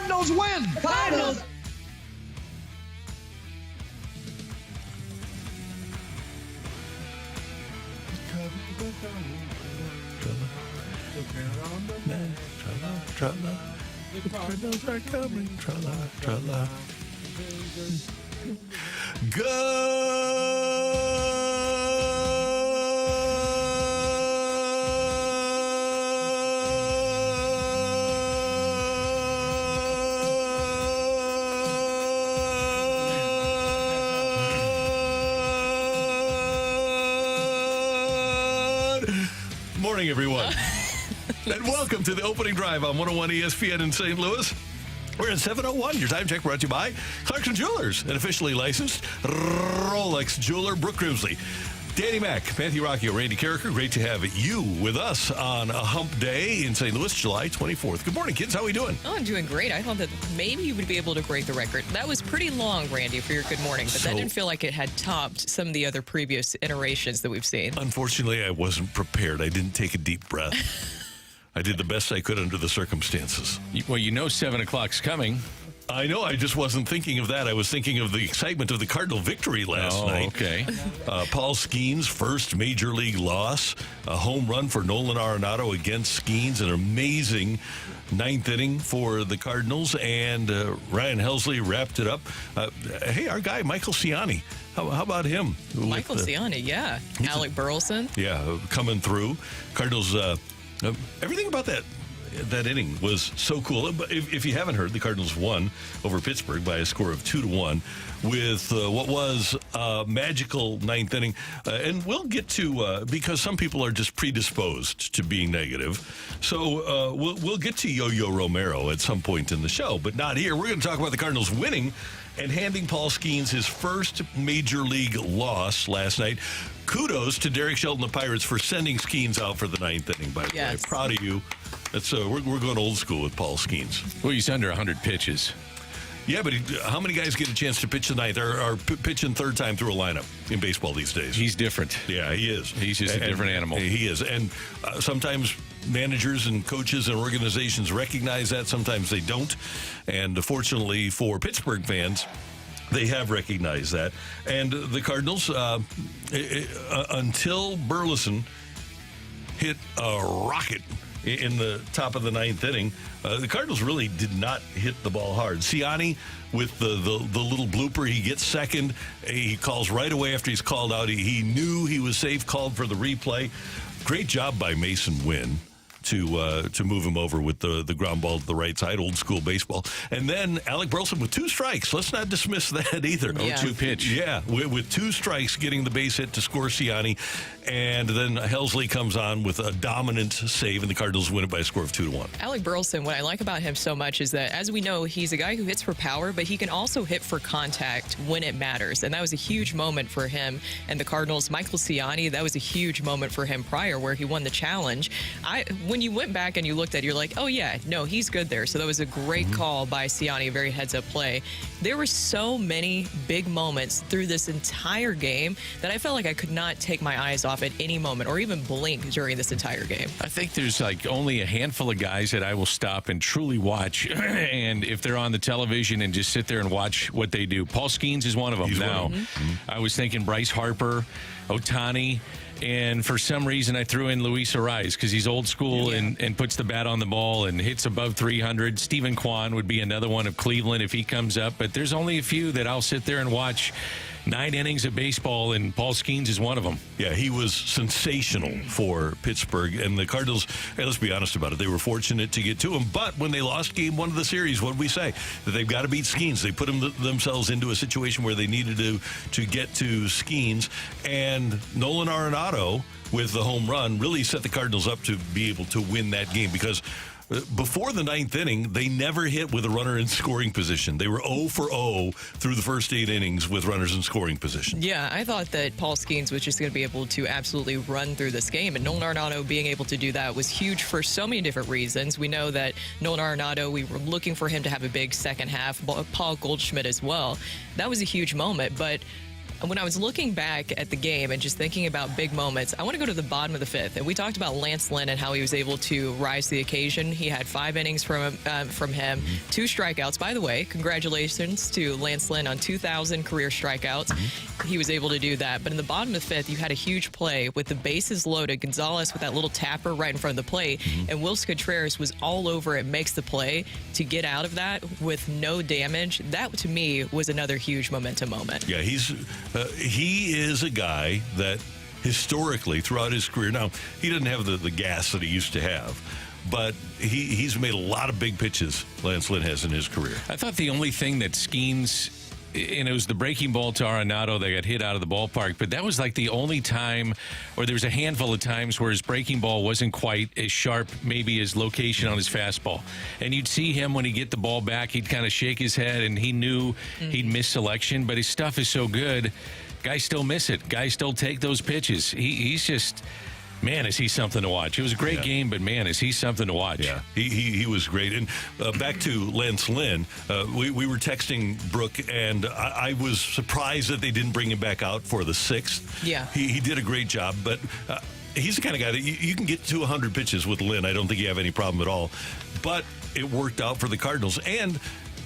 Cardinals win. Cardinals. The Cardinals are coming. Tra-la. Morning, everyone. And welcome to the opening drive on 101 ESPN in St. Louis. We're at 7:01. Your time check brought to you by Clarkson Jewelers, an officially licensed Rolex jeweler. Brooke Grimsley, Danny Mac, Matthew Rocchio, Randy Carricker. Great to have you with us on a hump day in St. Louis, July 24th. Good morning, kids. How are we doing? Oh, I'm doing great. I thought that maybe you would be able to break the record. That was pretty long, Randy, for your good morning, but that didn't feel like it had topped some of the other previous iterations that we've seen. Unfortunately, I wasn't prepared. I didn't take a deep breath. I did the best I could under the circumstances. Well, you know 7 o'clock's coming. I know. I just wasn't thinking of that. I was thinking of the excitement of the Cardinal victory last night. Okay. Paul Skeens' first major league loss, a home run for Nolan Arenado against Skeens, an amazing ninth inning for the Cardinals, and Ryan Helsley wrapped it up. Hey, our guy, Michael Ciani. How about him? Michael Ciani, yeah. Alec Burleson. Yeah, coming through. Cardinals, everything about that inning was so cool. If you haven't heard, the Cardinals won over Pittsburgh by a score of 2-1 with what was a magical ninth inning. And we'll get to, because some people are just predisposed to being negative. So we'll get to Yo-Yo Romero at some point in the show, but not here. We're going to talk about the Cardinals winning and handing Paul Skeens his first major league loss last night. Kudos to Derek Shelton, the Pirates, for sending Skeens out for the ninth inning, by the way. Proud of you. That's we're going old school with Paul Skeens. Well, he's under 100 pitches. Yeah, but how many guys get a chance to pitch the ninth or pitching third time through a lineup in baseball these days? He's different. Yeah, he is. He's just a different animal. He is. And sometimes managers and coaches and organizations recognize that. Sometimes they don't. And fortunately for Pittsburgh fans, they have recognized that. And the Cardinals, until Burleson hit a rocket in the top of the ninth inning, the Cardinals really did not hit the ball hard. Ciani, with the little blooper, he gets second. He calls right away after he's called out. He knew he was safe, called for the replay. Great job by Mason Wynn to move him over with the ground ball to the right side, old school baseball. And then Alec Burleson with 2 strikes. Let's not dismiss that either. Yeah. 0-2 pitch. Yeah, with 2 strikes, getting the base hit to score Ciani. And then Helsley comes on with a dominant save, and the Cardinals win it by a score of 2-1. Alec Burleson, what I like about him so much is that, as we know, he's a guy who hits for power, but he can also hit for contact when it matters. And that was a huge moment for him and the Cardinals. Michael Ciani, that was a huge moment for him prior, where he won the challenge. When you went back and you looked at it, you're like, oh, yeah, no, he's good there. So that was a great call by Ciani, a very heads-up play. There were so many big moments through this entire game that I felt like I could not take my eyes off at any moment or even blink during this entire game. I think there's like only a handful of guys that I will stop and truly watch. And if they're on the television and just sit there and watch what they do. Paul Skeens is one of them. He's now, one of them. I was thinking Bryce Harper, Ohtani, and for some reason I threw in Luis Ariz because he's old school and puts the bat on the ball and hits above 300. Stephen Kwan would be another one of Cleveland if he comes up. But there's only a few that I'll sit there and watch 9 innings of baseball, and Paul Skeens is one of them. Yeah, he was sensational for Pittsburgh. And the Cardinals, hey, let's be honest about it, they were fortunate to get to him. But when they lost game 1 of the series, what did we say? That they've got to beat Skeens. They put themselves into a situation where they needed to get to Skeens. And Nolan Arenado, with the home run, really set the Cardinals up to be able to win that game, because before the 9th inning, they never hit with a runner in scoring position. They were 0 for 0 through the first 8 innings with runners in scoring position. Yeah, I thought that Paul Skeens was just going to be able to absolutely run through this game. And Nolan Arenado being able to do that was huge for so many different reasons. We know that Nolan Arenado, we were looking for him to have a big second half. Paul Goldschmidt as well. That was a huge moment. But when I was looking back at the game and just thinking about big moments, I want to go to the bottom of the fifth. And we talked about Lance Lynn and how he was able to rise to the occasion. He had 5 innings from him, 2 strikeouts. By the way, congratulations to Lance Lynn on 2,000 career strikeouts. He was able to do that. But in the bottom of the fifth, you had a huge play with the bases loaded. Gonzalez with that little tapper right in front of the plate. And Wilson Contreras was all over it, makes the play to get out of that with no damage. That, to me, was another huge momentum moment. Yeah, he is a guy that historically throughout his career, now he doesn't have the gas that he used to have, but he's made a lot of big pitches, Lance Lynn has in his career. I thought the only thing that Skeens, and it was the breaking ball to Arenado that got hit out of the ballpark, but that was like the only time, or there was a handful of times where his breaking ball wasn't quite as sharp, maybe his location on his fastball. And you'd see him when he'd get the ball back, he'd kind of shake his head, and he knew he'd miss selection, but his stuff is so good, guys still miss it. Guys still take those pitches. He's just... Man, is he something to watch. It was a great game, but man, is he something to watch. Yeah, he was great. And back to Lance Lynn, we were texting Brooke, and I was surprised that they didn't bring him back out for the 6th. Yeah. He did a great job, but he's the kind of guy that you can get to 100 pitches with Lynn. I don't think you have any problem at all. But it worked out for the Cardinals. And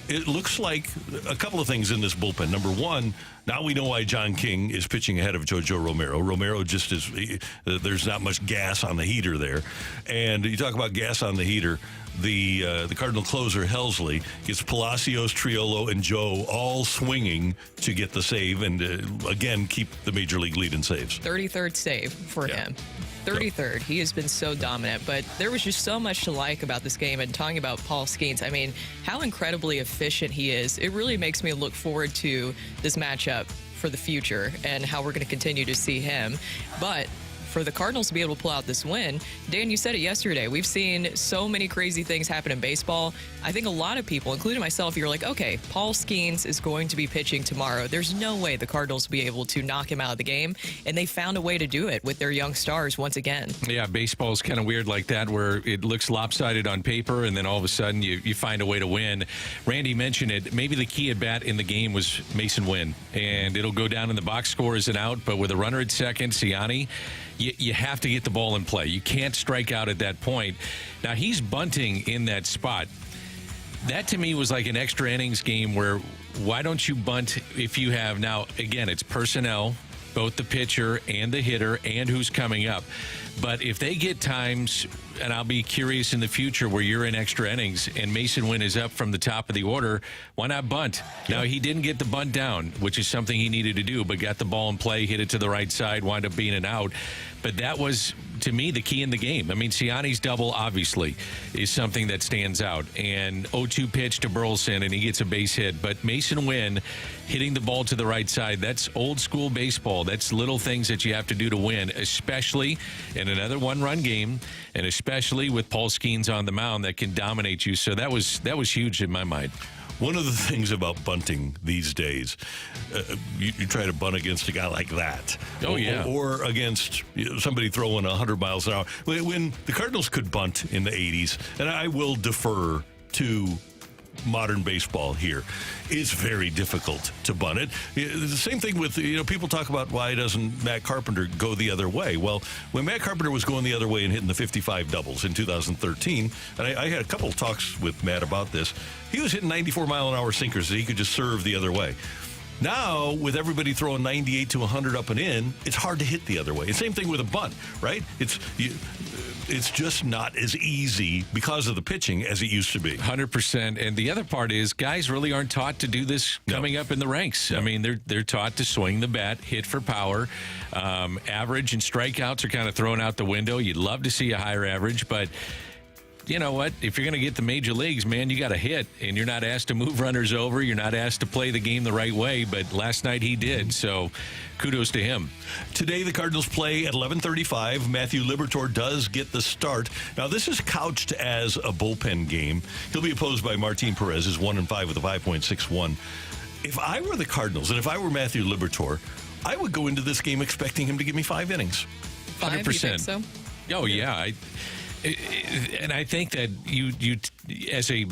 it looks like a couple of things in this bullpen. Number one, now we know why John King is pitching ahead of JoJo Romero. Romero just is, there's not much gas on the heater there. And you talk about gas on the heater, the Cardinal closer, Helsley, gets Palacios, Triolo, and Joe all swinging to get the save and, again, keep the major league lead in saves. 33rd save for him. 33rd. He has been so dominant, but there was just so much to like about this game. And talking about Paul Skeens, I mean, how incredibly efficient he is. It really makes me look forward to this matchup for the future and how we're going to continue to see him. But for the Cardinals to be able to pull out this win, Dan, you said it yesterday. We've seen so many crazy things happen in baseball. I think a lot of people, including myself, you're like, okay, Paul Skeens is going to be pitching tomorrow. There's no way the Cardinals will be able to knock him out of the game. And they found a way to do it with their young stars once again. Yeah, baseball's kind of weird like that, where it looks lopsided on paper, and then all of a sudden you find a way to win. Randy mentioned it. Maybe the key at bat in the game was Mason Wynn. And it'll go down in the box score as an out, but with a runner at second, Ciani, you have to get the ball in play. You can't strike out at that point. Now, he's bunting in that spot. That, to me, was like an extra innings game where why don't you bunt if you have, now, again, it's personnel, both the pitcher and the hitter and who's coming up. But if they get times, and I'll be curious in the future where you're in extra innings and Mason Wynn is up from the top of the order, why not bunt? Now, he didn't get the bunt down, which is something he needed to do, but got the ball in play, hit it to the right side, wound up being an out. But that was, to me, the key in the game. I mean, Ciani's double, obviously, is something that stands out. And 0-2 pitch to Burleson, and he gets a base hit. But Mason Wynn hitting the ball to the right side, that's old school baseball. That's little things that you have to do to win, especially in another one-run game, and especially with Paul Skeens on the mound that can dominate you. So that was huge in my mind. One of the things about bunting these days, you try to bunt against a guy like that. Oh, yeah. Or against somebody throwing 100 miles an hour. When the Cardinals could bunt in the 80s, and I will defer to modern baseball here, it's very difficult to bunt it. The same thing with, people talk about why doesn't Matt Carpenter go the other way? Well, when Matt Carpenter was going the other way and hitting the 55 doubles in 2013, and I had a couple of talks with Matt about this, he was hitting 94-mile-an-hour sinkers that he could just serve the other way. Now, with everybody throwing 98 to 100 up and in, it's hard to hit the other way. And same thing with a bunt, right? It's just not as easy because of the pitching as it used to be. 100%. And the other part is guys really aren't taught to do this coming up in the ranks. No. I mean, they're taught to swing the bat, hit for power. Average and strikeouts are kind of thrown out the window. You'd love to see a higher average, but you know what? If you're going to get the major leagues, man, you got to hit, and you're not asked to move runners over. You're not asked to play the game the right way, but last night he did, so kudos to him. Today, the Cardinals play at 11:35. Matthew Liberatore does get the start. Now, this is couched as a bullpen game. He'll be opposed by Martin Perez, who's 1-5 with a 5.61. If I were the Cardinals, and if I were Matthew Liberatore, I would go into this game expecting him to give me 5 innings. 5, 100%. You think so? Oh, yeah. And I think that you as a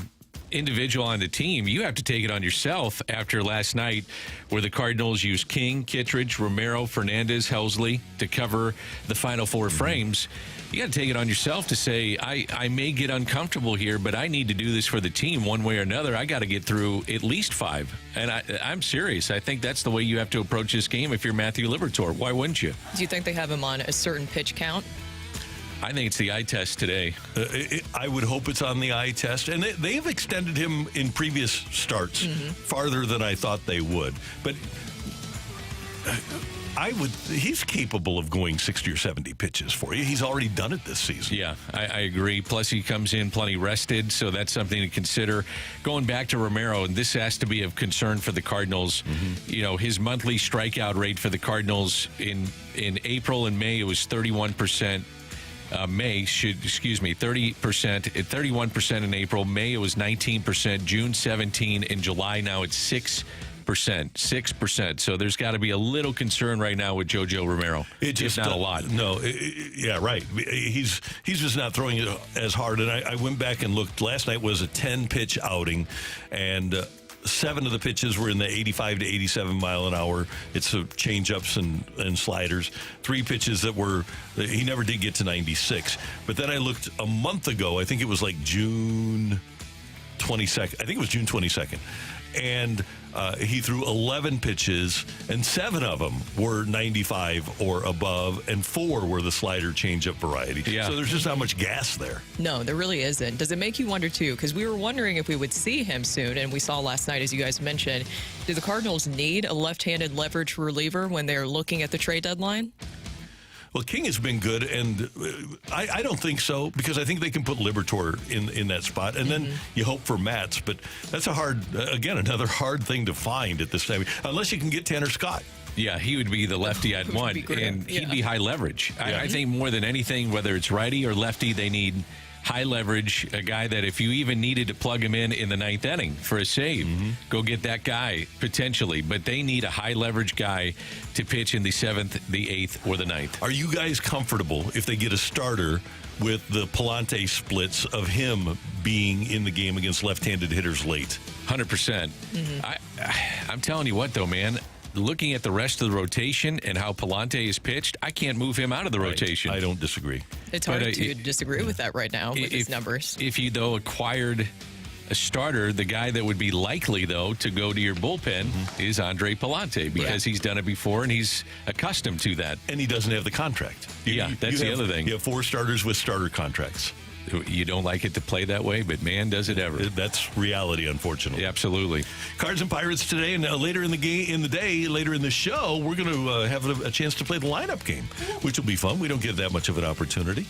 individual on the team, you have to take it on yourself after last night where the Cardinals used King, Kittredge, Romero, Fernandez, Helsley to cover the final four frames. You got to take it on yourself to say, I may get uncomfortable here, but I need to do this for the team one way or another. I got to get through at least 5. And I'm serious. I think that's the way you have to approach this game if you're Matthew Liberatore. Why wouldn't you? Do you think they have him on a certain pitch count? I think it's the eye test today. I would hope it's on the eye test. And they've extended him in previous starts farther than I thought they would. But he's capable of going 60 or 70 pitches for you. He's already done it this season. Yeah, I agree. Plus, he comes in plenty rested, so that's something to consider. Going back to Romero, and this has to be of concern for the Cardinals. You know, his monthly strikeout rate for the Cardinals in April and May, it was 31%. 30%, 31% in April. May, it was 19%. June, 17%. In July, now it's 6%. So there's got to be a little concern right now with JoJo Romero. It just not a lot. No, yeah, right. He's just not throwing it as hard. And I went back and looked. Last night was a 10-pitch outing, and 7 of the pitches were in the 85 to 87 mile an hour. It's change-ups and sliders. 3 pitches that he never did get to 96. But then I looked a month ago. I think it was like June 22nd. I think it was June 22nd. And he threw 11 pitches, and 7 of them were 95 or above, and 4 were the slider changeup variety. Yeah. So there's just not much gas there. No, there really isn't. Does it make you wonder, too? Because we were wondering if we would see him soon, and we saw last night, as you guys mentioned. Do the Cardinals need a left-handed leverage reliever when they're looking at the trade deadline? Well, King has been good, and I don't think so, because I think they can put Liberatore in that spot, and then you hope for Matz. But that's another hard thing to find at this time, unless you can get Tanner Scott. Yeah, he would be the lefty I'd want, and he'd be high leverage. I think more than anything, whether it's righty or lefty, they need high leverage, a guy that if you even needed to plug him in the 9th inning for a save, go get that guy potentially. But they need a high leverage guy to pitch in the 7th, the 8th, or the 9th. Are you guys comfortable if they get a starter with the Palante splits of him being in the game against left-handed hitters late? 100%. I'm telling you what, though, man. Looking at the rest of the rotation and how Palante is pitched, I can't move him out of the rotation. I don't disagree. It's hard to disagree with that right now with his numbers. If you, though, acquired a starter, the guy that would be likely, though, to go to your bullpen is Andre Palante, because he's done it before and he's accustomed to that. And he doesn't have the contract. That's the other thing. You have 4 starters with starter contracts. You don't like it to play that way, but man, does it ever. That's reality, unfortunately. Yeah, absolutely. Cards and Pirates today, and later in the show, we're going to have a chance to play the lineup game, which will be fun. We don't get that much of an opportunity.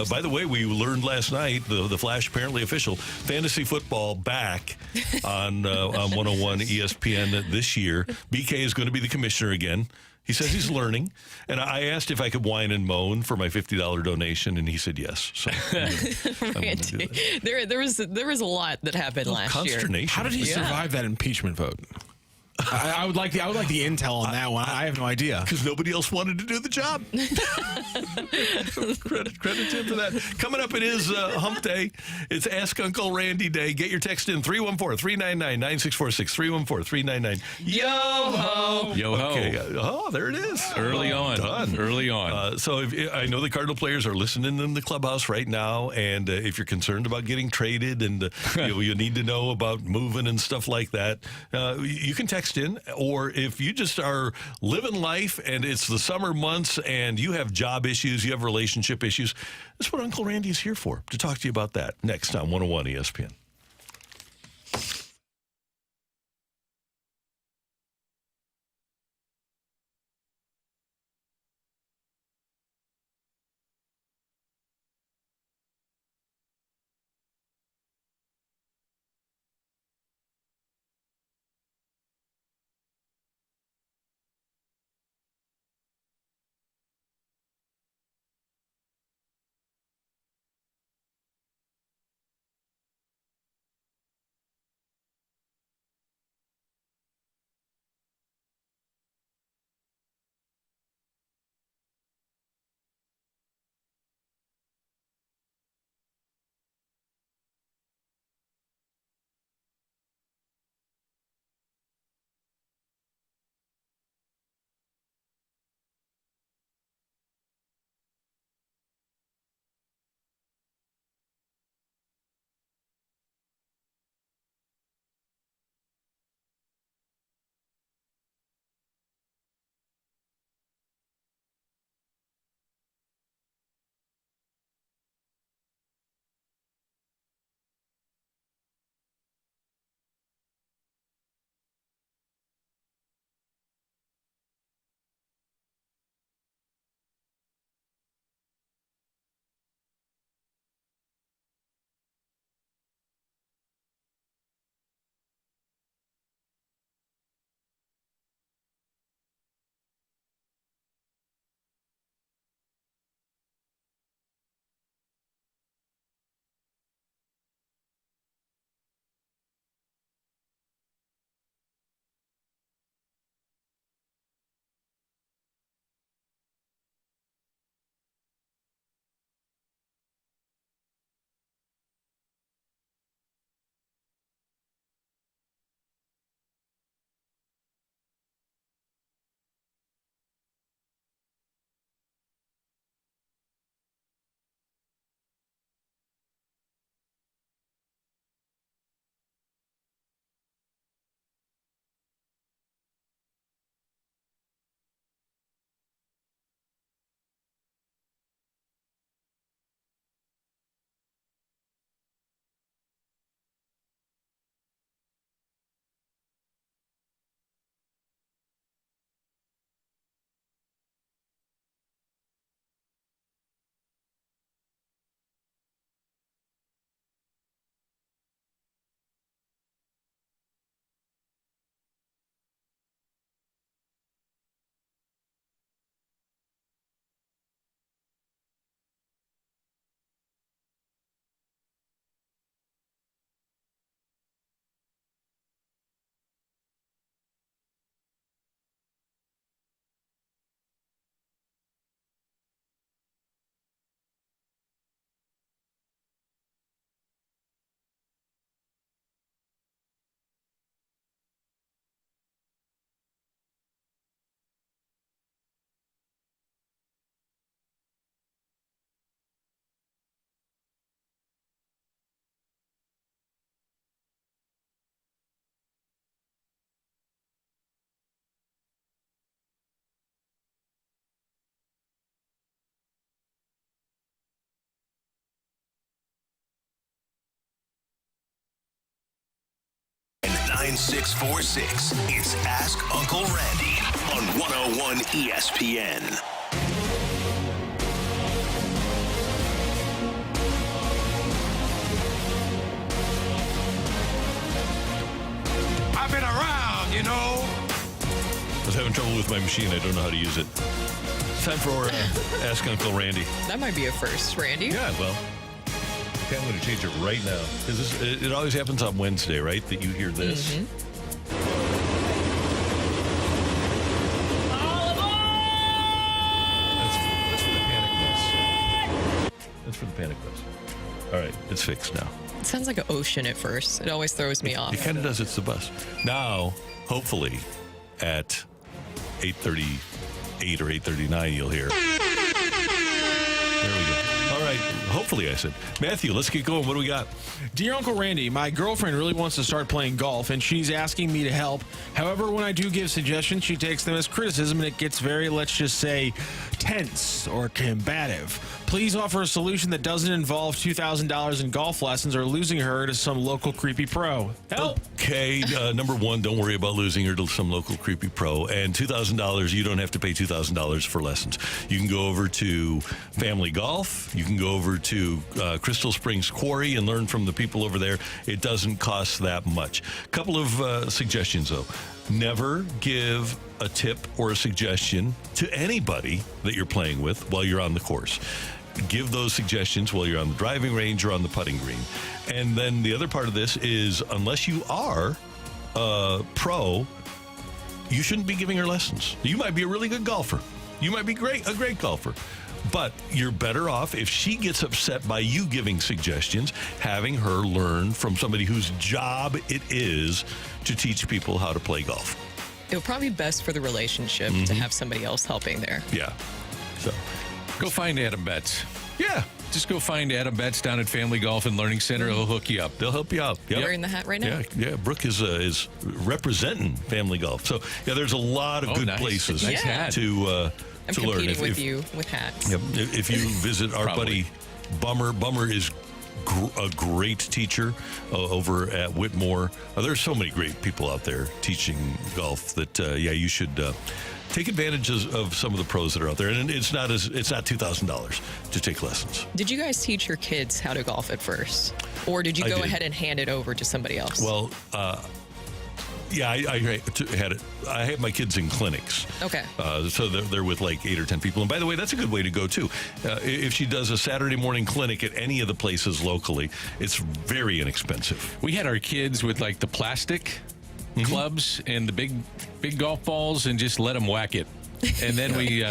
By the way, we learned last night, the Flash apparently official, fantasy football back on 101 ESPN this year. BK is going to be the commissioner again. He says he's learning, and I asked if I could whine and moan for my $50 donation, and he said yes. So Randy, there was a lot that happened last year. Consternation. How did he survive that impeachment vote? I would like the intel on that one. I have no idea, because nobody else wanted to do the job. credit to him for that. Coming up, it is Hump Day. It's Ask Uncle Randy Day. Get your text in 314-399-9646. 314-399. Yo ho! Yo ho! Okay. Oh, there it is. Early on. Done. Early on. So I know the Cardinal players are listening in the clubhouse right now, and if you're concerned about getting traded and you need to know about moving and stuff like that, you can text in, or if you just are living life and it's the summer months and you have job issues, you have relationship issues, that's what Uncle Randy is here for, to talk to you about that next on 101 ESPN. 9646. It's Ask Uncle Randy on 101 ESPN. I've been around, you know. I was having trouble with my machine. I don't know how to use it. Time for Ask Uncle Randy. That might be a first, Randy. Yeah, well, okay, I'm going to change it right now. Because it always happens on Wednesday, right, that you hear this. That's for the panic bus. That's for the panic bus. All right, it's fixed now. It sounds like an ocean at first. It always throws me off. It kind of does. It's the bus. Now, hopefully, at 8:38 or 8:39, you'll hear. There we go. All right. Hopefully, I said. Matthew, let's get going. What do we got? Dear Uncle Randy, my girlfriend really wants to start playing golf, and she's asking me to help. However, when I do give suggestions, she takes them as criticism, and it gets very, let's just say, tense or combative. Please offer a solution that doesn't involve $2,000 in golf lessons or losing her to some local creepy pro. Help! Okay, number one, don't worry about losing her to some local creepy pro. And $2,000, you don't have to pay $2,000 for lessons. You can go over to Family Golf. You can go over to Crystal Springs Quarry and learn from the people over there. It doesn't cost that much. Couple of suggestions, though. Never give a tip or a suggestion to anybody that you're playing with while you're on the course. Give those suggestions while you're on the driving range or on the putting green. And then the other part of this is, unless you are a pro, you shouldn't be giving her lessons. You might be a really good golfer. You might be a great golfer. But you're better off, if she gets upset by you giving suggestions, having her learn from somebody whose job it is to teach people how to play golf. It would probably be best for the relationship to have somebody else helping there. Yeah. So, Go find Adam Betts. yeah, Just go find Adam Betts down at Family Golf and Learning Center. He'll hook you up. they'll help you out. Yep. Wearing the hat right now? Yeah. Brooke is representing Family Golf. So, yeah, there's a lot of good nice. places Nice hat. to I'm to learn. competing with you with hats. Yep. If you visit our Probably. buddy Bummer is a great teacher over at Whitmore. There's so many great people out there teaching golf that you should take advantage of some of the pros that are out there. And it's not $2,000 to take lessons. Did you guys teach your kids how to golf at first? Or did you I go did. ahead and hand it over to somebody else? Well, I had it. I have my kids in clinics. Okay. So they're with like 8 or 10 people. And by the way, that's a good way to go too. If she does a Saturday morning clinic at any of the places locally, it's very inexpensive. We had our kids with like the plastic clubs and the big golf balls and just let them whack it. And then we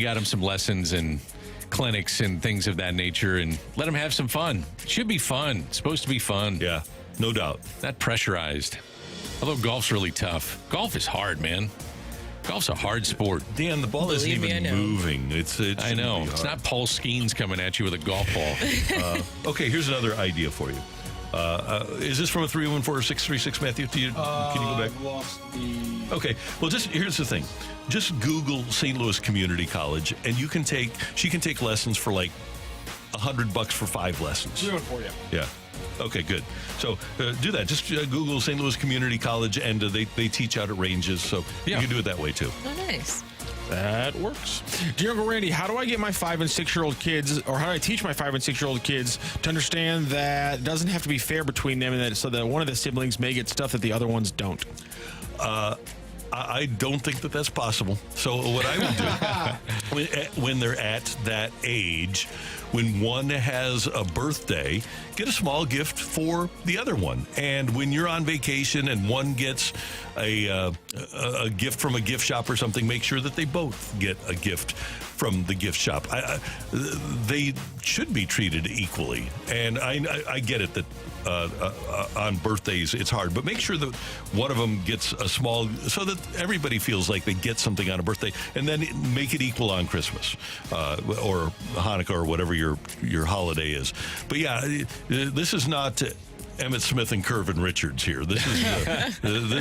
got them some lessons and clinics and things of that nature and let them have some fun. Should be fun. It's supposed to be fun. Yeah, no doubt. Not pressurized. Although golf's really tough. Golf is hard, man. Golf's a hard sport. Dan, the ball isn't Believe me, even I know. moving. I know. It's not Paul Skeens coming at you with a golf ball. Okay, here's another idea for you. Is this from a 314-636, Matthew? Can you go back? Lost the... Okay. Well, here's the thing. Just Google St. Louis Community College, and she can take lessons for like $100 for 5 lessons. Do it for you. Yeah. Okay, good. So do that. Just Google St. Louis Community College, and they teach out at ranges, so Yeah. you can do it that way too. Oh, nice. That works. Dear Uncle Randy, how do I get my 5 and 6-year-old kids, or how do I teach my 5 and 6-year-old kids to understand that it doesn't have to be fair between them, and that so that one of the siblings may get stuff that the other ones don't? I don't think that that's possible. So what I would do when they're at that age, when one has a birthday, get a small gift for the other one. And when you're on vacation and one gets a gift from a gift shop or something, make sure that they both get a gift from the gift shop. They should be treated equally. And I get it that on birthdays it's hard, but make sure that one of them gets a small, so that everybody feels like they get something on a birthday, and then make it equal on Christmas or Hanukkah or whatever your holiday is. But yeah, this is not Emmett Smith and Curvin Richards here. This is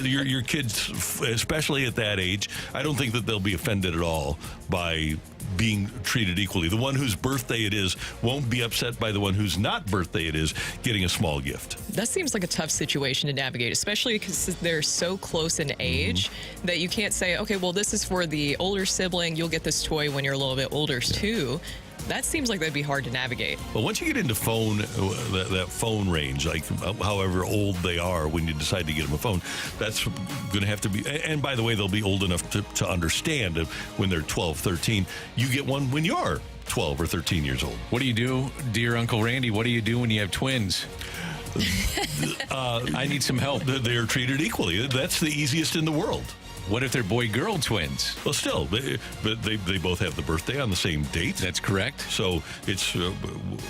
your kids, especially at that age. I don't think that they'll be offended at all by being treated equally. The one whose birthday it is won't be upset by the one whose not birthday it is getting a small gift. That seems like a tough situation to navigate, especially because they're so close in age that you can't say, okay, well, this is for the older sibling. You'll get this toy when you're a little bit older, too. That seems like that'd be hard to navigate. But once you get into phone, that phone range, like however old they are when you decide to get them a phone, that's going to have to be, and by the way, they'll be old enough to understand when they're 12, 13. You get one when you're 12 or 13 years old. What do you do, dear Uncle Randy? What do you do when you have twins? I need some help. They're treated equally. That's the easiest in the world. What if they're boy-girl twins? Well, still, but they both have the birthday on the same date. That's correct. So it's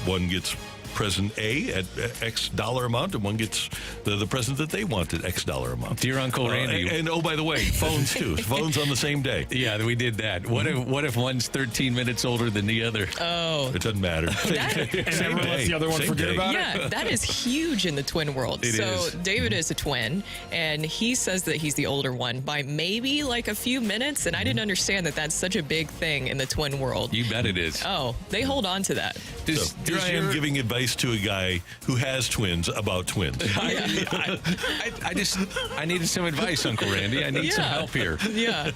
one gets present A at X dollar amount, and one gets the present that they want at X dollar amount. Dear Uncle Randy. And oh, by the way, phones too. Phones on the same day. Yeah, we did that. What if one's 13 minutes older than the other? Oh. It doesn't matter. And everyone lets the other one forget about it? Yeah, that is huge in the twin world. It is. David is a twin, and he says that he's the older one by maybe like a few minutes, and I didn't understand that that's such a big thing in the twin world. You bet it is. Oh, they hold on to that. So here I am giving advice to a guy who has twins about twins. I needed some advice, Uncle Randy. I need some help here. Yeah.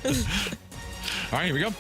All right, here we go.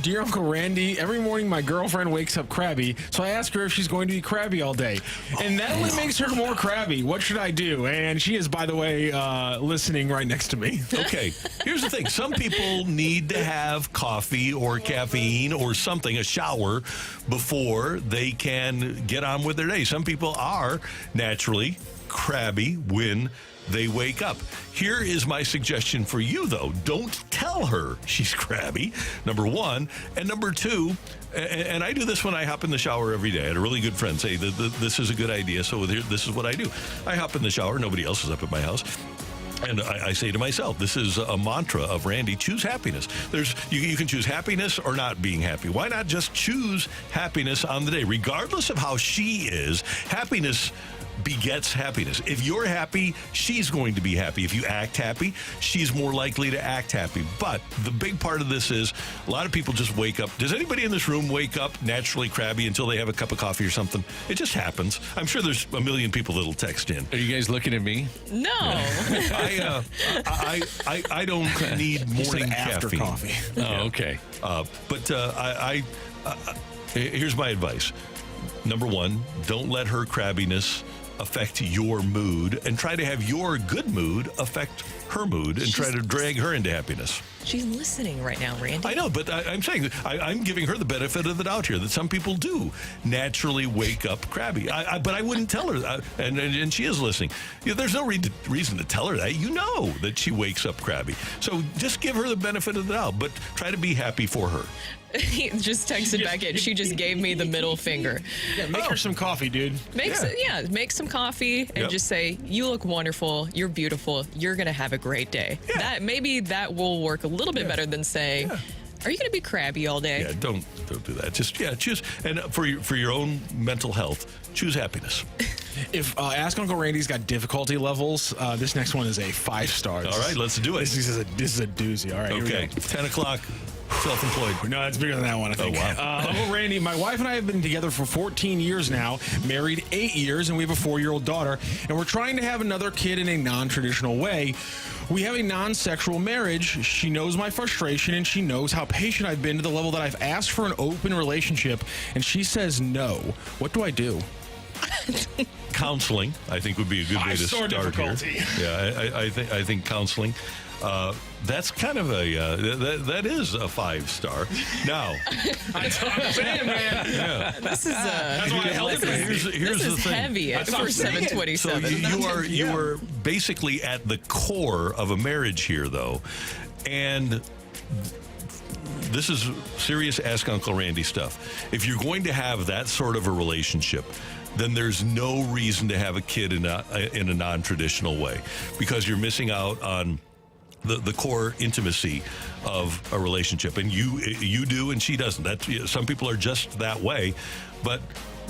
Dear Uncle Randy, every morning my girlfriend wakes up crabby, so I ask her if she's going to be crabby all day. And that only makes her more crabby. What should I do? And she is, by the way, listening right next to me. Okay, here's the thing. Some people need to have coffee or caffeine or something, a shower, before they can get on with their day. Some people are naturally crabby when they wake up. Here is my suggestion for you, though. Don't tell her she's crabby, number one. And number two, and I do this when I hop in the shower every day. I had a really good friend say, this is a good idea, so this is what I do. I hop in the shower. Nobody else is up at my house. And I say to myself, this is a mantra of Randy, choose happiness. You can choose happiness or not being happy. Why not just choose happiness on the day? Regardless of how she is, happiness begets happiness. If you're happy, she's going to be happy. If you act happy, she's more likely to act happy. But the big part of this is a lot of people just wake up. Does anybody in this room wake up naturally crabby until they have a cup of coffee or something? It just happens. I'm sure there's a million people that'll text in. Are you guys looking at me? No. I don't need morning after caffeine. coffee. Oh, okay. But here's my advice. Number one, don't let her crabbiness affect your mood, and try to have your good mood affect her mood and try to drag her into happiness. She's listening right now, Randy. I know, but I'm saying I'm giving her the benefit of the doubt here that some people do naturally wake up crabby. But I wouldn't tell her, and she is listening. There's no reason to tell her that. You know that she wakes up crabby. So just give her the benefit of the doubt, but try to be happy for her. He just texted back in. She just gave me the middle finger. Yeah, make her some coffee, dude. Make some coffee and just say, you look wonderful. You're beautiful. You're going to have a great day. Yeah. Maybe that will work a little bit better than saying, are you going to be crabby all day? Yeah, don't do that. Just choose, and for your own mental health, choose happiness. If Ask Uncle Randy's got difficulty levels, this next one is a 5 stars. All right, let's do it. This is a doozy. All right, Okay, here we go. 10 o'clock. Self-employed. No, it's bigger than that one, I think. Wow. Uncle Randy, my wife and I have been together for 14 years now, married 8 years, and we have a 4-year-old daughter, and we're trying to have another kid in a non-traditional way. We have a non-sexual marriage. She knows my frustration, and she knows how patient I've been to the level that I've asked for an open relationship, and she says no. What do I do? Counseling, I think, would be a good way to start difficulty. here. Yeah, I think counseling. That's kind of that is a 5-star. Now, That's what I'm saying, man. yeah. This is That's why I held it. Here's this the is thing. heavy That's what for I'm saying. 727. So you are basically at the core of a marriage here, though, and this is serious Ask Uncle Randy stuff. If you're going to have that sort of a relationship, then there's no reason to have a kid in a non-traditional way, because you're missing out on the core intimacy of a relationship, and you do and she doesn't. Some people are just that way, but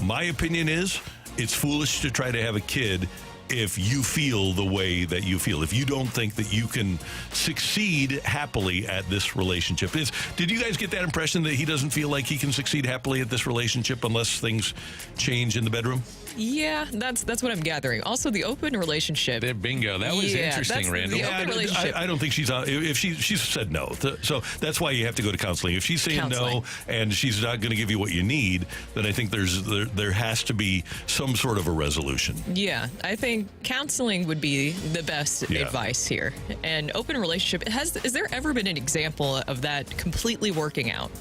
my opinion is it's foolish to try to have a kid if you feel the way that you feel, if you don't think that you can succeed happily at this relationship. Did you guys get that impression that he doesn't feel like he can succeed happily at this relationship unless things change in the bedroom? Yeah, that's what I'm gathering. Also, the open relationship. Bingo. That was interesting, Randall. The open relationship. I don't think she's on. If she said no, so that's why you have to go to counseling. If she's saying no and she's not going to give you what you need, then I think there has to be some sort of a resolution. Yeah, I think counseling would be the best advice here. And open relationship, has there ever been an example of that completely working out?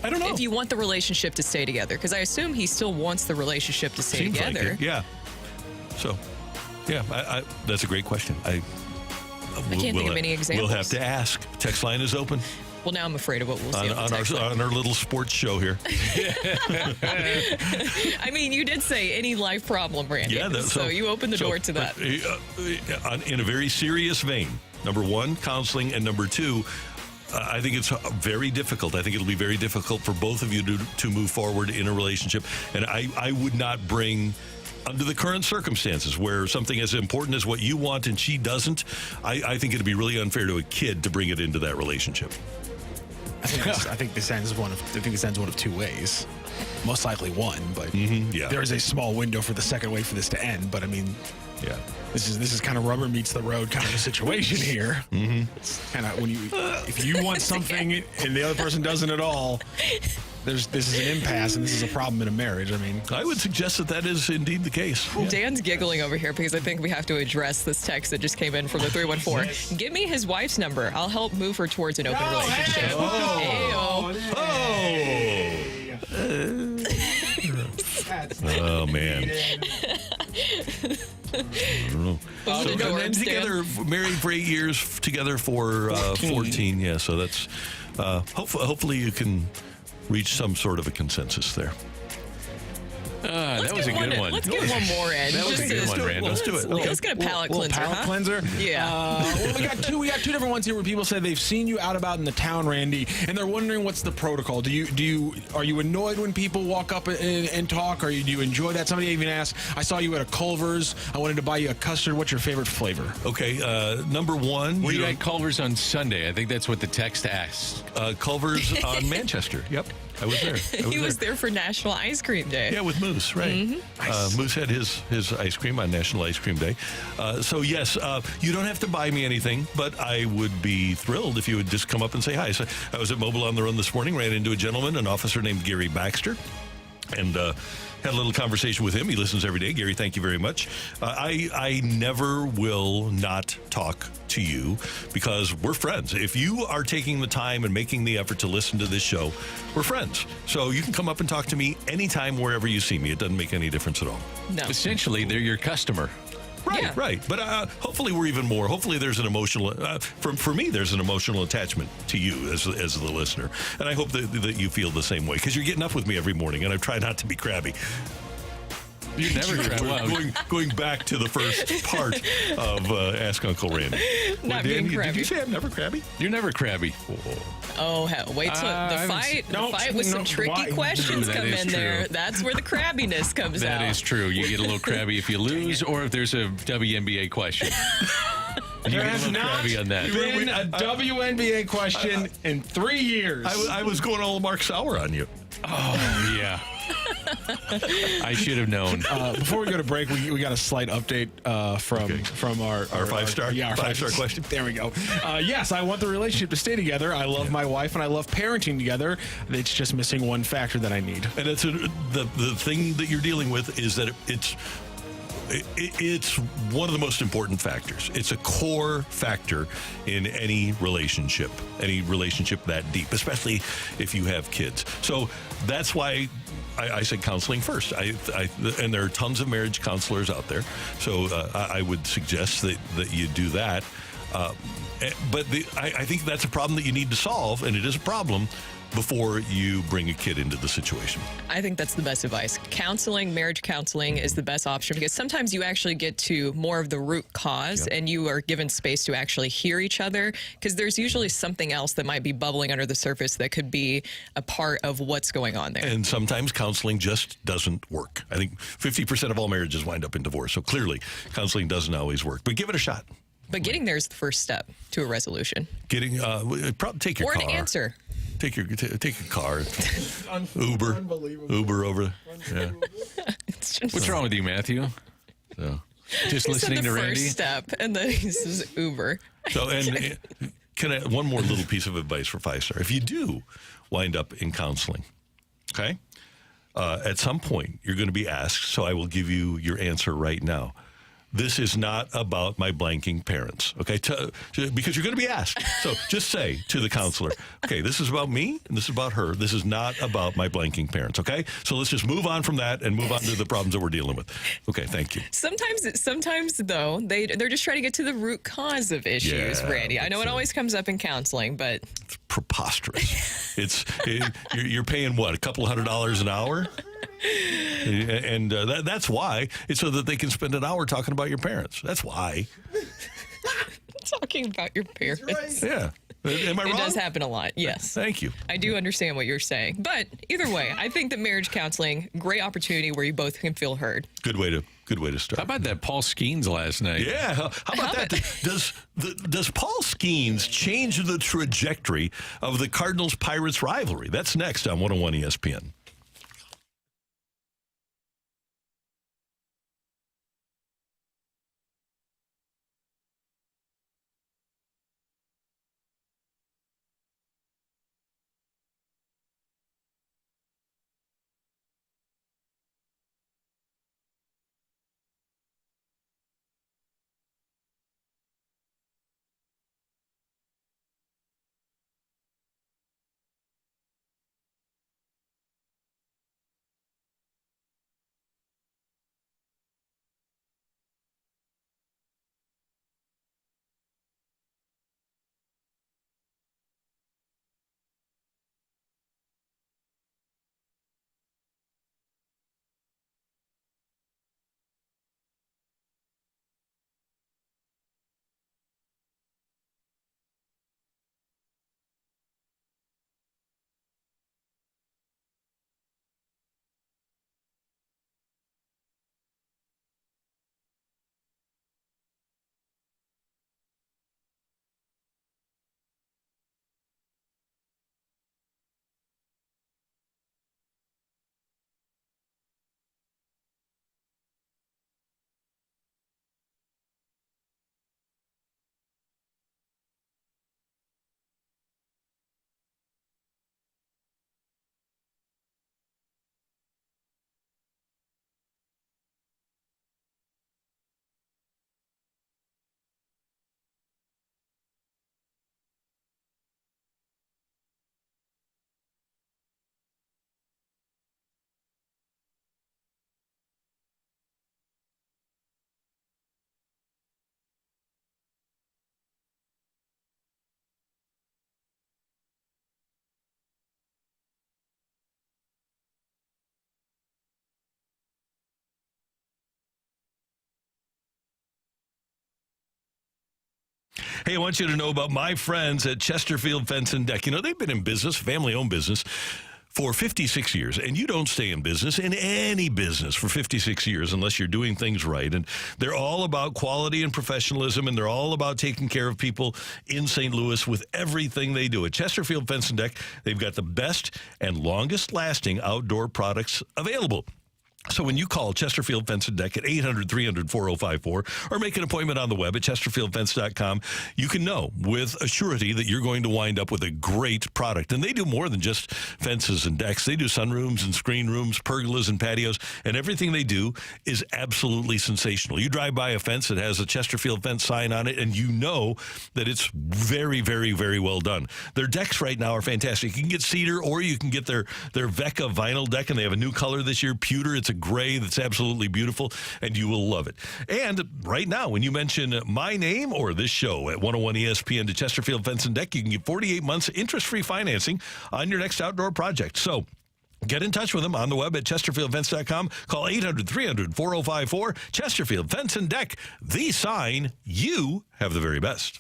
I don't know. If you want the relationship to stay together, because I assume he still wants the relationship to stay Seems together. like it. Yeah. So, yeah, that's a great question. I can't think of any examples. We'll have to ask. Text line is open. Well, now I'm afraid of what we'll see on our little sports show here. I mean, you did say any life problem, Randy. Yeah, so you opened the door to that. In a very serious vein, number one, counseling, and number two, I think it's very difficult. I think it'll be very difficult for both of you to move forward in a relationship. And I would not bring, under the current circumstances where something as important as what you want and she doesn't, I think it'd be really unfair to a kid to bring it into that relationship. I think this ends one of two ways. Most likely one, but there is a small window for the second way for this to end. But I mean, yeah, this is kind of rubber meets the road kind of a situation here. It's kind of if you want something and the other person doesn't at all, this is an impasse and this is a problem in a marriage. I mean, I would suggest that is indeed the case. Yeah. Dan's giggling over here because I think we have to address this text that just came in from the 314. Give me his wife's number. I'll help move her towards an open relationship. Oh man. Together, married for 8 years, together for 14. Yeah, so that's hopefully you can reach some sort of a consensus there. That was a good one. Let's get one more in. That was a good one, Randall. Let's do it. Let's get a palate cleanser. Palate cleanser? Yeah. Well, we got two different ones here where people say they've seen you out about in the town, Randy, and they're wondering what's the protocol. Are you annoyed when people walk up and talk, or do you enjoy that? Somebody even asked, I saw you at a Culver's. I wanted to buy you a custard. What's your favorite flavor? Okay, number one. Were you at Culver's on Sunday? I think that's what the text asked. Culver's on Manchester. Yep. I was there. He was there for National Ice Cream Day. Yeah, with Moose, right? Nice. Moose had his ice cream on National Ice Cream Day. So, yes, you don't have to buy me anything, but I would be thrilled if you would just come up and say hi. So I was at Mobile on the Run this morning, ran into a gentleman, an officer named Gary Baxter, and had a little conversation with him. He listens every day. Gary, thank you very much. I never will not talk to you because we're friends. If you are taking the time and making the effort to listen to this show, we're friends. So you can come up and talk to me anytime, wherever you see me. It doesn't make any difference at all. No. Essentially, they're your customer. Right, Yeah. right. But hopefully we're even more. Hopefully there's an emotional, for me, there's an emotional attachment to you as the listener. And I hope that you feel the same way because you're getting up with me every morning and I try not to be crabby. You never crabby. Going back to the first part of Ask Uncle Randy. Not being crabby. Did you say I'm never crabby? You're never crabby. Oh, hell. Wait till the fight with some tricky questions come in there. That's where the crabbiness comes out. That is true. You get a little crabby if you lose or if there's a WNBA question. You There get a has little not crabby on that. been a WNBA question in 3 years. I was going all Mark Sauer on you. Oh, yeah. I should have known. Before we go to break, we got a slight update from our five-star? our Five-star question? There we go. Yes, I want the relationship to stay together. I love my wife and I love parenting together. It's just missing one factor that I need. And it's the thing that you're dealing with is that it's one of the most important factors. It's a core factor in any relationship that deep, especially if you have kids. So that's why I said counseling first. And there are tons of marriage counselors out there. So I would suggest that you do that. But I think that's a problem that you need to solve, and it is a problem before you bring a kid into the situation. I think that's the best advice. Counseling, marriage counseling is the best option because sometimes you actually get to more of the root cause and you are given space to actually hear each other because there's usually something else that might be bubbling under the surface that could be a part of what's going on there. And sometimes counseling just doesn't work. I think 50% of all marriages wind up in divorce. So clearly, counseling doesn't always work. But give it a shot. But getting there is the first step to a resolution. Take your or car. an answer. Take a car. Uber over. Yeah. It's just, What's wrong with you, Matthew? So, Just he said listening the to first Randy? step, and then he says Uber. and can I, one more little piece of advice for 5-star. If you do wind up in counseling, okay, at some point you're going to be asked, so I will give you your answer right now. This is not about my blanking parents, okay? Because you're going to be asked. So just say to the counselor, okay, this is about me and this is about her. This is not about my blanking parents, okay? So let's just move on from that and move on to the problems that we're dealing with. Okay, thank you. Sometimes though, they're just trying to get to the root cause of issues, Yeah, Randy. I know it always comes up in counseling, but It's preposterous. You're paying what, a couple $100 an hour? And that's why. It's so that they can spend an hour talking about your parents. That's why. talking about your parents. Yeah. Am I wrong? It does happen a lot, yes. Thank you. I do understand what you're saying. But either way, I think that marriage counseling, great opportunity where you both can feel heard. Good way to start. How about that Paul Skeens last night? Yeah. How about that? Does Paul Skeens change the trajectory of the Cardinals-Pirates rivalry? That's next on 101 ESPN. Hey, I want you to know about my friends at Chesterfield Fence and Deck. You know, they've been in business, family-owned business, for 56 years. And you don't stay in any business for 56 years unless you're doing things right. And they're all about quality and professionalism, and they're all about taking care of people in St. Louis with everything they do. At Chesterfield Fence and Deck, they've got the best and longest-lasting outdoor products available. So when you call Chesterfield Fence and Deck at 800-300-4054 or make an appointment on the web at chesterfieldfence.com, you can know with a surety that you're going to wind up with a great product. And they do more than just fences and decks. They do sunrooms and screen rooms, pergolas and patios, and everything they do is absolutely sensational. You drive by a fence that has a Chesterfield Fence sign on it, and you know that it's very, very, very well done. Their decks right now are fantastic. You can get cedar or you can get their Vecca vinyl deck, and they have a new color this year, pewter. It's a gray that's absolutely beautiful, and you will love it. And right now, when you mention my name or this show at 101 ESPN to Chesterfield Fence and Deck, you can get 48 months interest-free financing on your next outdoor project. So get in touch with them on the web at chesterfieldfence.com. Call 800-300-4054. Chesterfield Fence and Deck, the sign you have the very best.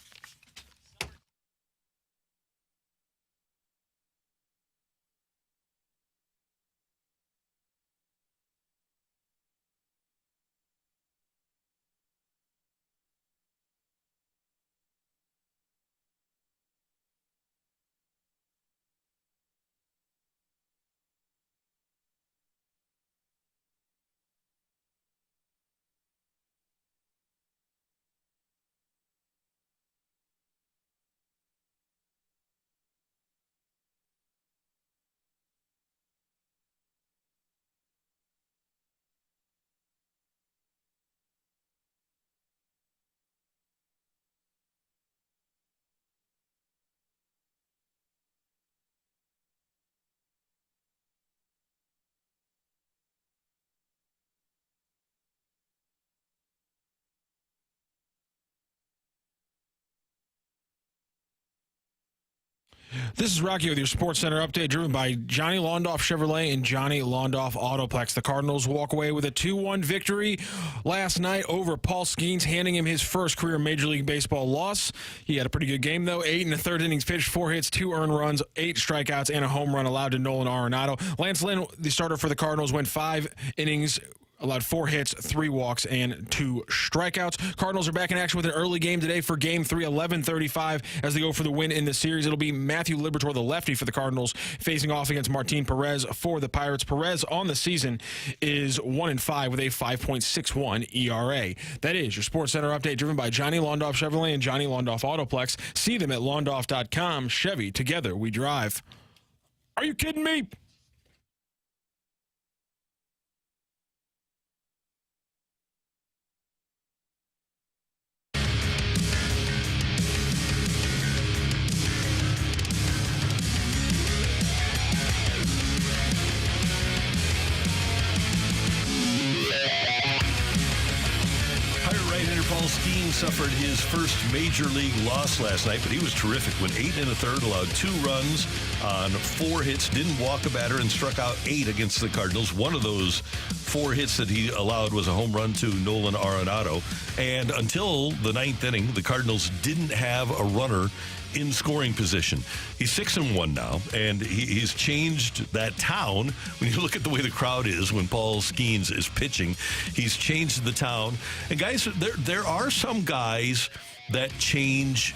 This is Rocky with your Sports Center update, driven by Johnny Londoff Chevrolet and Johnny Londoff Autoplex. The Cardinals walk away with a 2-1 victory last night over Paul Skeens, handing him his first career Major League Baseball loss. He had a pretty good game, though. 8 1/3 innings pitched, 4 hits, 2 earned runs, 8 strikeouts, and a home run allowed to Nolan Arenado. Lance Lynn, the starter for the Cardinals, went 5 innings, allowed 4 hits, 3 walks, and 2 strikeouts. Cardinals are back in action with an early game today for Game 3, 11:35, as they go for the win in the series. It'll be Matthew Liberatore, the lefty for the Cardinals, facing off against Martin Perez for the Pirates. Perez on the season is 1-5 with a 5.61 ERA. That is your Sports Center update, driven by Johnny Londoff Chevrolet and Johnny Londoff Autoplex. See them at londoff.com. Chevy, together we drive. Are you kidding me? Paul Skeens suffered his first major league loss last night, but he was terrific. Went 8 1/3, allowed 2 runs on 4 hits, didn't walk a batter, and struck out 8 against the Cardinals. One of those 4 hits that he allowed was a home run to Nolan Arenado. And until the 9th inning, the Cardinals didn't have a runner in scoring position. He's 6-1 now, and he's changed that town. When you look at the way the crowd is when Paul Skeens is pitching, he's changed the town. And guys, there are some guys that change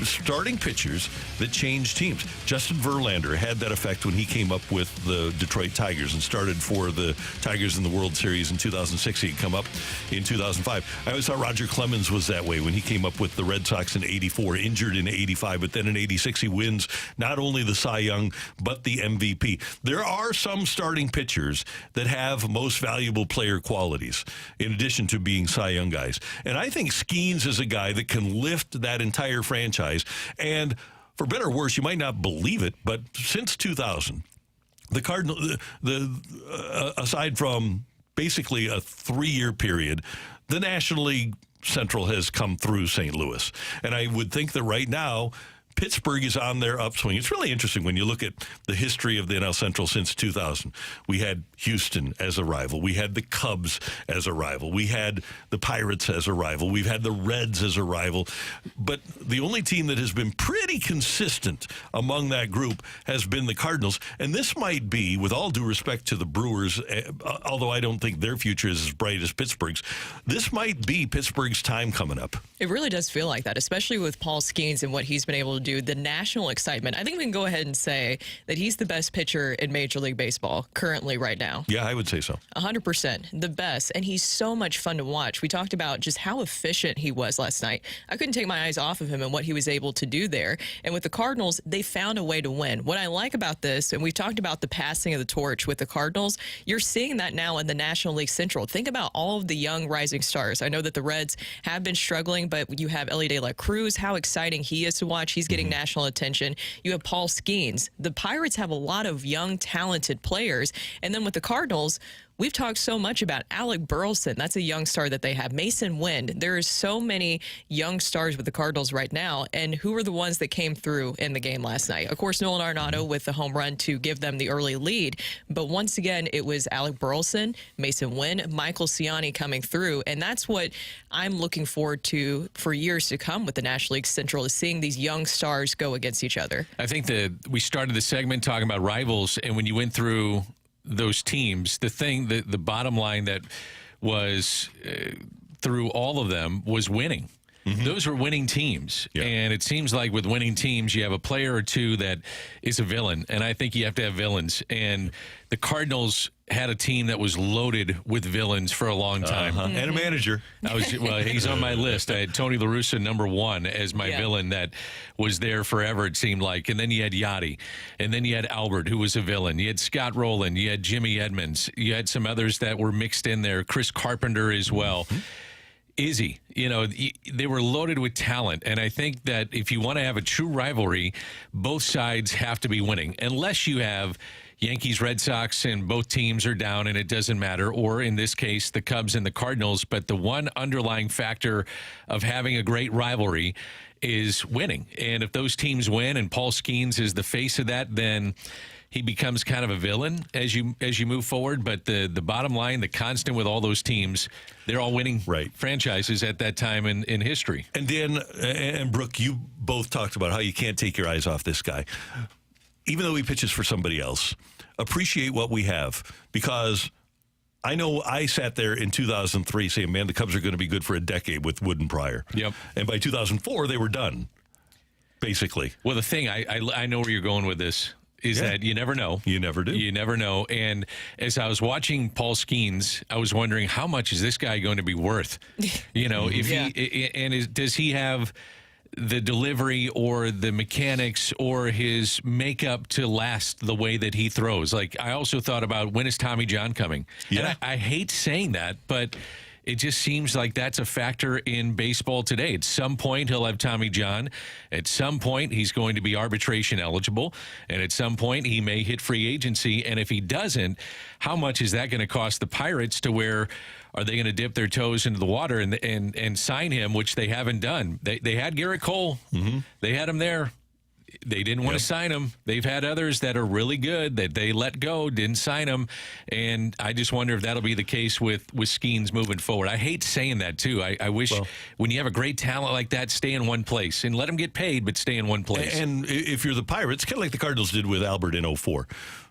starting pitchers that change teams. Justin Verlander had that effect when he came up with the Detroit Tigers and started for the Tigers in the World Series in 2006. He'd come up in 2005. I always thought Roger Clemens was that way when he came up with the Red Sox in 84, injured in 85, but then in 86 he wins not only the Cy Young, but the MVP. There are some starting pitchers that have most valuable player qualities in addition to being Cy Young guys. And I think Skeens is a guy that can lift that entire franchise. And for better or worse, you might not believe it, but since 2000, the Cardinals, aside from basically a 3-year period, the National League Central has come through St. Louis. And I would think that right now, Pittsburgh is on their upswing. It's really interesting when you look at the history of the NL Central since 2000. We had Houston as a rival. We had the Cubs as a rival. We had the Pirates as a rival. We've had the Reds as a rival. But the only team that has been pretty consistent among that group has been the Cardinals. And this might be, with all due respect to the Brewers, although I don't think their future is as bright as Pittsburgh's, this might be Pittsburgh's time coming up. It really does feel like that, especially with Paul Skeens and what he's been able to do. The national excitement. I think we can go ahead and say that he's the best pitcher in Major League Baseball currently right now. Yeah, I would say so. 100%. The best. And he's so much fun to watch. We talked about just how efficient he was last night. I couldn't take my eyes off of him and what he was able to do there. And with the Cardinals, they found a way to win. What I like about this, and we've talked about the passing of the torch with the Cardinals, you're seeing that now in the National League Central. Think about all of the young rising stars. I know that the Reds have been struggling, but you have Elly De La Cruz, how exciting he is to watch. He's getting national attention. You have Paul Skeens. The Pirates have a lot of young, talented players. And then with the Cardinals, we've talked so much about Alec Burleson. That's a young star that they have. Mason Wind. There are so many young stars with the Cardinals right now. And who are the ones that came through in the game last night? Of course, Nolan Arenado with the home run to give them the early lead. But once again, it was Alec Burleson, Mason Wind, Michael Ciani coming through. And that's what I'm looking forward to for years to come with the National League Central, is seeing these young stars go against each other. I think that we started the segment talking about rivals, and when you went through those teams, the bottom line that was through all of them was winning. Those were winning teams. Yeah. And it seems like with winning teams, you have a player or two that is a villain. And I think you have to have villains. And the Cardinals had a team that was loaded with villains for a long time. And a manager. He's on my list. I had Tony La Russa #1 as my villain that was there forever, it seemed like. And then you had Yachty. And then you had Albert, who was a villain. You had Scott Rowland. You had Jimmy Edmonds. You had some others that were mixed in there. Chris Carpenter as well. Izzy, they were loaded with talent. And I think that if you want to have a true rivalry, both sides have to be winning. Unless you have Yankees, Red Sox, and both teams are down and it doesn't matter. Or in this case, the Cubs and the Cardinals. But the one underlying factor of having a great rivalry is winning. And if those teams win and Paul Skeens is the face of that, then he becomes kind of a villain as you move forward. But the bottom line, the constant with all those teams, they're all winning franchises at that time in history. And Dan and Brooke, you both talked about how you can't take your eyes off this guy. Even though he pitches for somebody else, appreciate what we have. Because I know I sat there in 2003 saying, man, the Cubs are going to be good for a decade with Wood and Pryor. Yep. And by 2004, they were done, basically. Well, the thing, I know where you're going with this. Is that you never know. You never do. You never know. And as I was watching Paul Skeens, I was wondering, how much is this guy going to be worth? Does he have the delivery or the mechanics or his makeup to last the way that he throws? Like, I also thought about, when is Tommy John coming? Yeah. And I hate saying that, but it just seems like that's a factor in baseball today. At some point, he'll have Tommy John. At some point, he's going to be arbitration eligible. And at some point, he may hit free agency. And if he doesn't, how much is that going to cost the Pirates, to where are they going to dip their toes into the water and sign him, which they haven't done? They had Garrett Cole. They had him there. They didn't want to sign him. They've had others that are really good that they let go, didn't sign him. And I just wonder if that'll be the case with Skeens moving forward. I hate saying that, too. I wish when you have a great talent like that, stay in one place and let them get paid, but stay in one place. And if you're the Pirates, kind of like the Cardinals did with Albert in 2004,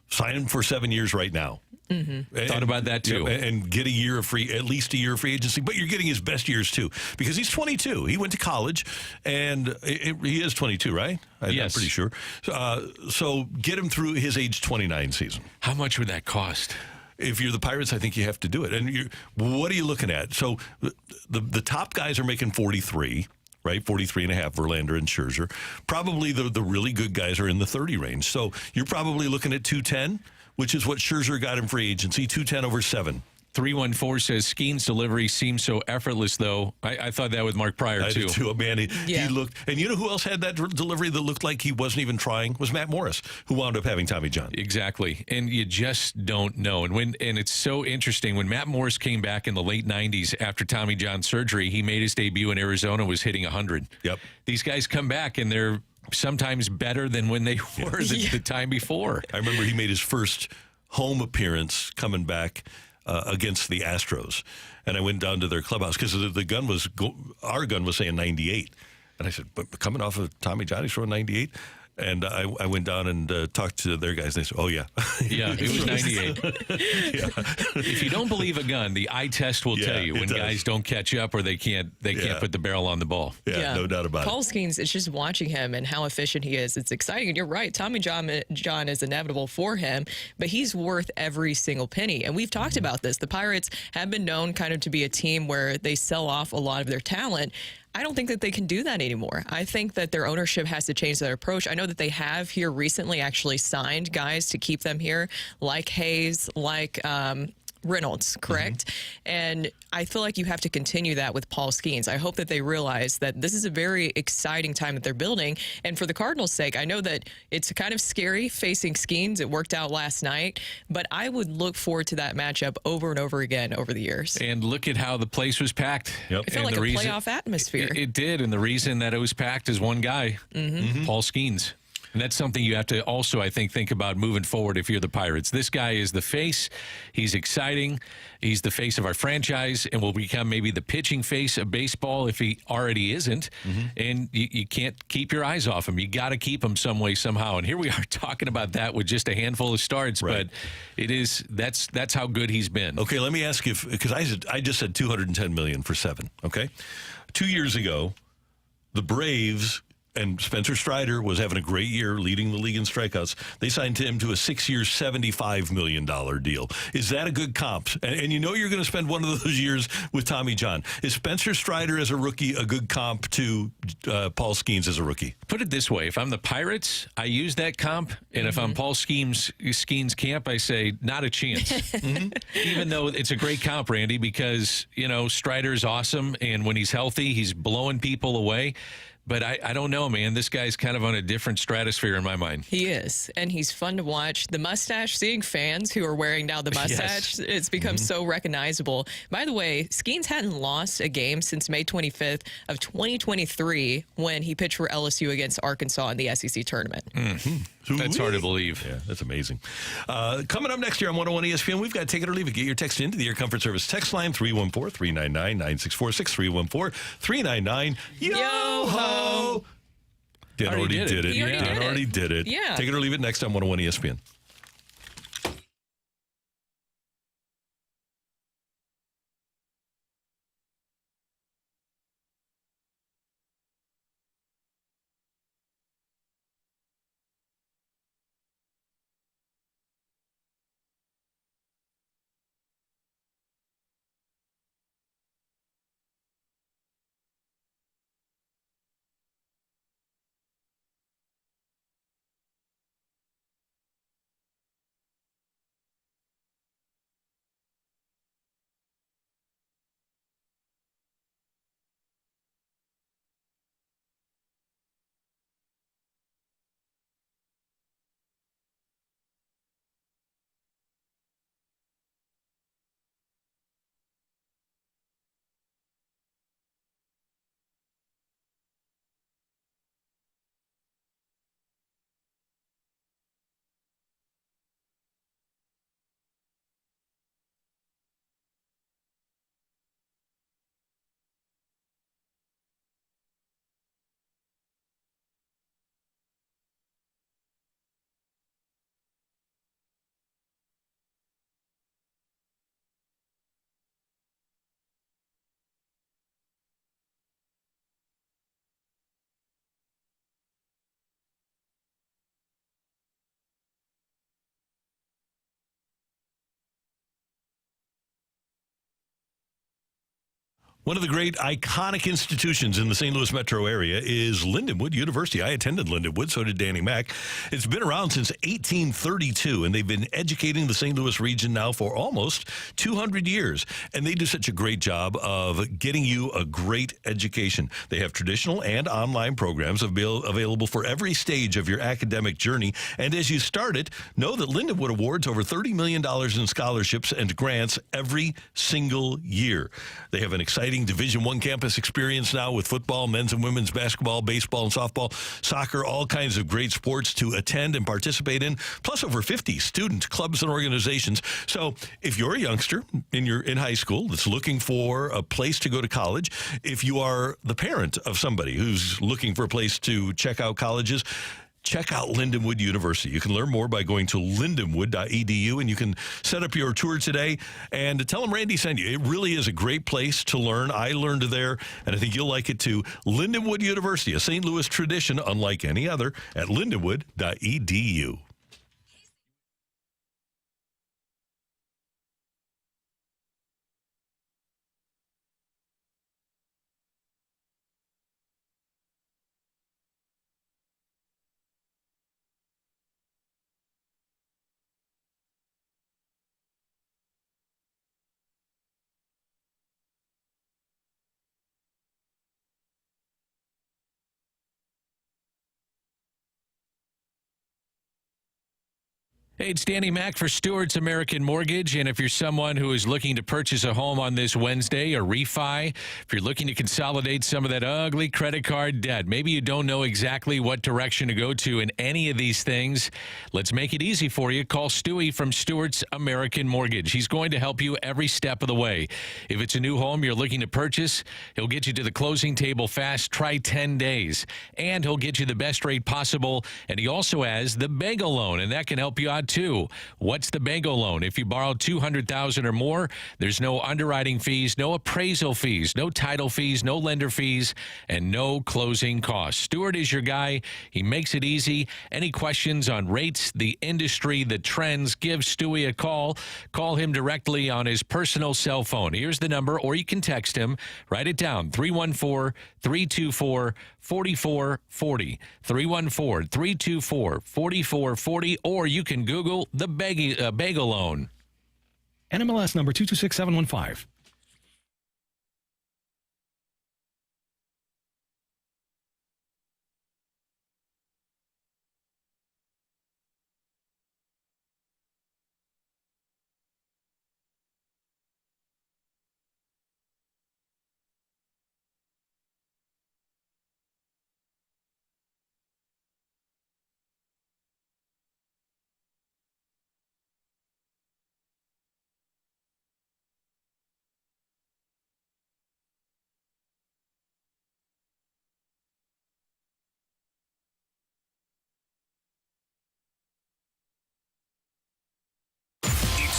sign him for 7 years right now. Thought about that too, and get at least a year of free agency. But you're getting his best years too, because he's 22. He went to college, and he is 22, right? Yes. I'm pretty sure. So get him through his age 29 season. How much would that cost? If you're the Pirates, I think you have to do it. And what are you looking at? So the top guys are making 43. Right, 43 and a half, Verlander and Scherzer. Probably the really good guys are in the 30 range. So you're probably looking at 210, which is what Scherzer got in free agency, 210 over 7. 314 says Skeens' delivery seems so effortless, though. I thought that with Mark Pryor, I too. did too. Man, he looked, and you know who else had that delivery that looked like he wasn't even trying? Was Matt Morris, who wound up having Tommy John. Exactly. And you just don't know. And it's so interesting. When Matt Morris came back in the late 90s after Tommy John surgery, he made his debut in Arizona, was hitting 100. Yep. These guys come back, and they're sometimes better than when they were the time before. I remember he made his first home appearance coming back against the Astros, and I went down to their clubhouse because our gun was saying 98, and I said, but coming off of Tommy John, he's throwing 98. And I went down and talked to their guys. And they said, oh, yeah. Yeah, it was 98. If you don't believe a gun, the eye test will tell you when guys don't catch up or they can't put the barrel on the ball. Yeah, no doubt about Paul Skeens, it's just watching him and how efficient he is. It's exciting. And you're right. Tommy John is inevitable for him, but he's worth every single penny. And we've talked about this. The Pirates have been known kind of to be a team where they sell off a lot of their talent. I don't think that they can do that anymore. I think that their ownership has to change their approach. I know that they have here recently actually signed guys to keep them here, like Hayes, like Reynolds, correct? And I feel like you have to continue that with Paul Skeens. I hope that they realize that this is a very exciting time that they're building. And for the Cardinals' sake, I know that it's kind of scary facing Skeens. It worked out last night, but I would look forward to that matchup over and over again over the years. And look at how the place was packed. Yep. It felt like a playoff atmosphere. It did, and the reason that it was packed is one guy, Paul Skeens. And that's something you have to also, I think about moving forward if you're the Pirates. This guy is the face. He's exciting. He's the face of our franchise and will become maybe the pitching face of baseball if he already isn't. And you can't keep your eyes off him. You got to keep him some way, somehow. And here we are talking about that with just a handful of starts. Right. But that's how good he's been. Okay, let me ask you, because I just said $210 million for 7, okay? 2 years ago, the Braves... and Spencer Strider was having a great year, leading the league in strikeouts. They signed him to a 6-year, $75 million deal. Is that a good comp? And you know you're going to spend one of those years with Tommy John. Is Spencer Strider as a rookie a good comp to Paul Skeens as a rookie? Put it this way. If I'm the Pirates, I use that comp. And if I'm Paul Skeens' camp, I say, not a chance. Even though it's a great comp, Randy, because, Strider's awesome. And when he's healthy, he's blowing people away. But I don't know, man. This guy's kind of on a different stratosphere in my mind. He is, and he's fun to watch. The mustache, seeing fans who are wearing now the mustache, it's become so recognizable. By the way, Skeens hadn't lost a game since May 25th of 2023 when he pitched for LSU against Arkansas in the SEC tournament. That's hard to believe. Yeah, that's amazing. Coming up next year on 101 ESPN, we've got Take It or Leave It. Get your text into the Air Comfort Service text line, 314-399-9646, 314-399-YO-HO. Dan already did it. Dan already did it. Yeah. Take It or Leave It next on 101 ESPN. One of the great iconic institutions in the St. Louis metro area is Lindenwood University. I attended Lindenwood, so did Danny Mack. It's been around since 1832, and they've been educating the St. Louis region now for almost 200 years. And they do such a great job of getting you a great education. They have traditional and online programs available for every stage of your academic journey. And as you start it, know that Lindenwood awards over $30 million in scholarships and grants every single year. They have an exciting Division I campus experience now with football, men's and women's basketball, baseball and softball, soccer, all kinds of great sports to attend and participate in, plus over 50 student clubs and organizations. So if you're a youngster in high school that's looking for a place to go to college, if you are the parent of somebody who's looking for a place to check out colleges, check out Lindenwood University. You can learn more by going to lindenwood.edu, and you can set up your tour today and tell them Randy sent you. It really is a great place to learn. I learned there, and I think you'll like it too. Lindenwood University, a St. Louis tradition unlike any other, at lindenwood.edu. Hey, it's Danny Mack for Stewart's American Mortgage. And if you're someone who is looking to purchase a home on this Wednesday or refi, if you're looking to consolidate some of that ugly credit card debt, maybe you don't know exactly what direction to go to in any of these things, let's make it easy for you. Call Stewie from Stewart's American Mortgage. He's going to help you every step of the way. If it's a new home you're looking to purchase, he'll get you to the closing table fast. Try 10 days. And he'll get you the best rate possible. And he also has the bagel loan, and that can help you out too. What's the bagel loan? If you borrow $200,000 or more, there's no underwriting fees, no appraisal fees, no title fees, no lender fees, and no closing costs. Stewart is your guy. He makes it easy. Any questions on rates, the industry, the trends, give Stewie a call. Call him directly on his personal cell phone. Here's the number, or you can text him. Write it down, 314-324-4440. 314-324-4440, or you can Google the bagel loan. NMLS number 226715.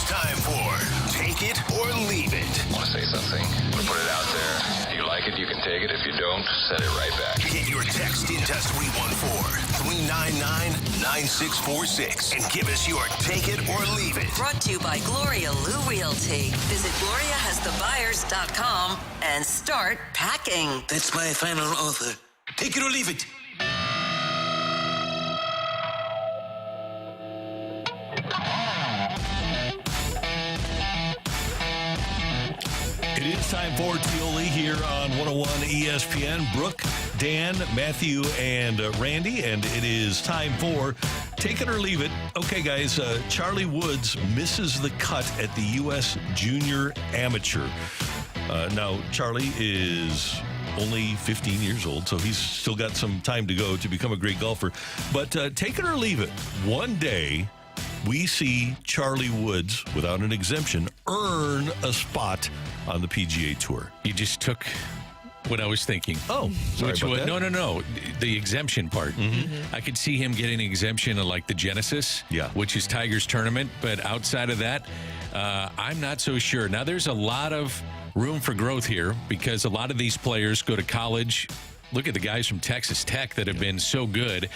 Time for Take It or Leave It. Want to say something? Want to put it out there? If you like it, you can take it. If you don't, send it right back. Get your text into 314-399-9646 and give us your Take It or Leave It. Brought to you by Gloria Lou Realty. Visit GloriaHasTheBuyers.com and start packing. That's my final offer. Take it or leave it. It is time for Tioli here on 101 ESPN. Brooke, Dan, Matthew, and Randy, and it is time for Take It or Leave It. Okay, guys, Charlie Woods misses the cut at the U.S. Junior Amateur. Now, Charlie is only 15 years old, so he's still got some time to go to become a great golfer. But take it or leave it. One day, we see Charlie Woods, without an exemption, earn a spot on the PGA Tour. You just took what I was thinking. Oh, sorry about that. No. The exemption part. Mm-hmm. I could see him getting an exemption of like the Genesis, which is Tiger's tournament. But outside of that, I'm not so sure. Now, there's a lot of room for growth here because a lot of these players go to college. Look at the guys from Texas Tech that have been so good,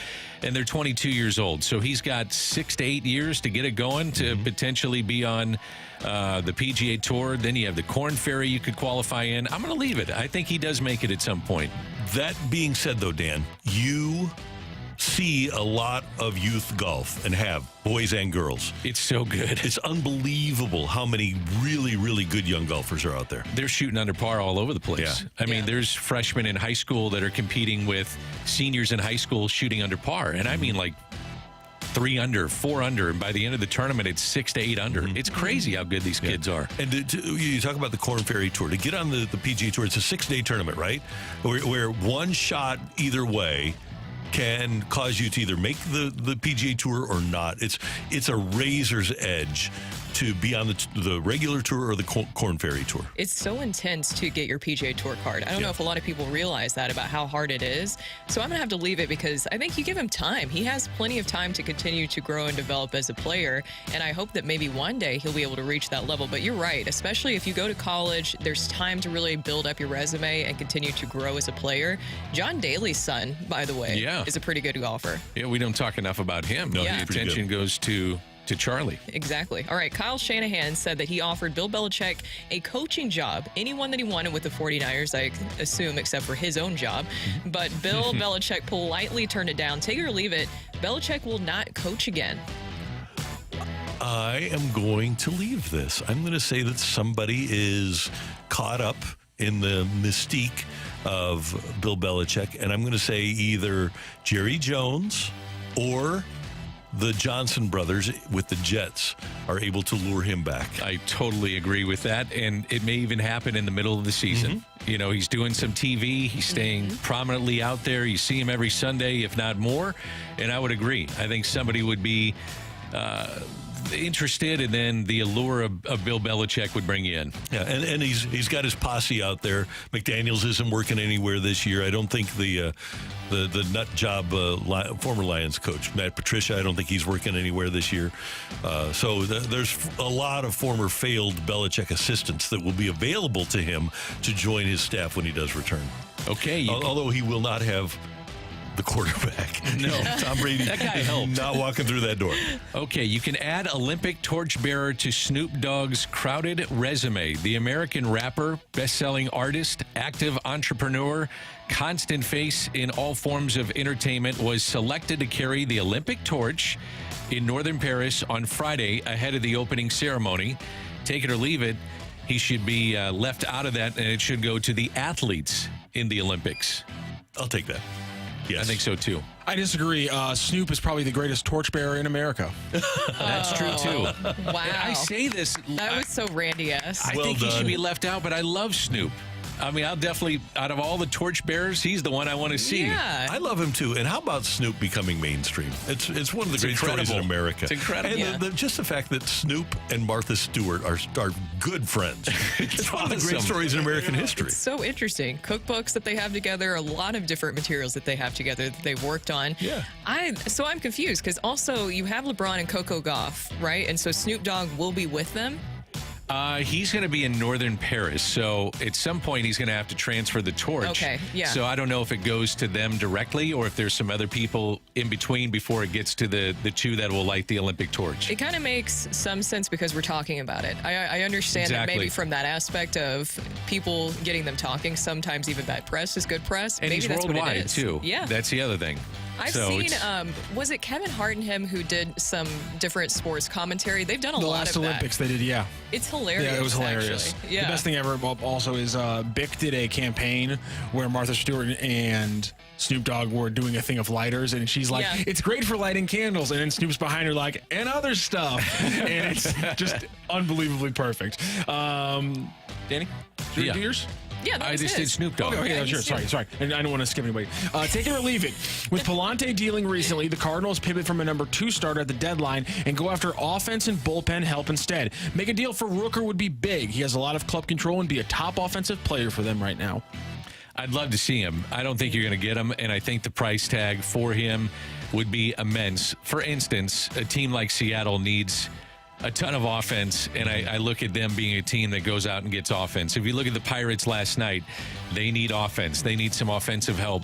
and they're 22 years old. So he's got 6 to 8 years to get it going to potentially be on the PGA Tour. Then you have the Korn Ferry you could qualify in. I'm going to leave it. I think he does make it at some point. That being said, though, Dan, you see a lot of youth golf and have boys and girls. It's so good. It's unbelievable how many really, really good young golfers are out there. They're shooting under par all over the place. Yeah. I mean, there's freshmen in high school that are competing with seniors in high school shooting under par. And I mean, like 3 under, 4 under, and by the end of the tournament, it's 6 to 8 under. It's crazy how good these kids are. And you talk about the Korn Ferry Tour. To get on the PGA Tour, it's a 6-day tournament, right? Where one shot either way can cause you to either make the PGA Tour or not. It's a razor's edge to be on the regular tour or the Korn Ferry Tour. It's so intense to get your PGA Tour card. I don't know if a lot of people realize that about how hard it is. So I'm going to have to leave it because I think you give him time. He has plenty of time to continue to grow and develop as a player. And I hope that maybe one day he'll be able to reach that level. But you're right, especially if you go to college, there's time to really build up your resume and continue to grow as a player. John Daly's son, by the way, is a pretty good golfer. Yeah, we don't talk enough about him. No, the attention goes to Charlie. Exactly. All right, Kyle Shanahan said that he offered Bill Belichick a coaching job, anyone that he wanted with the 49ers, I assume, except for his own job. But Bill Belichick politely turned it down. Take it or leave it, Belichick will not coach again. I am going to leave this. I'm going to say that somebody is caught up in the mystique of Bill Belichick, and I'm going to say either Jerry Jones or the Johnson brothers with the Jets are able to lure him back. I totally agree with that, and it may even happen in the middle of the season. You know, he's doing some TV. He's staying prominently out there. You see him every Sunday, if not more, and I would agree. I think somebody would be interested, and then the allure of Bill Belichick would bring you in. Yeah, and he's got his posse out there. McDaniels isn't working anywhere this year. I don't think the nut job former Lions coach, Matt Patricia, I don't think he's working anywhere this year. So there's a lot of former failed Belichick assistants that will be available to him to join his staff when he does return. Okay. Although he will not have the quarterback. No. Tom Brady That guy helped. not walking through that door. Okay, you can add Olympic torchbearer to Snoop Dogg's crowded resume. The American rapper, best-selling artist, active entrepreneur, constant face in all forms of entertainment was selected to carry the Olympic torch in northern Paris on Friday ahead of the opening ceremony. Take it or leave it, he should be left out of that, and it should go to the athletes in the Olympics. I'll take that. Yes. I think so, too. I disagree. Snoop is probably the greatest torchbearer in America. That's true, too. Wow. I say this. That was so Randy-esque. I Well think he done. should be left out, but I love Snoop. I mean, I'll definitely, out of all the torchbearers, he's the one I want to see. Yeah. I love him too. And how about Snoop becoming mainstream? It's one of the great stories in incredible. America. It's incredible. And Yeah. just the fact that Snoop and Martha Stewart are good friends. It's one of the great awesome. stories in American history. So interesting. Cookbooks that they have together, a lot of different materials that they have together that they've worked on. Yeah. So I'm confused because also you have LeBron and Coco Gauff, right? And so Snoop Dogg will be with them. He's going to be in northern Paris, so at some point he's going to have to transfer the torch. Okay, yeah. So I don't know if it goes to them directly or if there's some other people in between before it gets to the two that will light the Olympic torch. It kind of makes some sense because we're talking about it. I understand that Exactly. maybe from that aspect of people getting them talking, sometimes even bad press is good press. And maybe he's that's what it worldwide, is. too. Yeah. That's the other thing. I've So seen, it's- was it Kevin Hart and him who did some different sports commentary? They've done a The lot last of Olympics that. they did, yeah. It's hilarious. Yeah, it was hilarious. Actually. Yeah. The best thing ever also is Bic did a campaign where Martha Stewart and Snoop Dogg were doing a thing of lighters, and she's like, Yeah. it's great for lighting candles. And then Snoop's behind her like, and other stuff. And it's just unbelievably perfect. Danny, do you Yeah. do yours? Yeah, that I was just his. did Snoop Dogg. Oh, yeah, Yeah, sure. he's- Sorry. And I don't want to skip anybody. Take it or leave it. With Palante dealing recently, the Cardinals pivot from a number 2 starter at the deadline and go after offense and bullpen help instead. Make a deal for Rooker would be big. He has a lot of club control and be a top offensive player for them right now. I'd love to see him. I don't think you're going to get him, and I think the price tag for him would be immense. For instance, a team like Seattle needs a ton of offense, and I look at them being a team that goes out and gets offense. If you look at the Pirates last night, they need offense. They need some offensive help.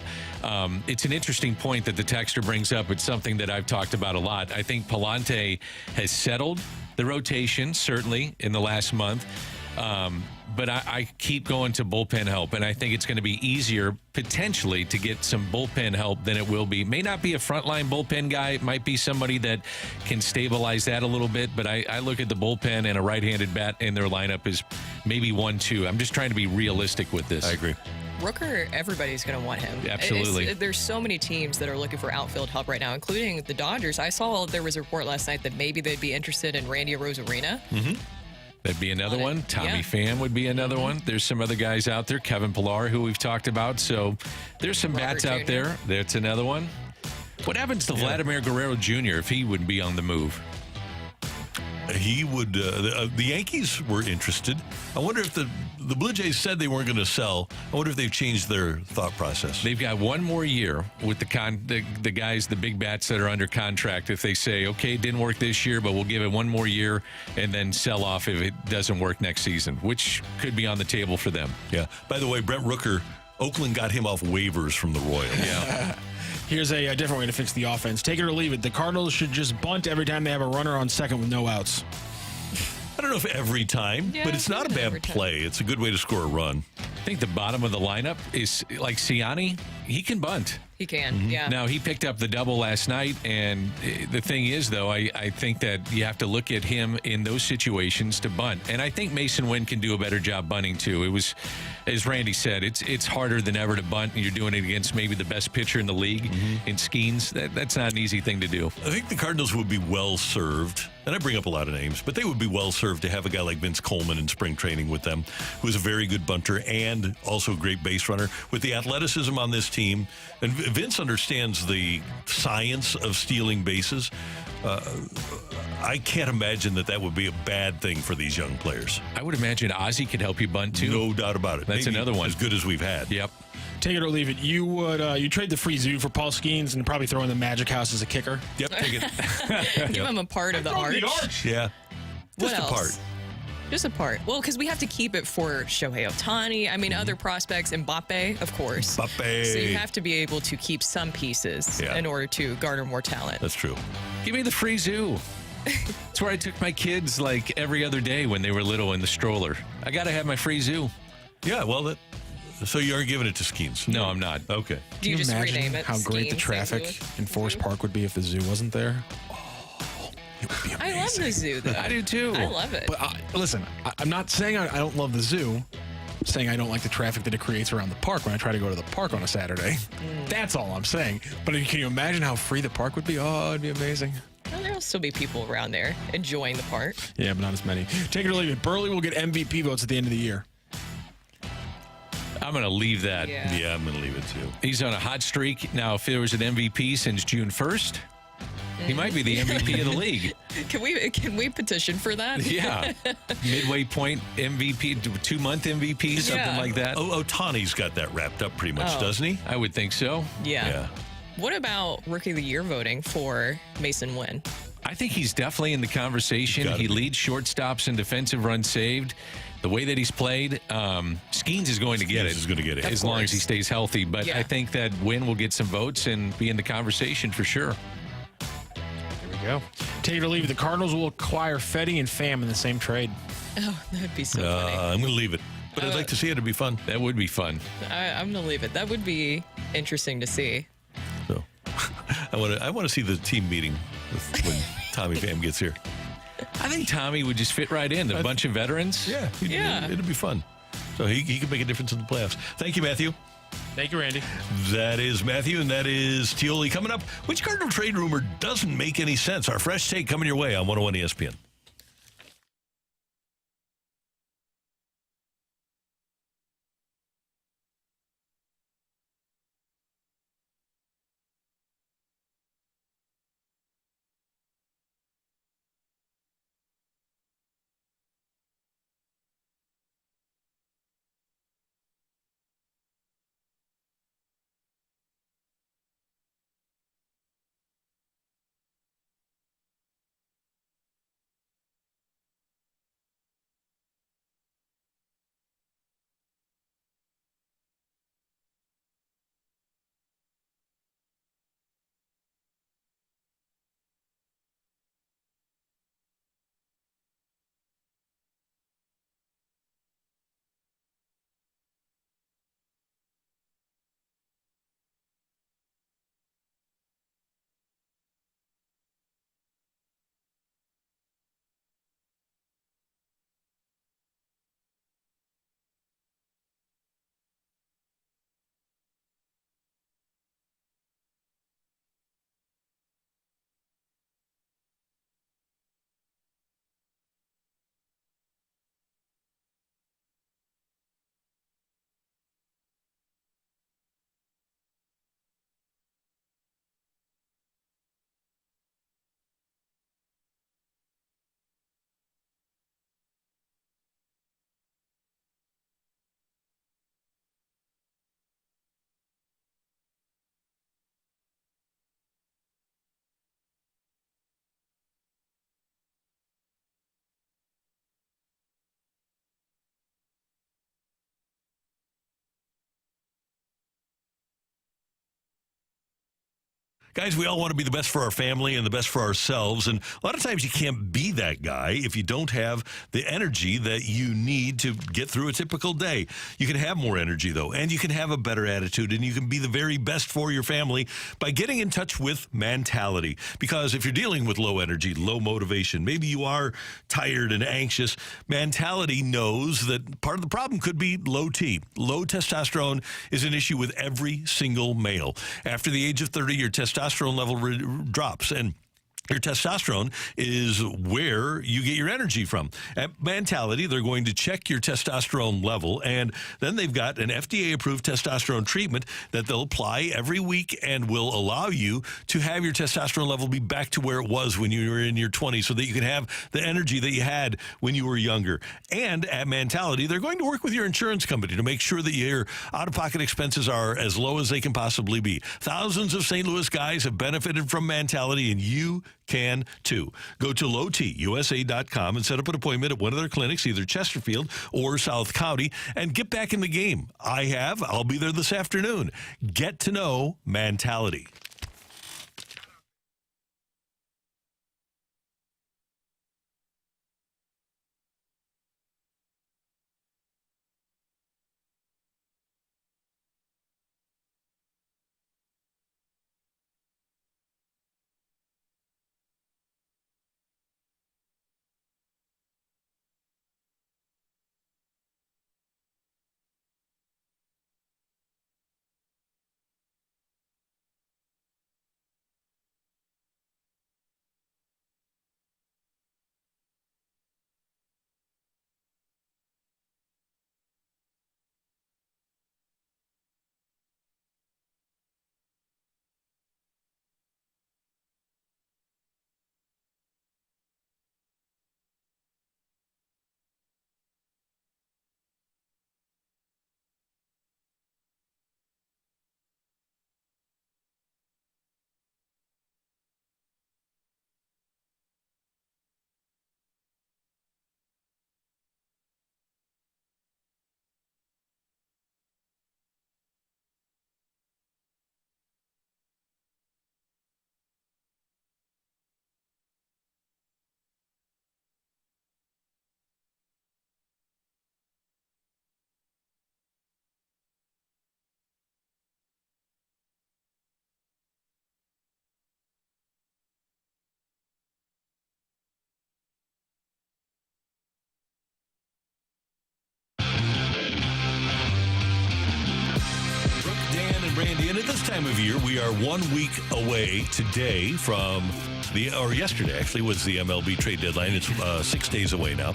It's an interesting point that the texter brings up. It's something that I've talked about a lot. I think Palante has settled the rotation, certainly, in the last month. But I keep going to bullpen help, and I think it's going to be easier potentially to get some bullpen help than it will be. May not be a frontline bullpen guy. It might be somebody that can stabilize that a little bit, but I look at the bullpen and a right-handed bat in their lineup is maybe 1-2. I'm just trying to be realistic with this. I agree. Rooker, everybody's going to want him. Absolutely. There's so many teams that are looking for outfield help right now, including the Dodgers. I saw there was a report last night that maybe they'd be interested in Randy Rosarina. That'd be another On it. one. Tommy Yeah. Pham would be another one. There's some other guys out there. Kevin Pillar, who we've talked about. So there's some Robert bats out Jr. there. That's another one. What happens to Vladimir Guerrero Jr. if he would be on the move? He would. The Yankees were interested. I wonder if the Blue Jays said they weren't going to sell. I wonder if they've changed their thought process. They've got one more year with the guys, the big bats that are under contract. If they say, okay, it didn't work this year, but we'll give it one more year and then sell off if it doesn't work next season, which could be on the table for them. Yeah. By the way, Brent Rooker, Oakland got him off waivers from the Royals. Yeah. Here's a different way to fix the offense. Take it or leave it. The Cardinals should just bunt every time they have a runner on second with no outs. I don't know if every time, Yeah, but it's not a every bad time. play. It's a good way to score a run. I think the bottom of the lineup is like Siani. he can bunt. He can, yeah. Now, he picked up the double last night, and the thing is, though, I think that you have to look at him in those situations to bunt. And I think Mason Wynn can do a better job bunting, too. It was, as Randy said, it's harder than ever to bunt, and you're doing it against maybe the best pitcher in the league in Skeens. That's not an easy thing to do. I think the Cardinals would be well served, and I bring up a lot of names, but they would be well served to have a guy like Vince Coleman in spring training with them, who's a very good bunter and also a great base runner. With the athleticism on this team, and Vince understands the science of stealing bases, I can't imagine that would be a bad thing for these young players. I would imagine Ozzie could help you bunt, too. No doubt about it. That's Maybe another one. as good as we've had. Yep. Take it or leave it. You would you trade the free Zoo for Paul Skeens and probably throw in the Magic House as a kicker? Yep, take it. Give him a part of the arch. Yeah. What Just a else? part. Just a part. Well, because we have to keep it for Shohei Ohtani. I mean, other prospects, Mbappe, of course. Mbappe. So you have to be able to keep some pieces in order to garner more talent. That's true. Give me the free Zoo. That's where I took my kids like every other day when they were little in the stroller. I got to have my free Zoo. Yeah, well, so you aren't giving it to Skeens? No, I'm not. Okay. Do you just imagine rename it? how great the Skeens, traffic St. Louis? in Forest Park would be if the Zoo wasn't there? It would be amazing. I love the zoo, though. I do, too. I love it. But listen, I'm not saying I don't love the Zoo. I'm saying I don't like the traffic that it creates around the park when I try to go to the park on a Saturday. That's all I'm saying. But can you imagine how free the park would be? Oh, it'd be amazing. Well, there'll still be people around there enjoying the park. Yeah, but not as many. Take it or leave it. Burley will get MVP votes at the end of the year. I'm going to leave that. Yeah. I'm going to leave it, too. He's on a hot streak. Now, if there was an MVP since June 1st, he might be the MVP of the league. Can we petition for that? Yeah. Midway point MVP, 2-month MVP, something like that. Ohtani's got that wrapped up pretty much, doesn't he? I would think so. Yeah. What about Rookie of the Year voting for Mason Wynn? I think he's definitely in the conversation. He leads shortstops in defensive runs saved. The way that he's played, Skeens is going to get it. Skeens is going to get it. As long as he stays healthy. But I think that Wynn will get some votes and be in the conversation for sure. There we go. Take it or leave it. The Cardinals will acquire Fetty and Pham in the same trade. Oh, that'd be so funny. I'm going to leave it. But I'd like to see it. It'd be fun. That would be fun. I'm going to leave it. That would be interesting to see. So I want to see the team meeting when Tommy Pham gets here. I think Tommy would just fit right in. A bunch of veterans. Yeah. It'd be fun. So he could make a difference in the playoffs. Thank you, Matthew. Thank you, Randy. That is Matthew, and that is Tioli. Coming up, which Cardinal trade rumor doesn't make any sense? Our fresh take coming your way on 101 ESPN. Guys, we all want to be the best for our family and the best for ourselves. And a lot of times you can't be that guy if you don't have the energy that you need to get through a typical day. You can have more energy, though, and you can have a better attitude, and you can be the very best for your family by getting in touch with Mentality. Because if you're dealing with low energy, low motivation, maybe you are tired and anxious, Mentality knows that part of the problem could be low T. Low testosterone is an issue with every single male. After the age of 30, your testosterone level drops, and your testosterone is where you get your energy from. At Mentality, they're going to check your testosterone level, and then they've got an FDA-approved testosterone treatment that they'll apply every week and will allow you to have your testosterone level be back to where it was when you were in your 20s so that you can have the energy that you had when you were younger. And at Mentality, they're going to work with your insurance company to make sure that your out-of-pocket expenses are as low as they can possibly be. Thousands of St. Louis guys have benefited from Mentality, and you can too. Go to lowtusa.com and set up an appointment at one of their clinics, either Chesterfield or South County, and get back in the game. I'll be there this afternoon. Get to know Mentality. Randy, and at this time of year, we are 1 week away today from yesterday actually was the MLB trade deadline. It's 6 days away now.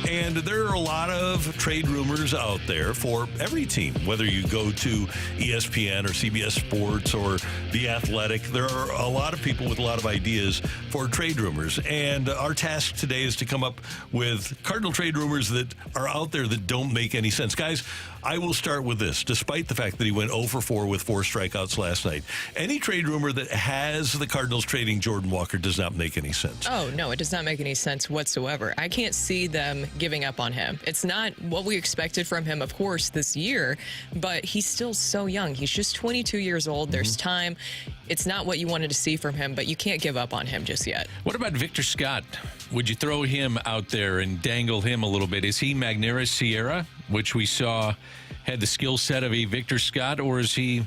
And there are a lot of trade rumors out there for every team, whether you go to ESPN or CBS Sports or The Athletic. There are a lot of people with a lot of ideas for trade rumors. And our task today is to come up with Cardinal trade rumors that are out there that don't make any sense. Guys, I will start with this. Despite the fact that he went 0 for 4 with 4 strikeouts last night, any trade rumor that has the Cardinals trading Jordan Walker does not make any sense. Oh, no, it does not make any sense whatsoever. I can't see them giving up on him. It's not what we expected from him, of course, this year, but he's still so young. He's just 22 years old. There's time. It's not what you wanted to see from him, but you can't give up on him just yet. What about Victor Scott? Would you throw him out there and dangle him a little bit? Is he Magneuris Sierra, which we saw had the skill set of a Victor Scott, or is he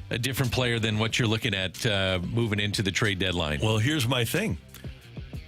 a different player than what you're looking at moving into the trade deadline? Well, here's my thing.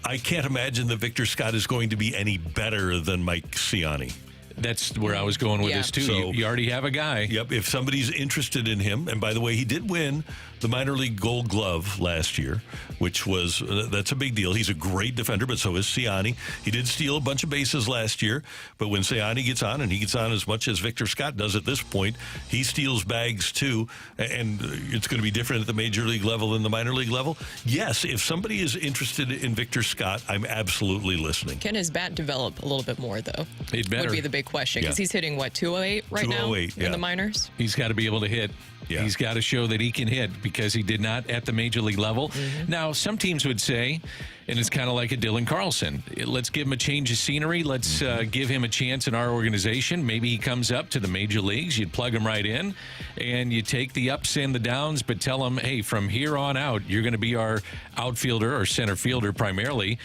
I can't imagine that Victor Scott is going to be any better than Mike Ciani. That's where I was going with this, too. So, you already have a guy. Yep. If somebody's interested in him, and by the way, he did win the minor league Gold Glove last year, which was, that's a big deal. He's a great defender, but so is Ciani. He did steal a bunch of bases last year, but when Ciani gets on, and he gets on as much as Victor Scott does at this point, he steals bags too, and it's going to be different at the major league level than the minor league level. Yes, if somebody is interested in Victor Scott, I'm absolutely listening. Can his bat develop a little bit more, though? He'd better. Would be the big question, because he's hitting, what, 208 right now 208, in the minors? He's got to be able to hit Yeah. He's got to show that he can hit because he did not at the major league level. Now, some teams would say, and it's kind of like a Dylan Carlson, let's give him a change of scenery. Let's give him a chance in our organization. Maybe he comes up to the major leagues. You'd plug him right in, and you take the ups and the downs, but tell him, hey, from here on out, you're going to be our outfielder or center fielder primarily,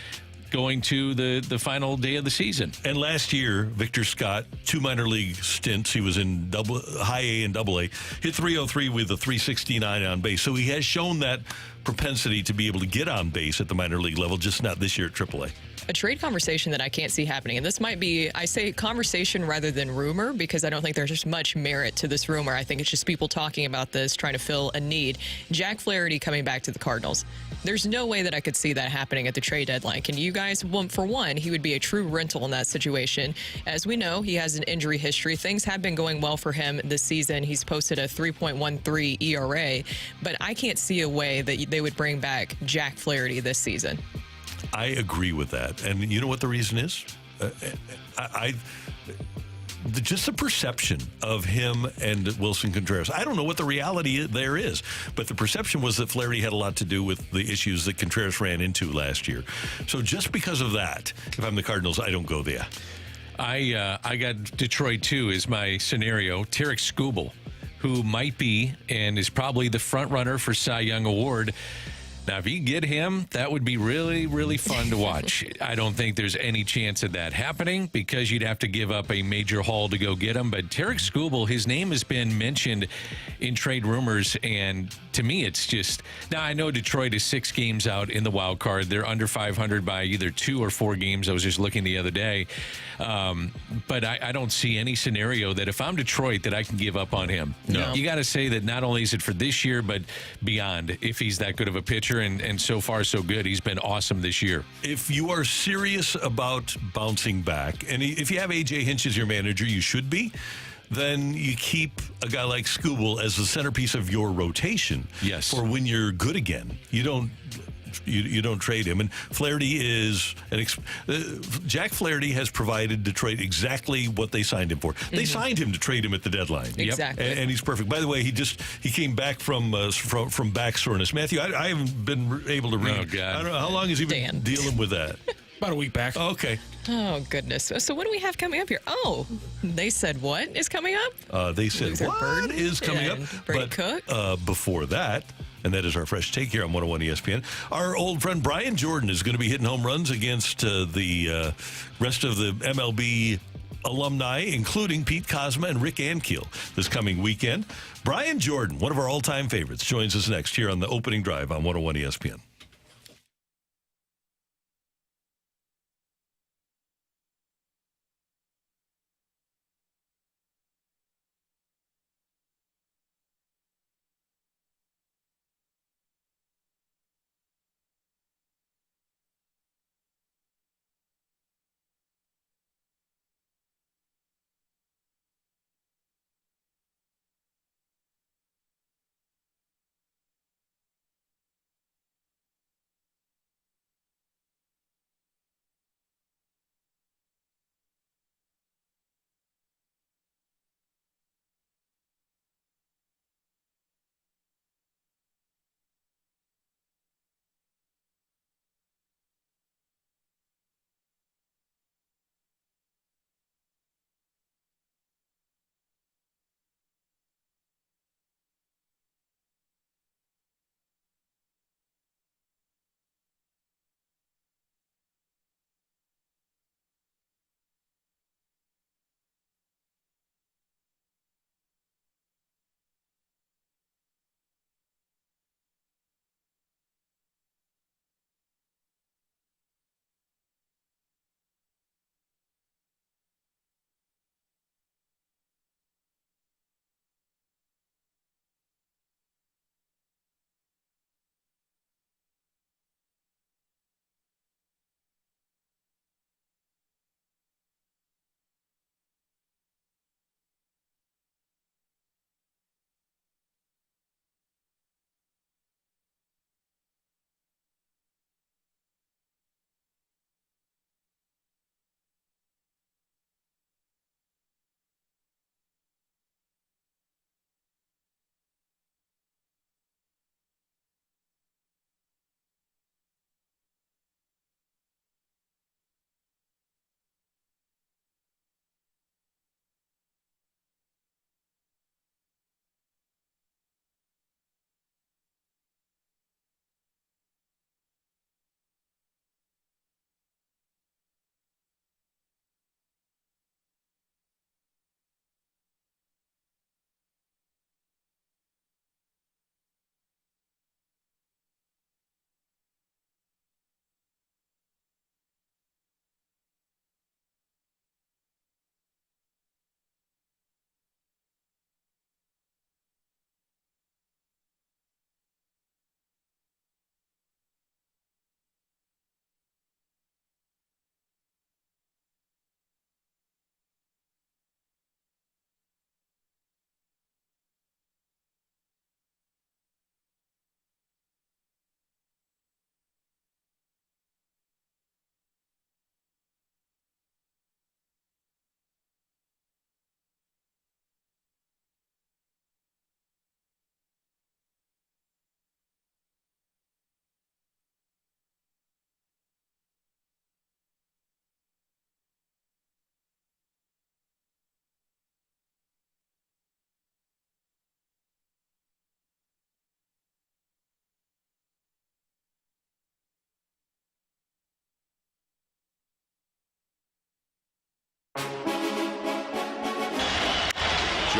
going to the final day of the season. And last year, Victor Scott, 2 minor league stints. He was in high A and double A. Hit .303 with a .369 on base. So he has shown that propensity to be able to get on base at the minor league level, just not this year at AAA. A trade conversation that I can't see happening, and this might be, I say conversation rather than rumor, because I don't think there's just much merit to this rumor. I think it's just people talking about this, trying to fill a need. Jack Flaherty coming back to the Cardinals. There's no way that I could see that happening at the trade deadline. Can you guys? Well, for one, he would be a true rental in that situation. As we know, he has an injury history. Things have been going well for him this season. He's posted a 3.13 ERA, but I can't see a way that they would bring back Jack Flaherty this season. I agree with that. And you know what the reason is? Just the perception of him and Wilson Contreras. I don't know what the reality there is, but the perception was that Flaherty had a lot to do with the issues that Contreras ran into last year. So just because of that, if I'm the Cardinals, I don't go there. I got Detroit, too, is my scenario. Tarek Skubal, who might be and is probably the front runner for Cy Young Award. Now, if you get him, that would be really, really fun to watch. I don't think there's any chance of that happening because you'd have to give up a major haul to go get him. But Tarek Skubal, his name has been mentioned in trade rumors, and to me, it's just... Now, I know Detroit is 6 games out in the wild card. They're under 500 by either 2 or 4 games. I was just looking the other day. But I don't see any scenario that if I'm Detroit that I can give up on him. No. You got to say that not only is it for this year, but beyond, if he's that good of a pitcher. And so far, so good. He's been awesome this year. If you are serious about bouncing back, and if you have A.J. Hinch as your manager, you should be, then you keep a guy like Skubal as the centerpiece of your rotation. Yes. For when you're good again. You don't trade him. And Flaherty is Jack Flaherty has provided Detroit exactly what they signed him for. They signed him to trade him at the deadline. Exactly. And he's perfect. By the way, he came back from back soreness. Matthew, I haven't been able to read. Oh, God. I don't know how long has he been dealing with that. About a week back. Okay. Oh, goodness. So what do we have coming up here? Oh, they said what is coming up? They said Luther what Burden is coming up. and Brady Cook. Before that, and that is our fresh take here on 101 ESPN, our old friend Brian Jordan is going to be hitting home runs against the rest of the MLB alumni, including Pete Kozma and Rick Ankiel this coming weekend. Brian Jordan, one of our all-time favorites, joins us next here on the opening drive on 101 ESPN.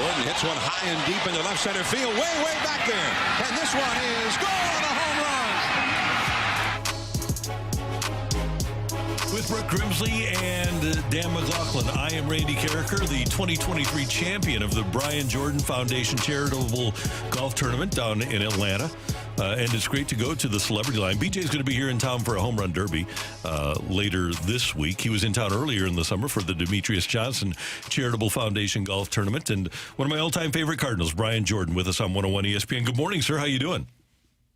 Jordan hits one high and deep into left center field, way back there. And this one is gone, a home run. With Brooke Grimsley and Dan McLaughlin, I am Randy Carricker, the 2023 champion of the Brian Jordan Foundation Charitable Golf Tournament down in Atlanta. And it's great to go to the Celebrity Line. BJ's going to be here in town for a home run derby later this week. He was in town earlier in the summer for the Demetrius Johnson Charitable Foundation Golf Tournament. And one of my all-time favorite Cardinals, Brian Jordan, with us on 101 ESPN. Good morning, sir. How you doing?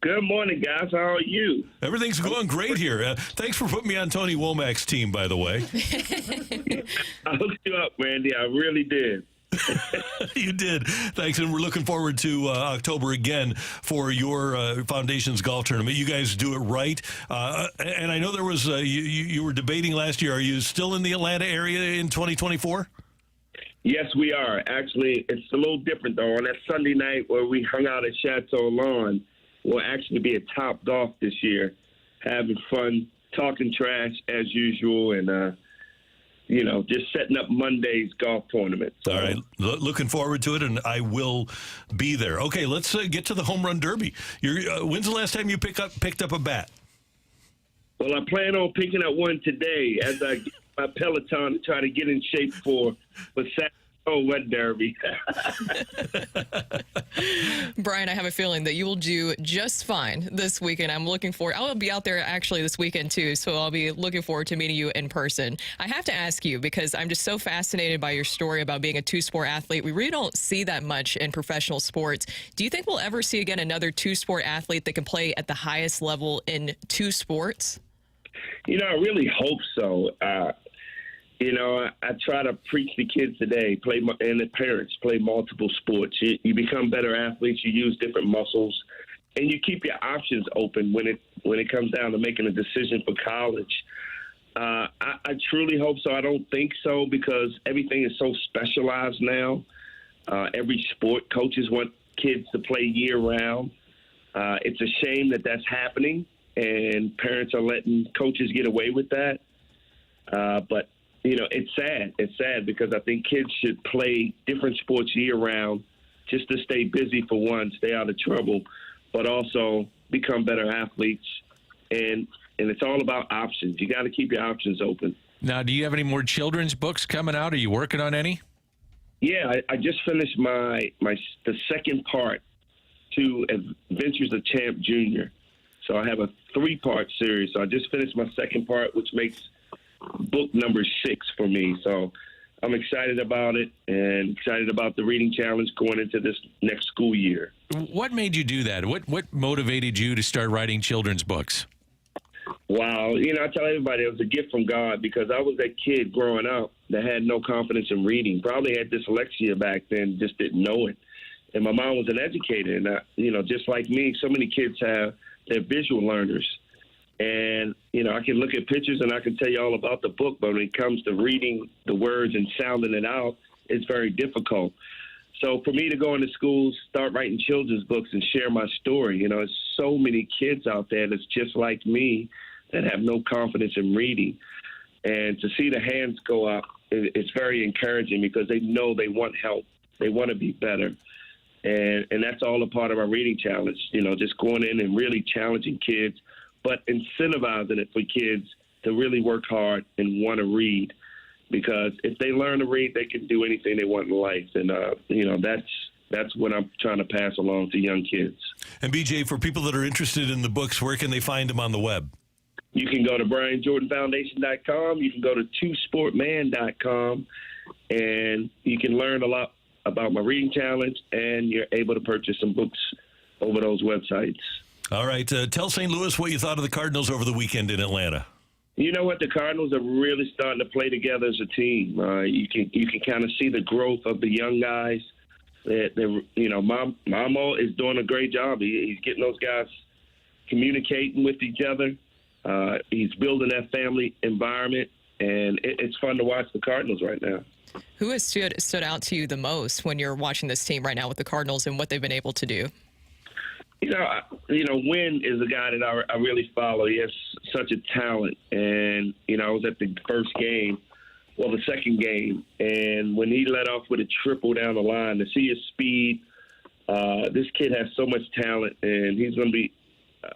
Good morning, guys. How are you? Everything's going great here. Thanks for putting me on Tony Womack's team, by the way. I hooked you up, Randy. I really did. You did. Thanks, and we're looking forward to October again for your Foundation's golf tournament. You guys do it right. And I know there was, you were debating last year. Are you still in the Atlanta area in 2024? Yes, we are. Actually, it's a little different, though. On that Sunday night where we hung out at Chateau Lawn, we'll actually be at Top Golf this year, having fun, talking trash as usual, and just setting up Monday's golf tournament. So. All right. Looking forward to it, and I will be there. Okay, let's get to the home run derby. When's the last time you picked up a bat? Well, I plan on picking up one today as I get my Peloton to try to get in shape for Saturday Wet Derby. Brian, I have a feeling that you will do just fine this weekend. I'm looking forward. I'll be out there actually this weekend too, so I'll be looking forward to meeting you in person. I have to ask you, because I'm just so fascinated by your story about being a two-sport athlete. We really don't see that much in professional sports. Do you think we'll ever see again another two-sport athlete that can play at the highest level in two sports? I really hope so. I try to preach to kids today, and the parents, play multiple sports. You become better athletes. You use different muscles, and you keep your options open when it comes down to making a decision for college. I truly hope so. I don't think so, because everything is so specialized now. Every sport, coaches want kids to play year-round. It's a shame that that's happening, and parents are letting coaches get away with that. But it's sad. It's sad, because I think kids should play different sports year-round just to stay busy, for one, stay out of trouble, but also become better athletes. And it's all about options. You got to keep your options open. Now, do you have any more children's books coming out? Are you working on any? Yeah, I just finished the second part to Adventures of Champ Jr. So I have a 3-part series. So I just finished my second part, which makes book number 6 for me. So I'm excited about it, and excited about the reading challenge going into this next school year. What made you do that? What motivated you to start writing children's books? Wow. I tell everybody it was a gift from God, because I was that kid growing up that had no confidence in reading, probably had dyslexia back then, just didn't know it. And my mom was an educator, and, just like me, so many kids they're visual learners. And, I can look at pictures and I can tell you all about the book, but when it comes to reading the words and sounding it out, it's very difficult. So for me to go into schools, start writing children's books and share my story, there's so many kids out there that's just like me that have no confidence in reading. And to see the hands go up, it's very encouraging, because they know they want help. They want to be better. And that's all a part of our reading challenge, just going in and really challenging kids, but incentivizing it for kids to really work hard and want to read, because if they learn to read, they can do anything they want in life. And, that's what I'm trying to pass along to young kids. And BJ, for people that are interested in the books, where can they find them on the web? You can go to BrianJordanFoundation.com. You can go to twosportman.com, and you can learn a lot about my reading challenge, and you're able to purchase some books over those websites. All right. Tell St. Louis what you thought of the Cardinals over the weekend in Atlanta. You know what? The Cardinals are really starting to play together as a team. You can kind of see the growth of the young guys. Mamo is doing a great job. He's getting those guys communicating with each other. He's building that family environment, and it's fun to watch the Cardinals right now. Who has stood out to you the most when you're watching this team right now with the Cardinals and what they've been able to do? Wynn is a guy that I really follow. He has such a talent. And, I was at the first game the second game. And when he let off with a triple down the line, to see his speed, this kid has so much talent, and he's going to be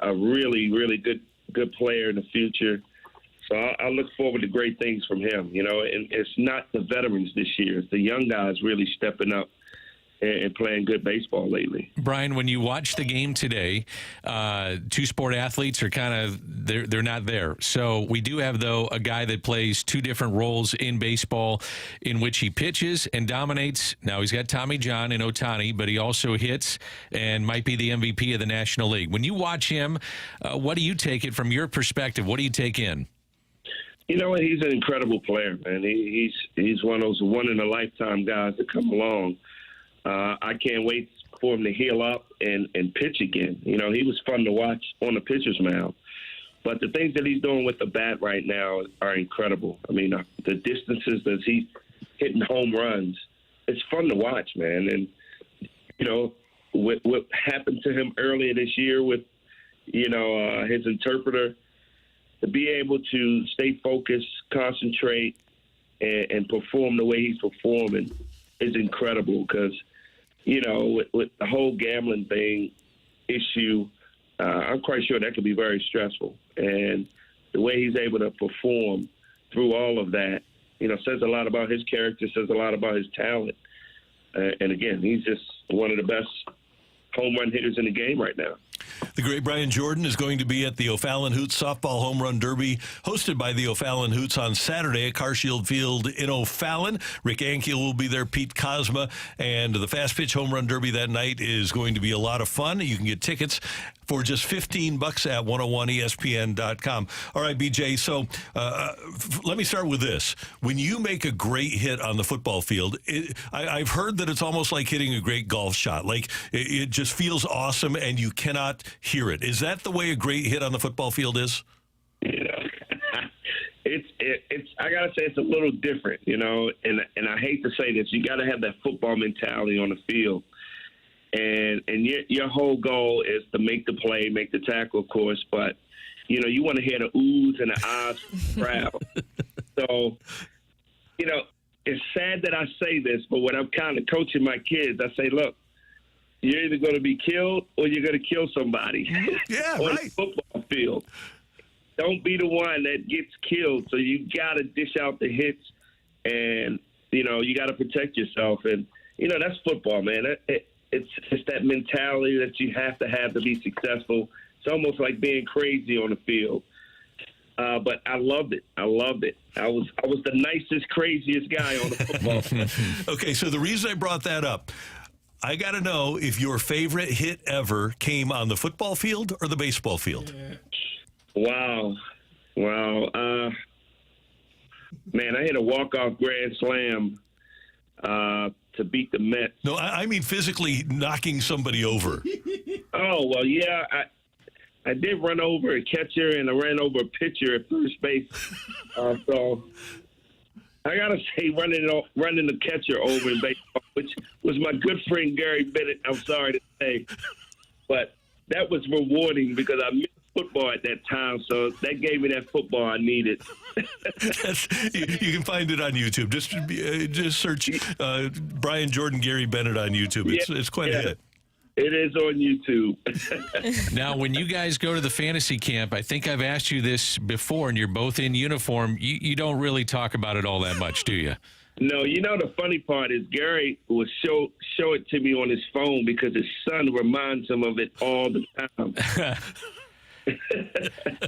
a really, really good player in the future. So I look forward to great things from him, you know. And it's not the veterans this year. It's the young guys really stepping up and playing good baseball lately. Brian, when you watch the game today, two-sport athletes are kind of they're not there. So we do have, though, a guy that plays two different roles in baseball in which he pitches and dominates. Now, he's got Tommy John and Ohtani, but he also hits and might be the MVP of the National League. When you watch him, what do you take it from your perspective? What do you take in? You know what? He's an incredible player, man. He's one of those one-in-a-lifetime guys that come along. I can't wait for him to heal up and pitch again. You know, he was fun to watch on the pitcher's mound. But the things that he's doing with the bat right now are incredible. I mean, the distances that he's hitting home runs, it's fun to watch, man. And, you know, what happened to him earlier this year with, you know, his interpreter, to be able to stay focused, concentrate, and perform the way he's performing is incredible because, you know, with the whole gambling thing issue, I'm quite sure that could be very stressful. And the way he's able to perform through all of that, you know, says a lot about his character, says a lot about his talent. And again, he's just one of the best home run hitters in the game right now. The great Brian Jordan is going to be at the O'Fallon Hoots Softball Home Run Derby, hosted by the O'Fallon Hoots on Saturday at Carshield Field in O'Fallon. Rick Ankiel will be there, Pete Cosma, and the Fast Pitch Home Run Derby that night is going to be a lot of fun. You can get tickets for just $15 at 101ESPN.com. All right, BJ, so let me start with this. When you make a great hit on the football field, I've heard that it's almost like hitting a great golf shot. Like, it just feels awesome, and you cannot hear it. Is that the way a great hit on the football field is? You know, it's I gotta say it's a little different, you know, and I hate to say this, you gotta have that football mentality on the field. And your whole goal is to make the play, make the tackle, of course, but, you know, you want to hear the oohs and the ahs from the crowd. So, you know, it's sad that I say this, but when I'm kind of coaching my kids, I say, look, you're either going to be killed or you're going to kill somebody yeah, on right. the football field. Don't be the one that gets killed. So you got to dish out the hits, and, you know, you got to protect yourself. And, you know, that's football, man. It's that mentality that you have to be successful. It's almost like being crazy on the field. But I loved it. I was the nicest, craziest guy on the football field. Okay, so the reason I brought that up, I got to know if your favorite hit ever came on the football field or the baseball field. Wow. Man, I hit a walk-off grand slam to beat the Mets. No, I mean physically knocking somebody over. Oh, well, yeah. I did run over a catcher, and I ran over a pitcher at first base. So I got to say running the catcher over in baseball, which was my good friend Gary Bennett, I'm sorry to say. But that was rewarding because I missed football at that time, so that gave me that football I needed. You can find it on YouTube. Just search Brian Jordan, Gary Bennett on YouTube. It's quite a hit. It is on YouTube. Now, when you guys go to the fantasy camp, I think I've asked you this before, and you're both in uniform. You don't really talk about it all that much, do you? No, you know the funny part is Gary will show it to me on his phone because his son reminds him of it all the time.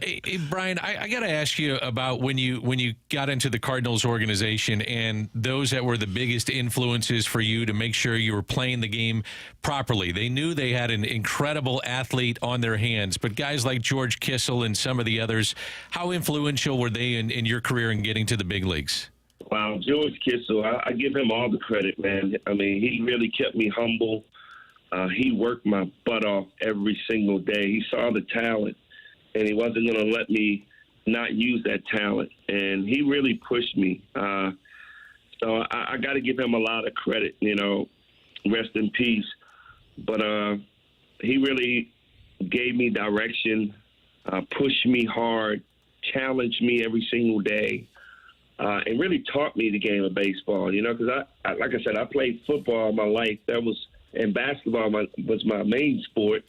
Hey, Brian, I got to ask you about when you got into the Cardinals organization and those that were the biggest influences for you to make sure you were playing the game properly. They knew they had an incredible athlete on their hands, but guys like George Kissel and some of the others, how influential were they in your career in getting to the big leagues? Wow, George Kissel, I give him all the credit, man. I mean, he really kept me humble. He worked my butt off every single day. He saw the talent, and he wasn't going to let me not use that talent. And he really pushed me. So I got to give him a lot of credit, you know, rest in peace. But he really gave me direction, pushed me hard, challenged me every single day. and really taught me the game of baseball. You know, because I like I said, I played football all my life. And basketball was my main sport.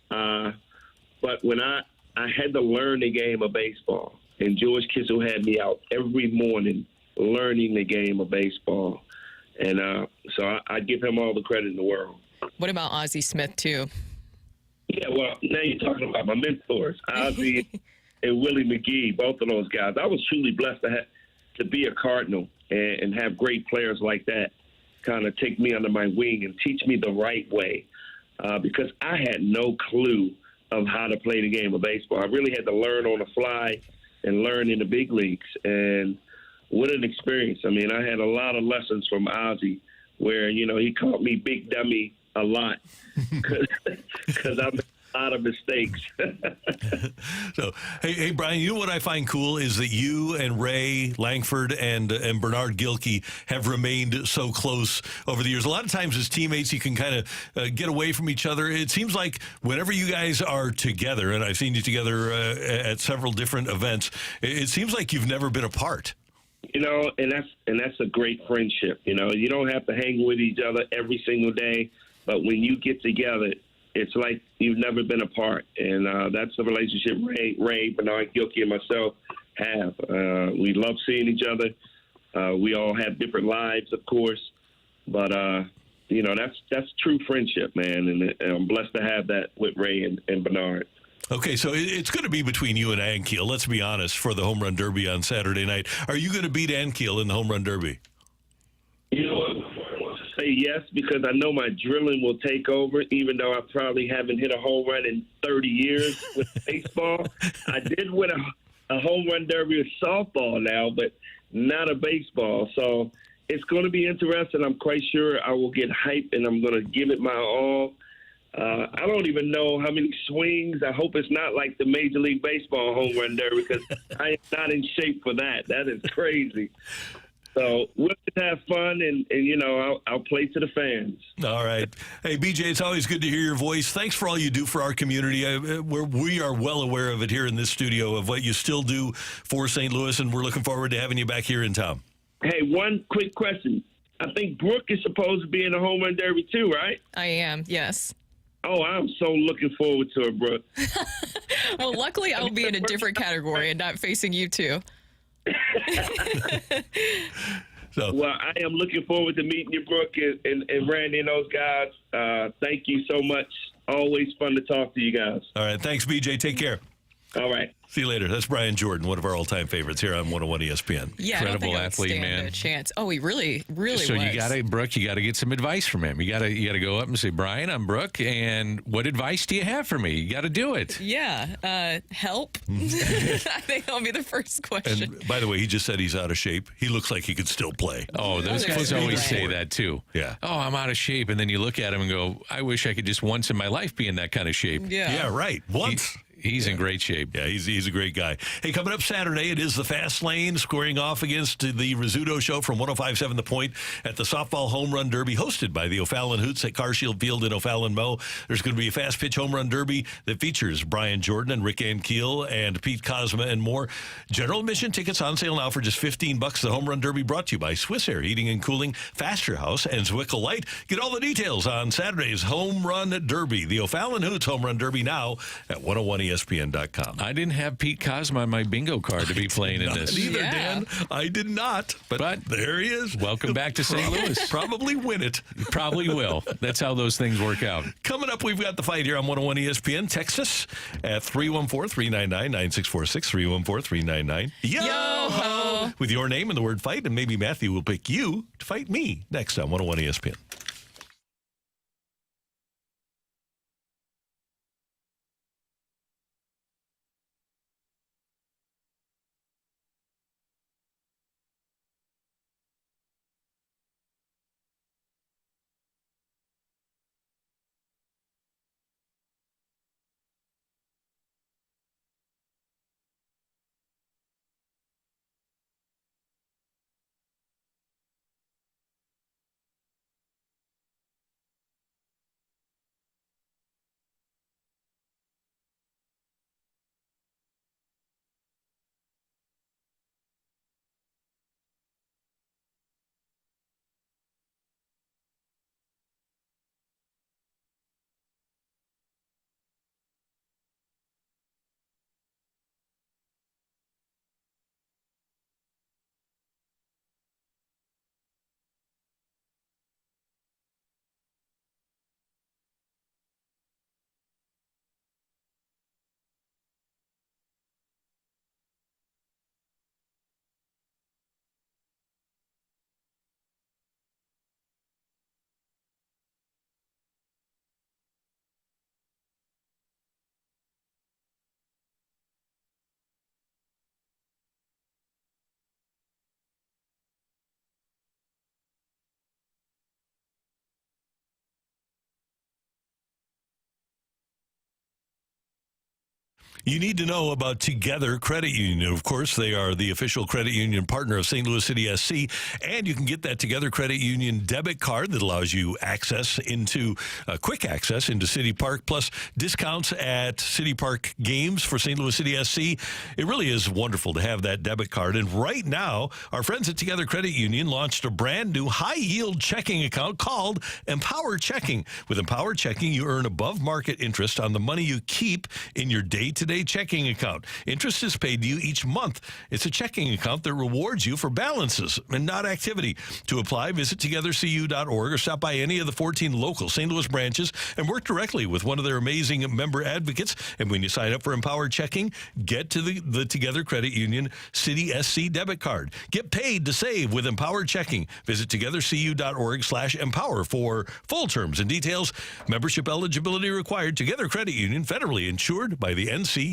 But when I had to learn the game of baseball, and George Kissel had me out every morning learning the game of baseball. And so I give him all the credit in the world. What about Ozzie Smith, too? Yeah, well, now you're talking about my mentors, Ozzie and Willie McGee, both of those guys. I was truly blessed to be a Cardinal and have great players like that kind of take me under my wing and teach me the right way, because I had no clue of how to play the game of baseball. I really had to learn on the fly and learn in the big leagues. And what an experience. I mean, I had a lot of lessons from Ozzie where, you know, he called me Big Dummy a lot because I made a lot of mistakes. So, hey, Brian, you know what I find cool is that you and Ray Langford and Bernard Gilkey have remained so close over the years. A lot of times as teammates, you can kind of get away from each other. It seems like whenever you guys are together, and I've seen you together at several different events, it seems like you've never been apart. You know, and that's a great friendship. You know, you don't have to hang with each other every single day, but when you get together, it's like you've never been apart. And that's the relationship Ray, Bernard Gilkey, and myself have. We love seeing each other. We all have different lives, of course, but you know, that's true friendship, man. And I'm blessed to have that with Ray and Bernard. Okay, so it's going to be between you and Ankiel, let's be honest, for the Home Run Derby on Saturday night. Are you going to beat Ankiel in the Home Run Derby? You know what? I want to say yes, because I know my drilling will take over, even though I probably haven't hit a home run in 30 years with baseball. I did win a home run derby with softball now, but not a baseball. So it's going to be interesting. I'm quite sure I will get hyped, and I'm going to give it my all. I don't even know how many swings. I hope it's not like the Major League Baseball home run derby, because I am not in shape for that. That is crazy. So we'll just have fun, and you know, I'll play to the fans. All right. Hey, BJ, it's always good to hear your voice. Thanks for all you do for our community. We are well aware of it here in this studio, of what you still do for St. Louis, and we're looking forward to having you back here in town. Hey, one quick question. I think Brooke is supposed to be in the home run derby too, right? I am, yes. Oh, I'm so looking forward to it, Brooke. Well, luckily I'll be in a different category and not facing you two. Well, I am looking forward to meeting you, Brooke, and Randy and those guys. Thank you so much. Always fun to talk to you guys. All right. Thanks, BJ. Take care. All right. See you later. That's Brian Jordan, one of our all-time favorites here on 101 ESPN. Yeah, incredible I don't think athlete, man. A chance. Oh, he really was. So Brooke, you got to get some advice from him. You got to go up and say, Brian, I'm Brooke, and what advice do you have for me? You got to do it. Yeah, help. I think that'll be the first question. And by the way, he just said he's out of shape. He looks like he could still play. Oh, those guys always say that too. Yeah. Oh, I'm out of shape, and then you look at him and go, I wish I could just once in my life be in that kind of shape. Yeah, right. Once. He's in great shape. Yeah, he's a great guy. Hey, coming up Saturday, it is the Fast Lane squaring off against the Rizzuto Show from 105.7 The Point at the Softball Home Run Derby, hosted by the O'Fallon Hoots at Carshield Field in O'Fallon Mo. There's going to be a fast pitch home run derby that features Brian Jordan and Rick Ankiel and Pete Cosma and more. General admission tickets on sale now for just $15. The Home Run Derby brought to you by Swiss Air Heating and Cooling, Faster House, and Zwickle Light. Get all the details on Saturday's Home Run Derby. The O'Fallon Hoots Home Run Derby now at 101ESPN.com. I didn't have Pete Cosma on my bingo card to be playing in this. Either, Dan. I did not. But there he is. Welcome back to St. Louis. Probably win it. Probably will. That's how those things work out. Coming up, we've got the fight here on 101 ESPN. Texas at 314-399-9646. 314-399. Yo-ho! With your name and the word fight, and maybe Matthew will pick you to fight me next on 101 ESPN. You need to know about Together Credit Union. Of course, they are the official credit union partner of St. Louis City SC, and you can get that Together Credit Union debit card that allows you quick access into City Park, plus discounts at City Park games for St. Louis City SC. It really is wonderful to have that debit card. And right now, our friends at Together Credit Union launched a brand new high-yield checking account called Empower Checking. With Empower Checking, you earn above-market interest on the money you keep in your day-to-day checking account. Interest is paid to you each month. It's a checking account that rewards you for balances and not activity. To apply, visit togethercu.org or stop by any of the 14 local St. Louis branches and work directly with one of their amazing member advocates. And when you sign up for Empower Checking, get to the Together Credit Union City SC debit card. Get paid to save with Empower Checking. Visit togethercu.org/empower for full terms and details. Membership eligibility required. Together Credit Union, federally insured by the NCUA.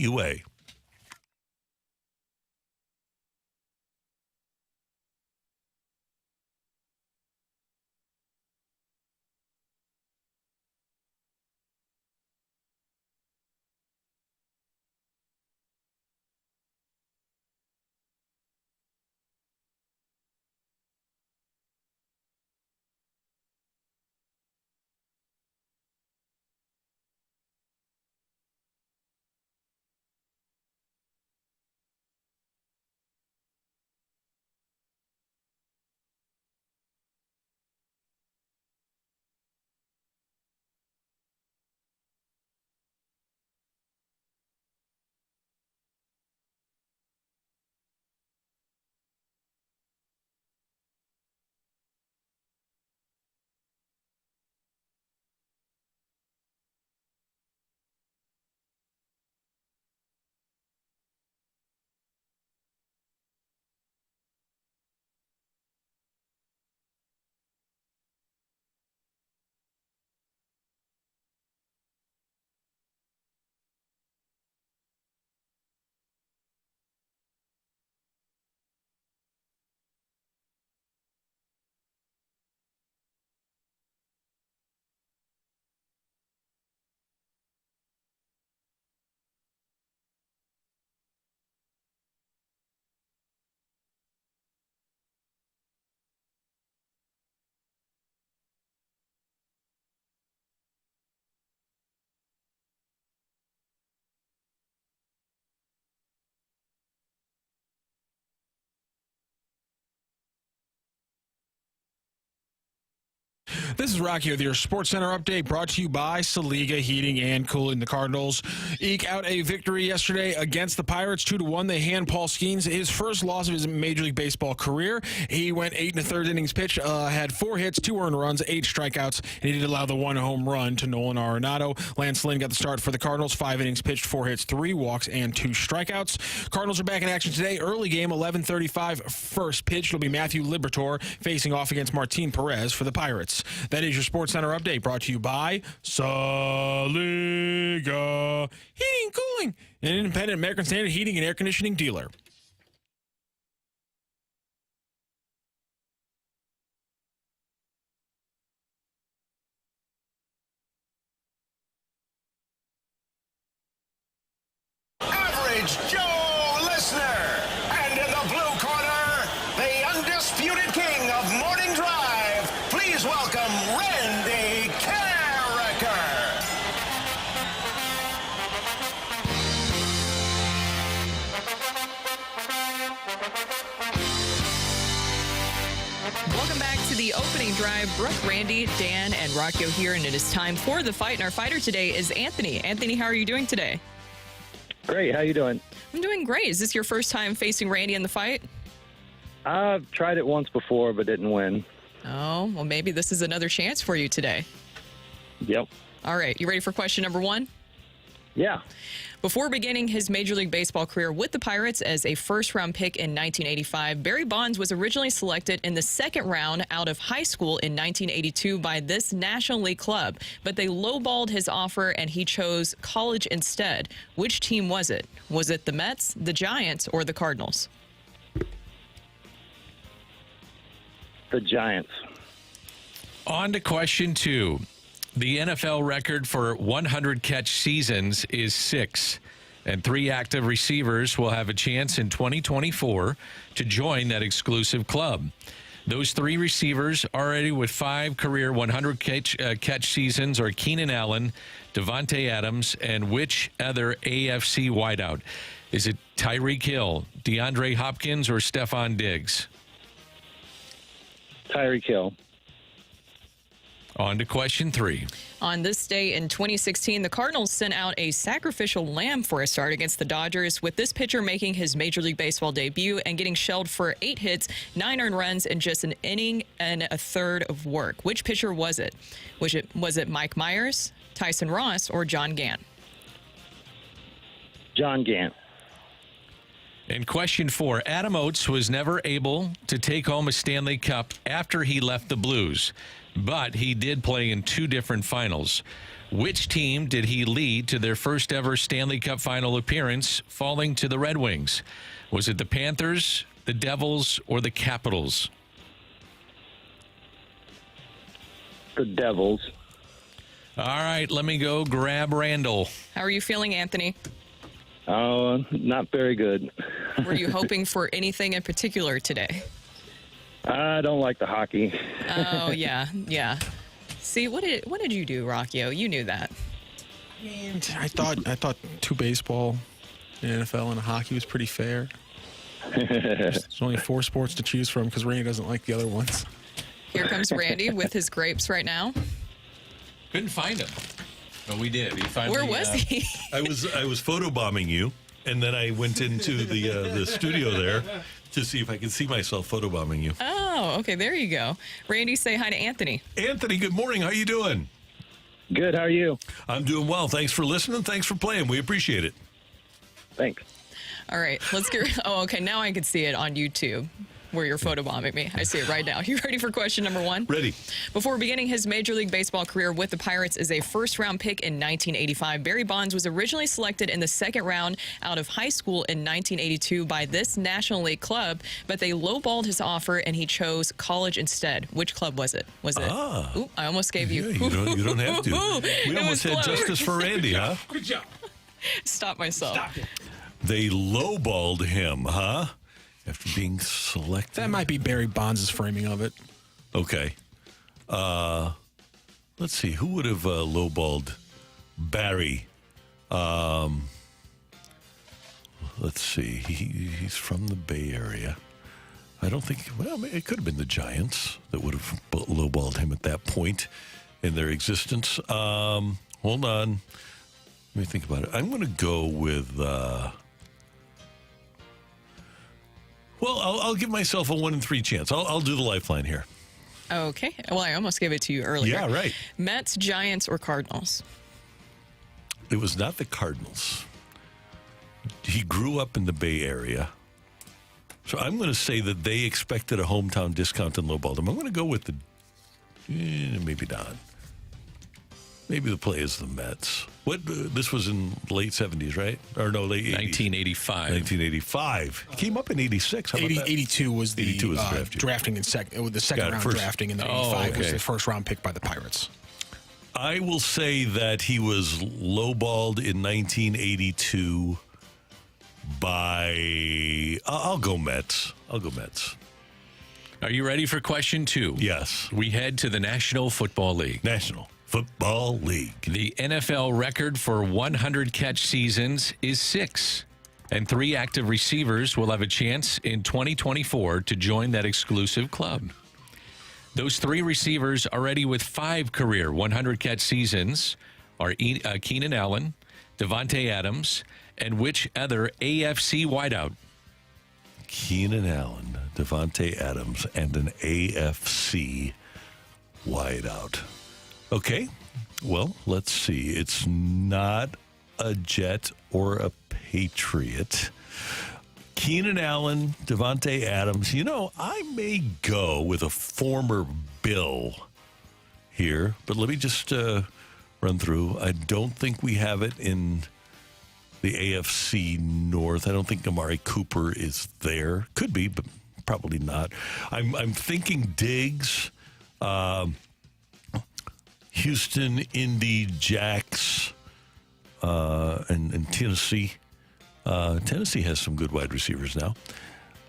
This is Rocky with your Sports Center update brought to you by Saliga Heating and Cooling. The Cardinals eke out a victory yesterday against the Pirates, 2-1. They hand Paul Skeens his first loss of his Major League Baseball career. He went 8 1/3 innings pitched, had 4 hits, 2 earned runs, 8 strikeouts, and he did allow the 1 home run to Nolan Arenado. Lance Lynn got the start for the Cardinals, 5 innings pitched, 4 hits, 3 walks, and 2 strikeouts. Cardinals are back in action today. Early game, 11:35 first pitch. It'll be Matthew Liberatore facing off against Martin Perez for the Pirates. That is your Sports Center update brought to you by Saliga Heating and Cooling, an independent American Standard heating and air conditioning dealer. Average Joe Listener. And in the blue corner, the undisputed king of morning drive. Please welcome Randy Carricker. Welcome back to the opening drive. Brooke, Randy, Dan, and Rocco here, and it is time for the fight. And our fighter today is Anthony. Anthony, how are you doing today? Great. How you doing? I'm doing great. Is this your first time facing Randy in the fight? I've tried it once before, but didn't win. Oh, well, maybe this is another chance for you today. Yep. All right. You ready for question number 1? Yeah. Before beginning his Major League Baseball career with the Pirates as a first-round pick in 1985, Barry Bonds was originally selected in the second round out of high school in 1982 by this National League club, but they lowballed his offer and he chose college instead. Which team was it? Was it the Mets, the Giants, or the Cardinals? The Giants. On to question 2. The NFL record for 100 catch seasons is 6. And 3 active receivers will have a chance in 2024 to join that exclusive club. Those 3 receivers already with 5 career 100 catch seasons are Keenan Allen, Davante Adams, and which other AFC wideout? Is it Tyreek Hill, DeAndre Hopkins, or Stephon Diggs? Tyreek Hill. On to question 3. On this day in 2016, the Cardinals sent out a sacrificial lamb for a start against the Dodgers, with this pitcher making his Major League Baseball debut and getting shelled for 8 hits, 9 earned runs, and just an inning and a third of work. Which pitcher was it? Was it Mike Myers, Tyson Ross, or John Gant? John Gant. And question 4, Adam Oates was never able to take home a Stanley Cup after he left the Blues, but he did play in 2 different finals. Which team did he lead to their first ever Stanley Cup final appearance, falling to the Red Wings? Was it the Panthers, the Devils, or the Capitals? The Devils. All right, let me go grab Randall. How are you feeling, Anthony? Oh, not very good. Were you hoping for anything in particular today? I don't like the hockey. Oh, yeah. See, what did you do, Rockio? You knew that. I mean, I thought 2 baseball, an NFL, and a hockey was pretty fair. There's only 4 sports to choose from because Randy doesn't like the other ones. Here comes Randy with his grapes right now. Couldn't find him. Oh, we did. He finally, Where was he? I was photobombing you, and then I went into the studio there to see if I could see myself photobombing you. Oh, okay. There you go. Randy, say hi to Anthony. Anthony, good morning. How you doing? Good. How are you? I'm doing well. Thanks for listening. Thanks for playing. We appreciate it. Thanks. All right. Let's get. Oh, okay. Now I can see it on YouTube where you're photobombing me. I see it right now. You ready for question number 1? Ready. Before beginning his Major League Baseball career with the Pirates as a first-round pick in 1985, Barry Bonds was originally selected in the 2nd round out of high school in 1982 by this National League club, but they lowballed his offer and he chose college instead. Which club was it? Was it? Ooh, I almost gave you. Yeah, you don't have to. We almost had justice for Randy, huh? Good job. Stop myself. Stop it. They lowballed him, huh? After being selected. That might be Barry Bonds' framing of it. Okay. Let's see. Who would have lowballed Barry? Let's see. He's from the Bay Area. I don't think. Well, it could have been the Giants that would have lowballed him at that point in their existence. Hold on. Let me think about it. I'm going to go with. Well, I'll give myself a 1 in 3 chance. I'll do the lifeline here. Okay. Well, I almost gave it to you earlier. Yeah, right. Mets, Giants, or Cardinals? It was not the Cardinals. He grew up in the Bay Area. So I'm going to say that they expected a hometown discount and lowballed him. I'm going to go with the... maybe not. Maybe the play is the Mets. This was in late 70s, right? Or no, late 80s. 1985. Came up in 86. How about that? 82 was the, 82 was the draft year. drafting in the second round first. drafting, and then 85 was the first round pick by the Pirates. I will say that he was lowballed in 1982 by... I'll go Mets. Are you ready for question 2? Yes. We head to the National Football League. National Football League. The NFL record for 100 catch seasons is 6, and 3 active receivers will have a chance in 2024 to join that exclusive club. Those 3 receivers already with 5 career 100 catch seasons are Keenan Allen, Davante Adams, and which other AFC wideout? Keenan Allen, Davante Adams, and an AFC wideout. Okay, well, let's see. It's not a Jet or a Patriot. Keenan Allen, Davante Adams. You know, I may go with a former Bill here, but let me just run through. I don't think we have it in the AFC North. I don't think Amari Cooper is there. Could be, but probably not. I'm thinking Diggs. Houston, Indy, Jacks, and Tennessee. Tennessee has some good wide receivers now.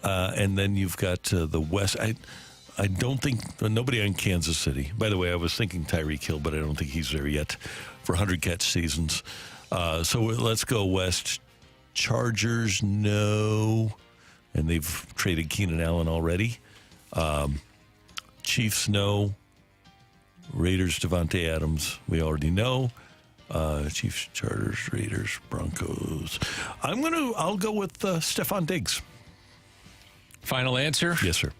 And then you've got the West. I don't think nobody on Kansas City. By the way, I was thinking Tyreek Hill, but I don't think he's there yet for 100-catch seasons. So let's go West. Chargers, no. And they've traded Keenan Allen already. Chiefs, no. Raiders, Devontae Adams, we already know. Chiefs, Chargers, Raiders, Broncos. I'll go with Stephon Diggs. Final answer? Yes, sir.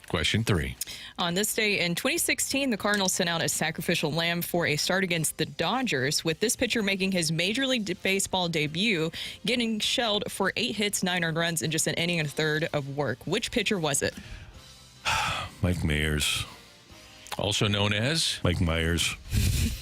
Question 3. On this day in 2016, the Cardinals sent out a sacrificial lamb for a start against the Dodgers, with this pitcher making his Major League Baseball debut, getting shelled for 8 hits, 9 earned runs, and just an inning and a third of work. Which pitcher was it? Mike Myers. Also known as? Mike Myers.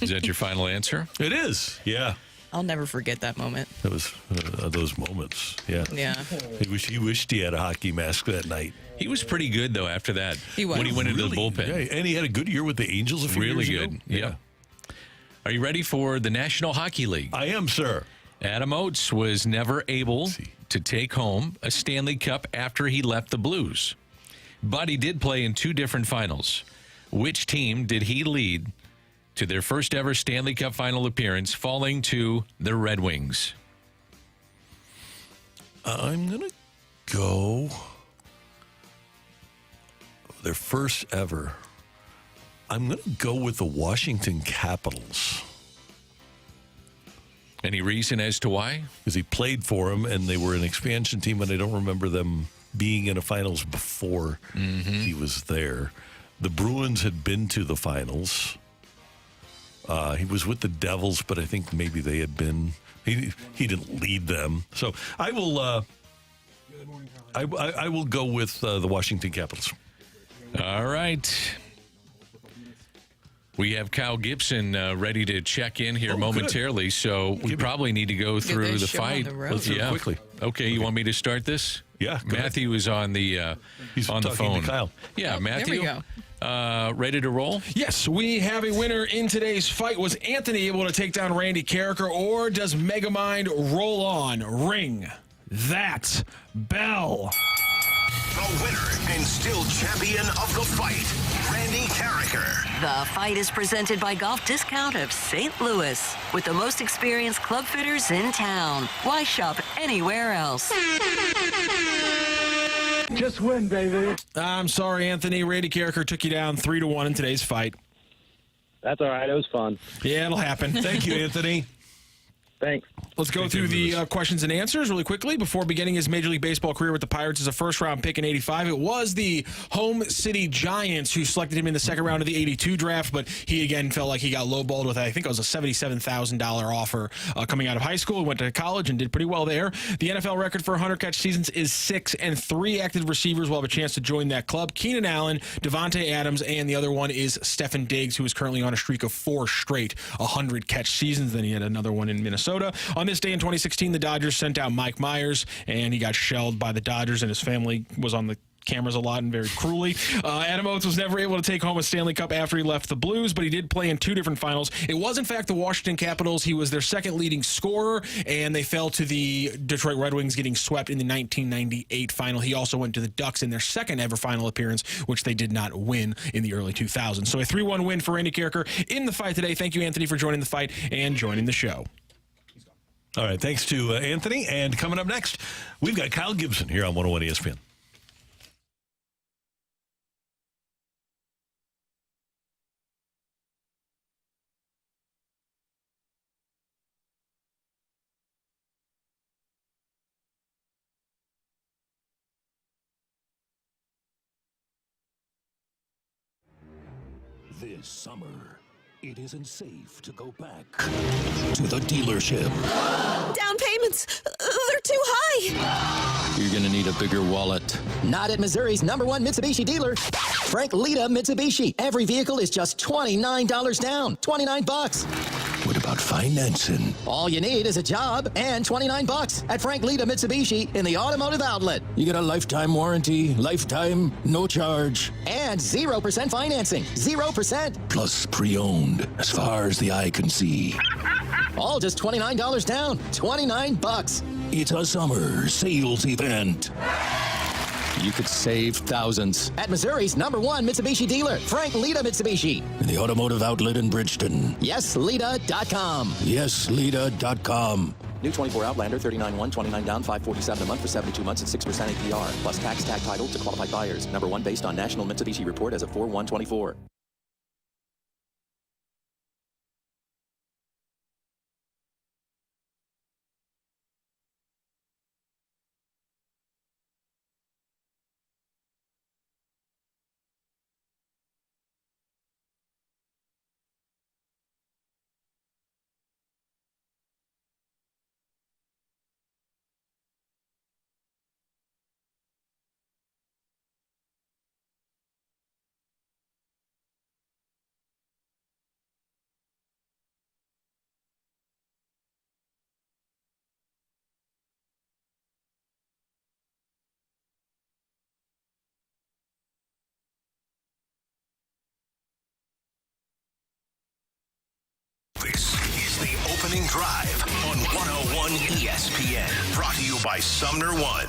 Is that your final answer? It is, yeah. I'll never forget that moment. That was those moments, yeah. Yeah. He wished he had a hockey mask that night. He was pretty good, though, after that. He was. When he went into the Really? bullpen. Yeah, and he had a good year with the Angels a few Really years good. ago. Yeah. Are you ready for the National Hockey League? I am, sir. Adam Oates was never able to take home a Stanley Cup after he left the Blues. But he did play in 2 different finals. Which team did he lead to their first ever Stanley Cup final appearance, falling to the Red Wings? I'm going to go their first ever. I'm going to go with the Washington Capitals. Any reason as to why? Because he played for them, and they were an expansion team, and I don't remember them being in a finals before he was there. The Bruins had been to the finals. He was with the Devils, but I think maybe they had been. He didn't lead them. So I will. I will go with the Washington Capitals. All right. We have Kyle Gibson ready to check in here momentarily, so we probably need to go through the fight. Let's do it quickly. Okay, you want me to start this? Yeah. Matthew is on the He's on the talking phone. to Kyle. Yeah, Matthew. There we go. Ready to roll? Yes, we have a winner in today's fight. Was Anthony able to take down Randy Carricker, or does Megamind roll on? Ring that bell. The winner and still champion of the fight, Randy Carricker. The fight is presented by Golf Discount of St. Louis, with the most experienced club fitters in town. Why shop anywhere else? Just win, baby. I'm sorry, Anthony. Randy Carricker took you down 3-1 in today's fight. That's all right. It was fun. Yeah, it'll happen. Thank you, Anthony. Thanks. Let's go through the questions and answers really quickly. Before beginning his Major League Baseball career with the Pirates as a first-round pick in 85, it was the Home City Giants who selected him in the second round of the 82 draft, but he again felt like he got lowballed with, I think it was a $77,000 offer coming out of high school. He went to college and did pretty well there. The NFL record for 100-catch seasons is 6, and 3 active receivers will have a chance to join that club. Keenan Allen, Devontae Adams, and the other one is Stephon Diggs, who is currently on a streak of 4 straight 100-catch seasons. Then he had another one in Minnesota. On this day in 2016, the Dodgers sent out Mike Myers, and he got shelled by the Dodgers, and his family was on the cameras a lot and very cruelly. Adam Oates was never able to take home a Stanley Cup after he left the Blues, but he did play in 2 different finals. It was, in fact, the Washington Capitals. He was their second leading scorer, and they fell to the Detroit Red Wings, getting swept in the 1998 final. He also went to the Ducks in their second ever final appearance, which they did not win in the early 2000s. So a 3-1 win for Randy Carricker in the fight today. Thank you, Anthony, for joining the fight and joining the show. All right, thanks to Anthony. And coming up next, we've got Kyle Gibson here on 101 ESPN. This summer, it isn't safe to go back to the dealership. Down payments, they're too high. You're gonna need a bigger wallet. Not at Missouri's #1 Mitsubishi dealer, Frank Lita Mitsubishi. Every vehicle is just $29 down, $29. What about financing? All you need is a job and $29 at Frank Lita Mitsubishi in the automotive outlet. You get a lifetime warranty, lifetime, no charge. And 0% financing, 0%. Plus pre-owned, as far as the eye can see. All just $29 down, $29. It's a summer sales event. You could save thousands at Missouri's #1 Mitsubishi dealer, Frank Lita Mitsubishi. The automotive outlet in Bridgeton. YesLita.com. YesLita.com. New 24 Outlander, 39.1, 29 down, $547 a month for 72 months at 6% APR. Plus tax tag title to qualified buyers. #1 based on National Mitsubishi report as of 4/1/24. This is the opening drive on 101 ESPN. Brought to you by Sumner One.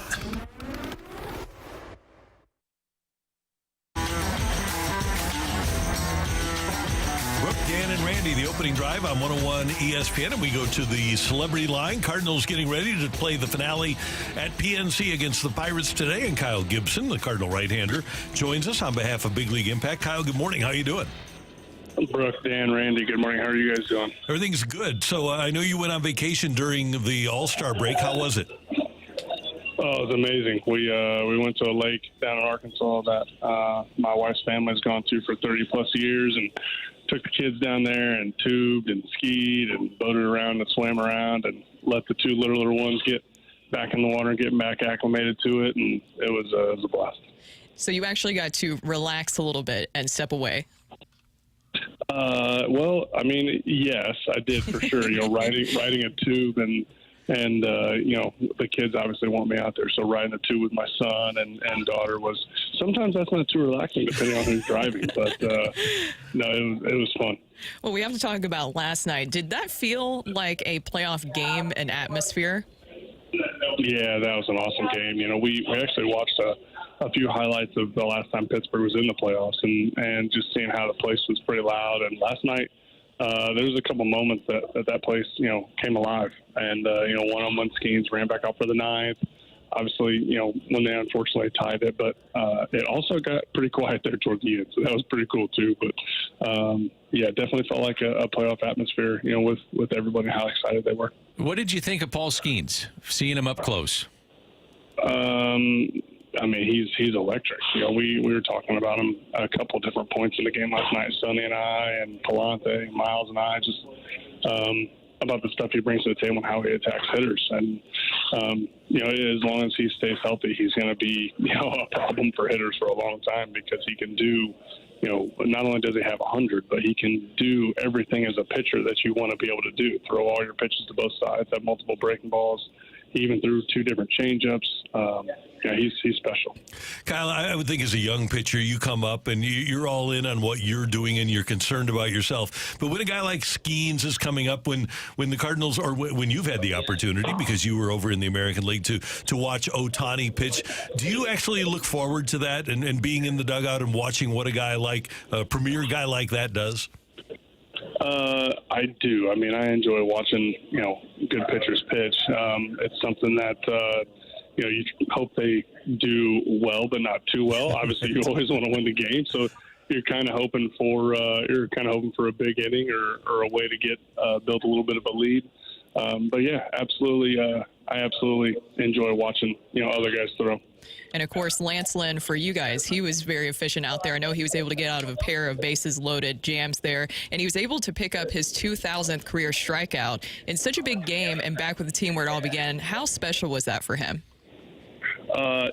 Brooke, Dan, and Randy, the opening drive on 101 ESPN, and we go to the celebrity line. Cardinals getting ready to play the finale at PNC against the Pirates today, and Kyle Gibson, the Cardinal right-hander, joins us on behalf of Big League Impact. Kyle, good morning. How you doing? Brooke, Dan, Randy, good morning. How are you guys doing? Everything's good. So I know you went on vacation during the All-Star break. How was it? Oh, it was amazing. We went to a lake down in Arkansas that my wife's family's gone to for 30-plus years, and took the kids down there and tubed and skied and boated around and swam around and let the two littler ones get back in the water and get back acclimated to it, and it was a blast. So you actually got to relax a little bit and step away. Well, I mean, yes, I did for sure. You know, riding a tube and you know, the kids obviously want me out there. So riding a tube with my son and daughter was, sometimes that's not too relaxing depending on who's driving. But no, it was fun. Well, we have to talk about last night. Did that feel like a playoff game and atmosphere? Yeah, that was an awesome game. You know, we actually watched a few highlights of the last time Pittsburgh was in the playoffs, and just seeing how the place was pretty loud. And last night, there was a couple moments that place, you know, came alive. And, you know, one-on-one Skeens ran back out for the ninth. Obviously, you know, when they unfortunately tied it, but it also got pretty quiet there toward the end. So that was pretty cool, too. But, yeah, definitely felt like a playoff atmosphere, you know, with everybody, how excited they were. What did you think of Paul Skeens, seeing him up close? I mean, he's electric. You know, we were talking about him a couple different points in the game last night. Sonny and I, and Palante, Miles and I, just about the stuff he brings to the table and how he attacks hitters. And you know, as long as he stays healthy, he's going to be, you know, a problem for hitters for a long time, because he can do, you know, not only does he have 100, but he can do everything as a pitcher that you want to be able to do. Throw all your pitches to both sides, have multiple breaking balls. He even threw 2 different changeups. Yeah, he's special. Kyle, I would think as a young pitcher, you come up and you're all in on what you're doing and you're concerned about yourself. But when a guy like Skeens is coming up, when the Cardinals, or when you've had the opportunity, because you were over in the American League, to watch Ohtani pitch, do you actually look forward to that and being in the dugout and watching what a premier guy like that does? I do. I mean, I enjoy watching, you know, good pitchers pitch. It's something that, you know, you hope they do well, but not too well. Obviously, you always want to win the game, so you're kind of hoping for a big inning or a way to get build a little bit of a lead. But yeah, absolutely. I absolutely enjoy watching, you know, other guys throw. And, of course, Lance Lynn, for you guys, he was very efficient out there. I know he was able to get out of a pair of bases-loaded jams there, and he was able to pick up his 2,000th career strikeout in such a big game and back with the team where it all began. How special was that for him?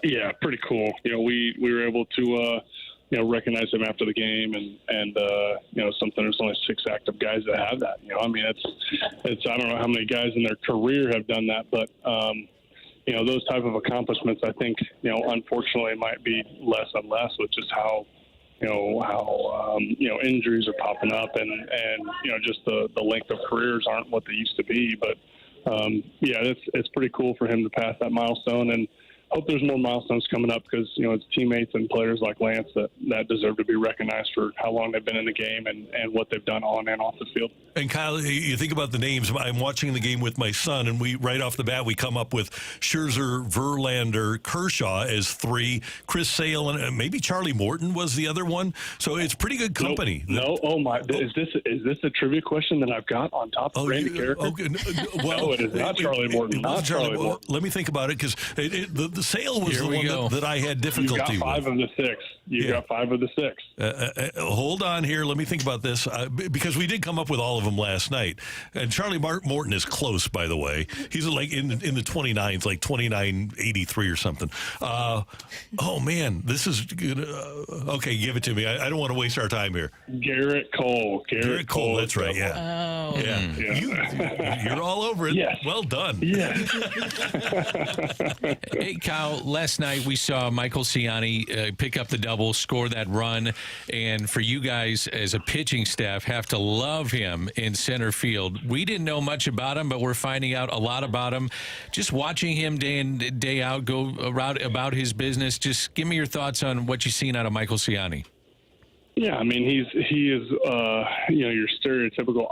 Yeah, pretty cool. You know, we were able to, you know, recognize him after the game, and you know, there's only 6 active guys that have that. You know, I mean, it's I don't know how many guys in their career have done that, but you know, those type of accomplishments, I think, you know, unfortunately might be less and less with just how injuries are popping up and you know, just the length of careers aren't what they used to be. But It's pretty cool for him to pass that milestone, and hope there's more milestones coming up because, it's teammates and players like Lance that deserve to be recognized for how long they've been in the game and what they've done on and off the field. And Kyle, you think about the names. I'm watching the game with my son, and we right off the bat we come up with Scherzer, Verlander, Kershaw as 3, Chris Sale, and maybe Charlie Morton was the other one. So it's pretty good company. No, oh my! Is this a trivia question that I've got on top of Randy Carricker? Okay, well, no, it is not Charlie Morton. Not Charlie Morton. Let me think about it because the Sale was the one that I had difficulty with. You got 5 of the 6. You got 5 of the 6. Hold on here. Let me think about this because we did come up with all of them last night. And Charlie Morton is close, by the way. He's like in the 29s, like 29.83 or something. Oh man, this is good. Okay, give it to me. I don't want to waste our time here. Garrett Cole. Garrett Cole. That's right. Yeah. Oh. Yeah. You're all over it. Yes. Well done. Yeah. Hey, Kyle, last night we saw Michael Ciani pick up the double, score that run, and for you guys as a pitching staff have to love him in center field. We didn't know much about him, but we're finding out a lot about him. Just watching him day in, day out go about his business, just give me your thoughts on what you've seen out of Michael Ciani. Yeah, I mean, he is your stereotypical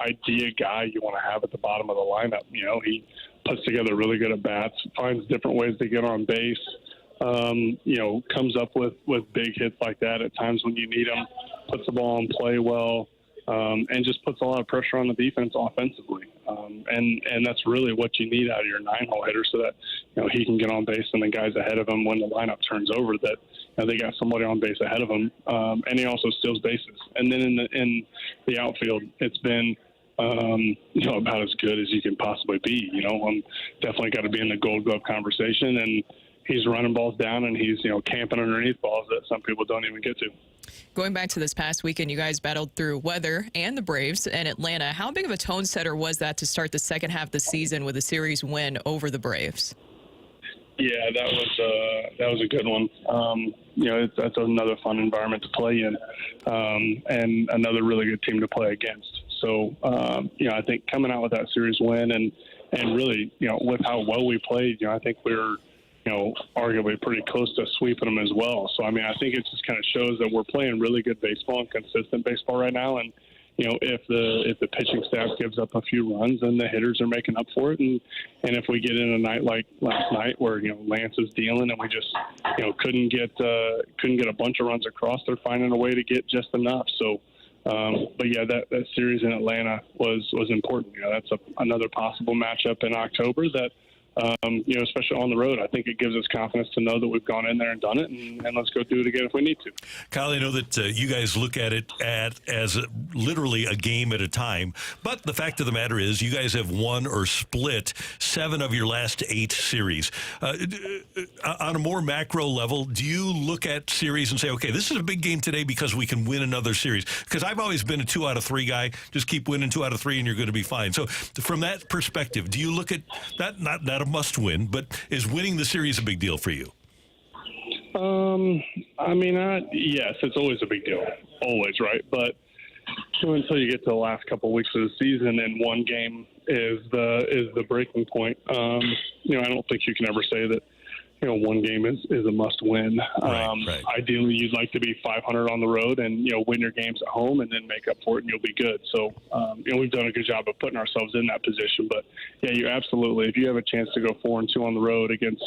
idea guy you want to have at the bottom of the lineup. He puts together really good at bats, finds different ways to get on base. Comes up with big hits like that at times when you need him. Puts the ball in play well, and just puts a lot of pressure on the defense offensively. And that's really what you need out of your 9-hole hitter, so that he can get on base and the guys ahead of him when the lineup turns over that they got somebody on base ahead of him. And he also steals bases. And then in the outfield, it's been about as good as you can possibly be. Definitely got to be in the Gold Glove conversation, and he's running balls down and he's camping underneath balls that some people don't even get to. Going back to this past weekend, you guys battled through weather and the Braves in Atlanta. How big of a tone setter was that to start the second half of the season with a series win over the Braves? Yeah, that was a good one. That's another fun environment to play in, and another really good team to play against. So, I think coming out with that series win and really, with how well we played, I think we're, arguably pretty close to sweeping them as well. So, I think it just kind of shows that we're playing really good baseball and consistent baseball right now. And, if the pitching staff gives up a few runs, then the hitters are making up for it. And if we get in a night like last night where, Lance is dealing and we just, couldn't get a bunch of runs across, they're finding a way to get just enough. So, but yeah, that series in Atlanta was important. That's another possible matchup in October that, especially on the road, I think it gives us confidence to know that we've gone in there and done it, and let's go do it again if we need to. Kyle, I know that you guys look at it as literally a game at a time, but the fact of the matter is you guys have won or split 7 of your last 8 series. On a more macro level, do you look at series and say, okay, this is a big game today because we can win another series? Because I've always been a 2 out of 3 guy. Just keep winning 2 out of 3 and you're going to be fine. So from that perspective, do you look at that, not a must win, but is winning the series a big deal for you? Yes, it's always a big deal, always, right? But until you get to the last couple of weeks of the season, and one game is the breaking point. I don't think you can ever say that one game is a must win. Right. Ideally, you'd like to be 500 on the road and win your games at home and then make up for it, and you'll be good. So we've done a good job of putting ourselves in that position. But yeah, you absolutely, if you have a chance to go 4-2 on the road against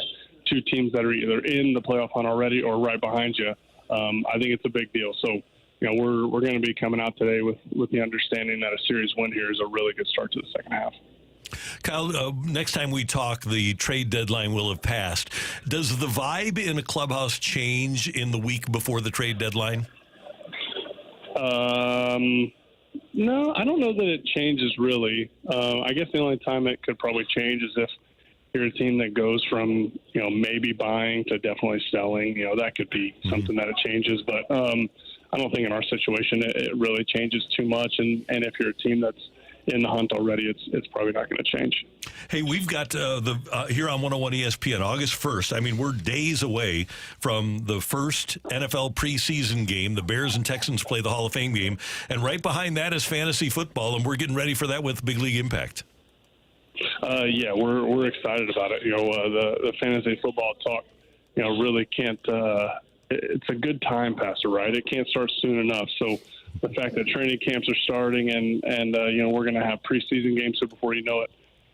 2 teams that are either in the playoff hunt already or right behind you, I think it's a big deal. So we're going to be coming out today with the understanding that a series win here is a really good start to the second half. Kyle, next time we talk, the trade deadline will have passed. Does the vibe in a clubhouse change in the week before the trade deadline? No, I don't know that it changes really. I guess the only time it could probably change is if you're a team that goes from, maybe buying to definitely selling. That could be something that it changes. But I don't think in our situation it really changes too much. And if you're a team that's in the hunt already, it's probably not going to change. Hey, we've got here on 101 ESPN, August 1st. We're days away from the first NFL preseason game. The Bears and Texans play the Hall of Fame game. And right behind that is fantasy football, and we're getting ready for that with Big League Impact. Yeah, we're excited about it. The fantasy football talk, really can't. It's a good time passer, right? It can't start soon enough. So the fact that training camps are starting and we're going to have preseason games so before you know it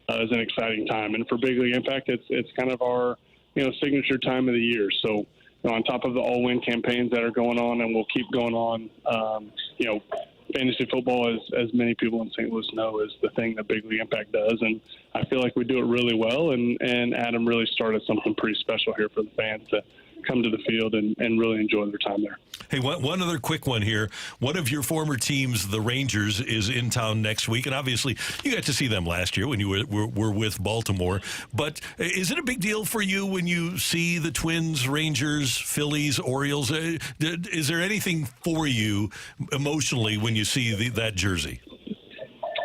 is an exciting time. And for Big League Impact, it's kind of our signature time of the year. So on top of the all-win campaigns that are going on and will keep going on, fantasy football, as many people in St. Louis know, is the thing that Big League Impact does, and I feel like we do it really well. And Adam really started something pretty special here for the fans to come to the field and really enjoy their time there. Hey, one other quick one here. One of your former teams, the Rangers, is in town next week, and obviously you got to see them last year when you were with Baltimore. But is it a big deal for you when you see the Twins, Rangers, Phillies, Orioles? Is there anything for you emotionally when you see that jersey?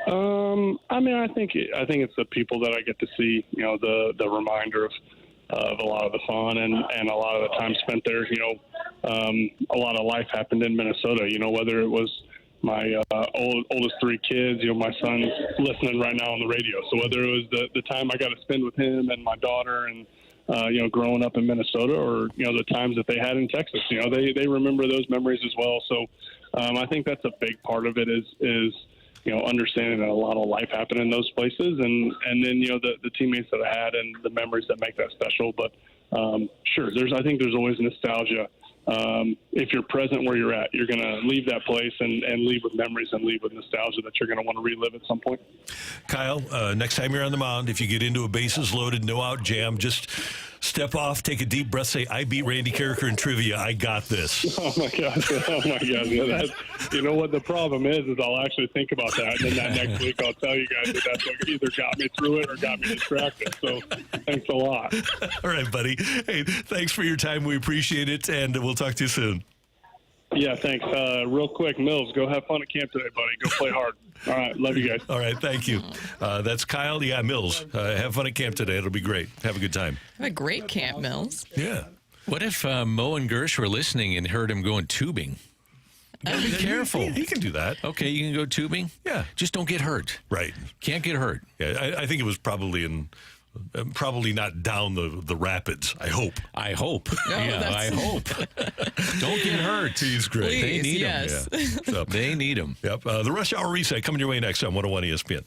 I think it's the people that I get to see. The reminder of a lot of the fun and a lot of the time spent there. A lot of life happened in Minnesota. Whether it was my oldest three kids, my son's listening right now on the radio. So whether it was the time I got to spend with him and my daughter and growing up in Minnesota, or the times that they had in Texas, they remember those memories as well. So I think that's a big part of it is understanding that a lot of life happened in those places, and then the teammates that I had and the memories that make that special. But sure, I think there's always nostalgia. If you're present where you're at, you're going to leave that place and leave with memories and leave with nostalgia that you're going to want to relive at some point. Kyle, next time you're on the mound, if you get into a bases loaded, no out jam, just step off, take a deep breath, say, I beat Randy Carricker in trivia. I got this. Oh, my gosh. Yeah, what the problem is I'll actually think about that. And then that next week I'll tell you guys that's what either got me through it or got me distracted. So thanks a lot. All right, buddy. Hey, thanks for your time. We appreciate it, and we'll talk to you soon. Yeah, thanks. Real quick, Mills, go have fun at camp today, buddy. Go play hard. All right, love you guys. All right, thank you. That's Kyle. Yeah, Mills. Have fun at camp today. It'll be great. Have a good time. Have a great camp, Mills. Yeah. What if Mo and Gersh were listening and heard him going tubing? Be careful. He can do that. Okay, you can go tubing? Yeah. Just don't get hurt. Right. Can't get hurt. Yeah, I think it was probably not down the rapids. I hope. No, I hope. Don't get hurt. He's great. Please, they need yes. him. Yeah. So, they need him. Yep. The Rush Hour Reset coming your way next on 101 ESPN.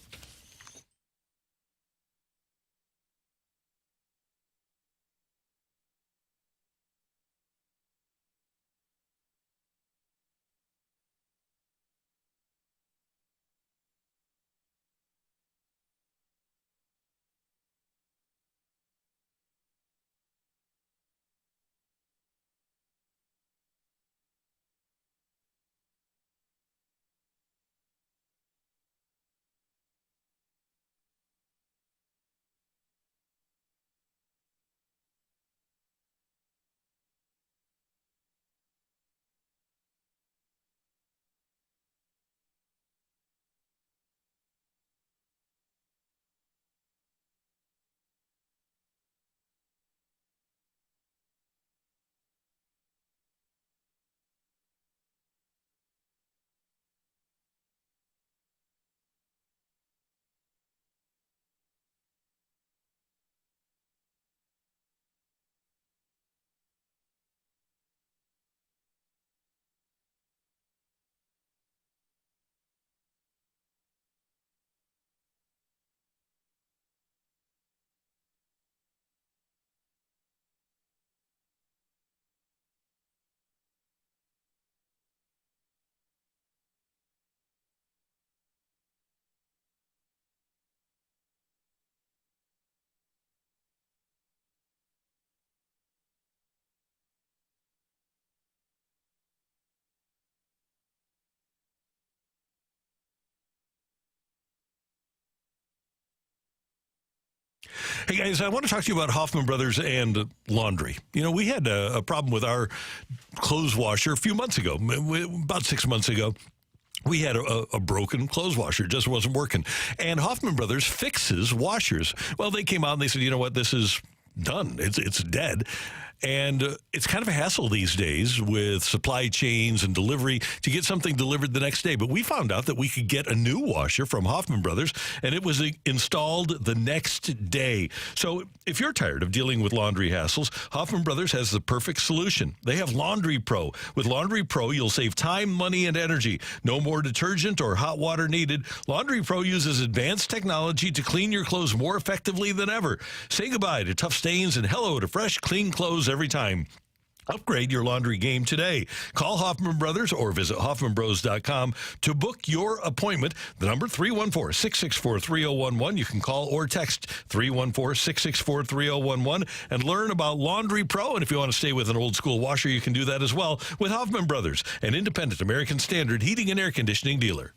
Hey, guys, I want to talk to you about Hoffman Brothers and laundry. We had a problem with our clothes washer a few months ago, about 6 months ago. We had a broken clothes washer. It just wasn't working. And Hoffman Brothers fixes washers. Well, they came out and they said, you know what, this is done. It's dead. And it's kind of a hassle these days with supply chains and delivery to get something delivered the next day. But we found out that we could get a new washer from Hoffman Brothers, and it was installed the next day. So if you're tired of dealing with laundry hassles, Hoffman Brothers has the perfect solution. They have Laundry Pro. With Laundry Pro, you'll save time, money, and energy. No more detergent or hot water needed. Laundry Pro uses advanced technology to clean your clothes more effectively than ever. Say goodbye to tough stains and hello to fresh, clean clothes every time. Upgrade your laundry game today. Call Hoffman Brothers or visit HoffmanBros.com to book your appointment. The number 314-664-3011. You can call or text 314-664-3011 and learn about Laundry Pro. And if you want to stay with an old school washer, you can do that as well with Hoffman Brothers, an independent American Standard heating and air conditioning dealer.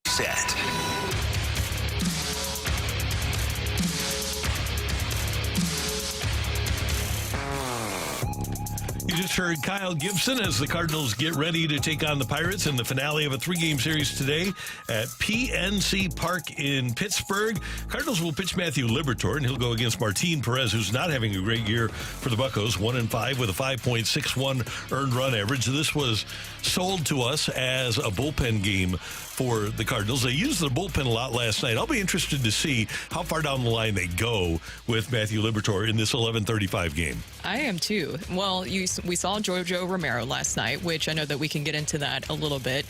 Set. You just heard Kyle Gibson as the Cardinals get ready to take on the Pirates in the finale of a 3-game series today at PNC Park in Pittsburgh. Cardinals will pitch Matthew Liberatore, and he'll go against Martin Perez, who's not having a great year for the Buccos, 1-5 with a 5.61 earned run average. This was sold to us as a bullpen game for the Cardinals. They used the bullpen a lot last night. I'll be interested to see how far down the line they go with Matthew Liberatore in this 11:35 game. I am too. Well, we saw Jojo Romero last night, which I know that we can get into that a little bit.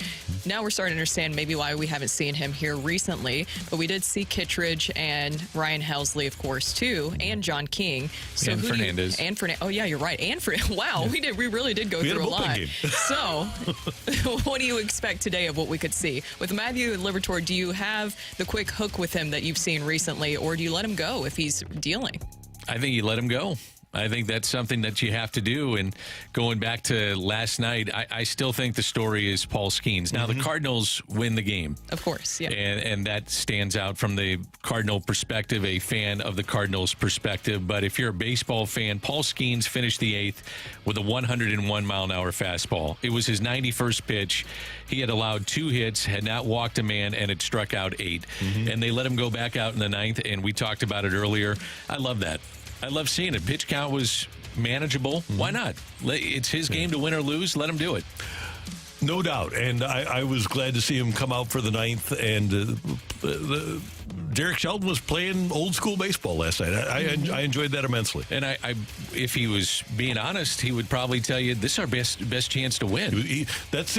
Now we're starting to understand maybe why we haven't seen him here recently, but we did see Kittredge and Ryan Helsley, of course, too, and John King. So and Fernandez. Oh, yeah, you're right. And wow, yeah. we really did go through a lot. So what do you expect today of what we could see? With Matthew Liberatore, do you have the quick hook with him that you've seen recently, or do you let him go if he's dealing? I think you let him go. I think that's something that you have to do. And going back to last night, I still think the story is Paul Skeens. Now, the Cardinals win the game. Of course, yeah. And that stands out from the Cardinal perspective, a fan of the Cardinals perspective. But if you're a baseball fan, Paul Skeens finished the 8th with a 101-mile-an-hour fastball. It was his 91st pitch. He had allowed 2 hits, had not walked a man, and had struck out 8. And they let him go back out in the 9th, and we talked about it earlier. I love that. I love seeing it. Pitch count was manageable. Why not? It's his game to win or lose. Let him do it. No doubt. And I was glad to see him come out for the 9th. And Derek Shelton was playing old school baseball last night. I enjoyed that immensely. And if he was being honest, he would probably tell you this is our best chance to win.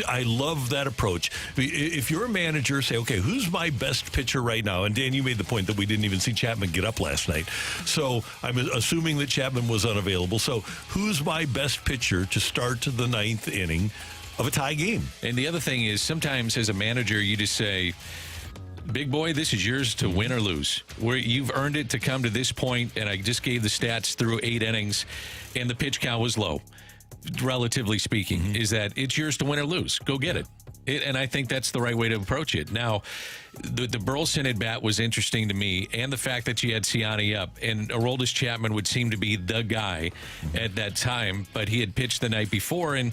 I love that approach. If you're a manager, say, okay, who's my best pitcher right now? And Dan, you made the point that we didn't even see Chapman get up last night. So I'm assuming that Chapman was unavailable. So who's my best pitcher to start the 9th inning? of a tie game. And the other thing is, sometimes as a manager, you just say, big boy, this is yours to win or lose. Where you've earned it to come to this point, and I just gave the stats through 8 innings, and the pitch count was low, relatively speaking, is that it's yours to win or lose. Go get it. And I think that's the right way to approach it. Now, the Burleson at bat was interesting to me, and the fact that you had Ciani up, and Aroldis Chapman would seem to be the guy at that time, but he had pitched the night before, and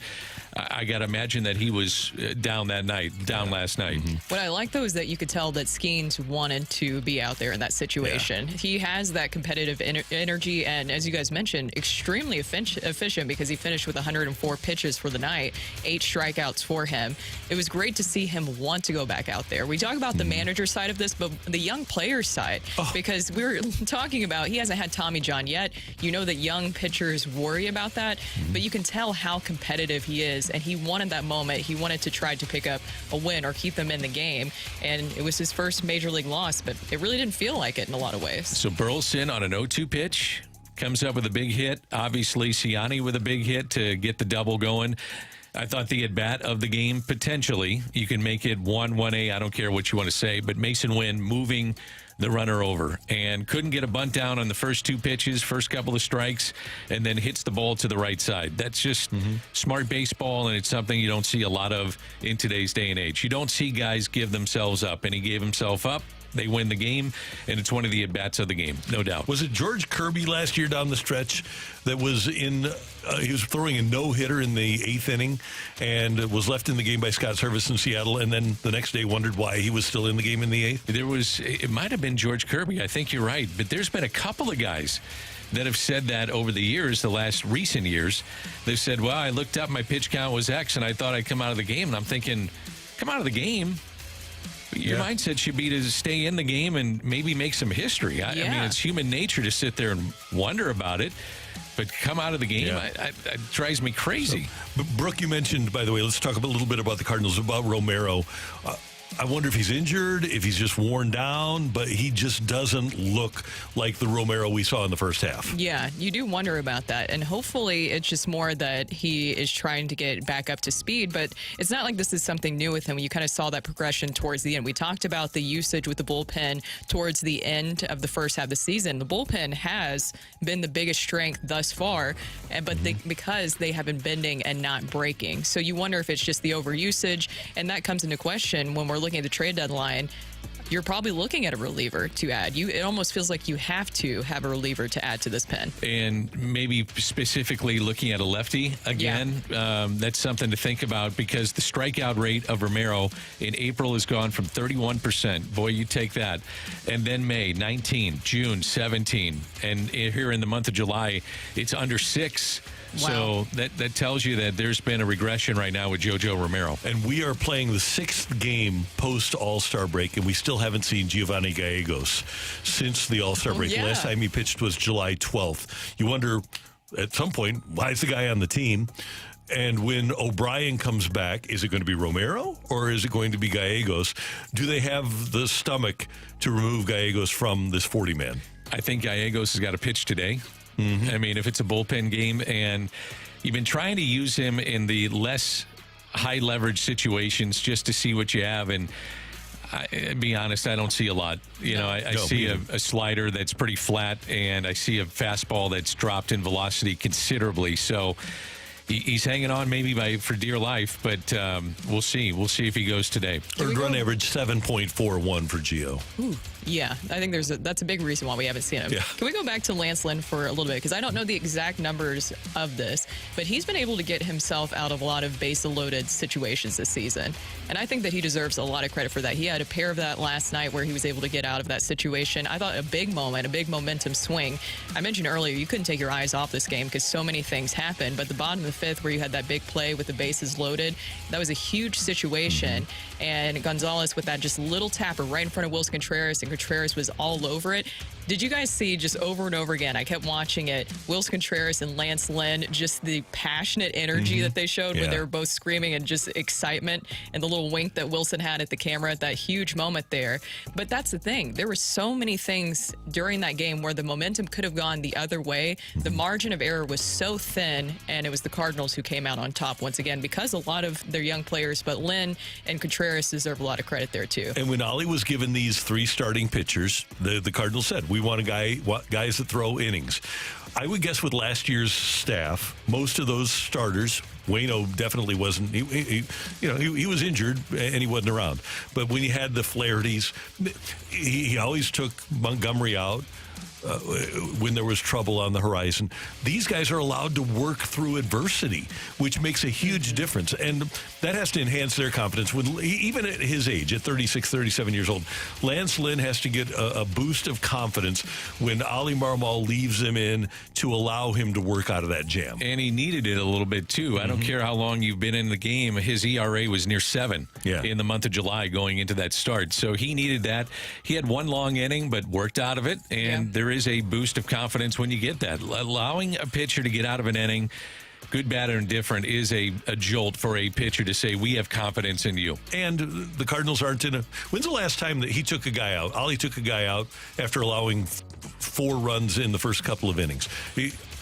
I got to imagine that he was down last night. What I like, though, is that you could tell that Skeens wanted to be out there in that situation. Yeah. He has that competitive energy, and as you guys mentioned, extremely efficient because he finished with 104 pitches for the night, 8 strikeouts for him. It was great to see him want to go back out there. We talk about the manager side of this, but the young player side, because we were talking about he hasn't had Tommy John yet. You know that young pitchers worry about that, but you can tell how competitive he is. And he wanted that moment. He wanted to try to pick up a win or keep them in the game. And it was his first major league loss, but it really didn't feel like it in a lot of ways. So Burleson on an 0-2 pitch comes up with a big hit. Obviously, Ciani with a big hit to get the double going. I thought the at-bat of the game, potentially, you can make it 1-1A, I don't care what you want to say, but Mason Wynn moving the runner over and couldn't get a bunt down on the first 2 pitches, first couple of strikes, and then hits the ball to the right side. That's just smart baseball, and it's something you don't see a lot of in today's day and age. You don't see guys give themselves up, and he gave himself up. They win the game, and it's one of the at-bats of the game, no doubt. Was it George Kirby last year down the stretch that was in he was throwing a no-hitter in the 8th inning and was left in the game by Scott Service in Seattle, and then the next day wondered why he was still in the game in the 8th? It might have been George Kirby. I think you're right, but there's been a couple of guys that have said that over the years, the last recent years. They've said, well, I looked up, my pitch count was X, and I thought I'd come out of the game, and I'm thinking, come out of the game? Your mindset should be to stay in the game and maybe make some history. I mean, it's human nature to sit there and wonder about it, but come out of the game, it drives me crazy. But Brooke, you mentioned, by the way, let's talk a little bit about the Cardinals, about Romero. I wonder if he's injured, if he's just worn down, but he just doesn't look like the Romero we saw in the first half. Yeah, you do wonder about that. And hopefully it's just more that he is trying to get back up to speed. But it's not like this is something new with him. You kind of saw that progression towards the end. We talked about the usage with the bullpen towards the end of the first half of the season. The bullpen has been the biggest strength thus far, but because they have been bending and not breaking. So you wonder if it's just the overusage, and that comes into question when we're looking at the trade deadline. You're probably looking at a reliever to add. It almost feels like you have to have a reliever to add to this pen. And maybe specifically looking at a lefty again. Yeah. That's something to think about because the strikeout rate of Romero in April has gone from 31%. Boy, you take that. And then May, 19, June, 17. And here in the month of July, it's under 6. Wow. So that tells you that there's been a regression right now with JoJo Romero. And we are playing the 6th game post All-Star break, and we still haven't seen Giovanni Gallegos since the All-Star break. Yeah. Last time he pitched was July 12th. You wonder, at some point, why is the guy on the team? And when O'Brien comes back, is it going to be Romero or is it going to be Gallegos? Do they have the stomach to remove Gallegos from this 40-man? I think Gallegos has got to pitch today. I mean, if it's a bullpen game and you've been trying to use him in the less high leverage situations just to see what you have. And be honest, I don't see a lot. You know, I see a slider that's pretty flat and I see a fastball that's dropped in velocity considerably. So he's hanging on maybe for dear life, but we'll see. We'll see if he goes today. Third run average 7.41 for Gio. Ooh, yeah, I think that's a big reason why we haven't seen him. Yeah. Can we go back to Lance Lynn for a little bit? Because I don't know the exact numbers of this, but he's been able to get himself out of a lot of base-loaded situations this season. And I think that he deserves a lot of credit for that. He had a pair of that last night where he was able to get out of that situation. I thought a big moment, a big momentum swing. I mentioned earlier you couldn't take your eyes off this game because so many things happened, but the bottom of the 5th where you had that big play with the bases loaded, that was a huge situation. And Gonzalez with that just little tapper right in front of Wilson Contreras, and Contreras was all over it. Did you guys see just over and over again? I kept watching it. Wilson Contreras and Lance Lynn, just the passionate energy that they showed when they were both screaming and just excitement, and the little wink that Wilson had at the camera at that huge moment there. But that's the thing. There were so many things during that game where the momentum could have gone the other way. The margin of error was so thin, and it was the Cardinals who came out on top once again because a lot of their young players, but Lynn and Contreras deserve a lot of credit there too. And when Ollie was given these 3 starting pitchers, the Cardinals said, we want guys that throw innings. I would guess with last year's staff, most of those starters, Waino definitely wasn't. He was injured and he wasn't around. But when he had the Flaherty's, he always took Montgomery out. When there was trouble on the horizon. These guys are allowed to work through adversity, which makes a huge difference. And that has to enhance their confidence. Even at his age, at 36, 37 years old, Lance Lynn has to get a boost of confidence when Ollie Marmol leaves him in to allow him to work out of that jam. And he needed it a little bit, too. I don't care how long you've been in the game. His ERA was near 7 in the month of July going into that start. So he needed that. He had one long inning, but worked out of it. And there is a boost of confidence when you get that. Allowing a pitcher to get out of an inning, good, bad, or indifferent, is a jolt for a pitcher to say, we have confidence in you. And the Cardinals aren't in a... When's the last time that he took a guy out? Ollie took a guy out after allowing 4 runs in the first couple of innings.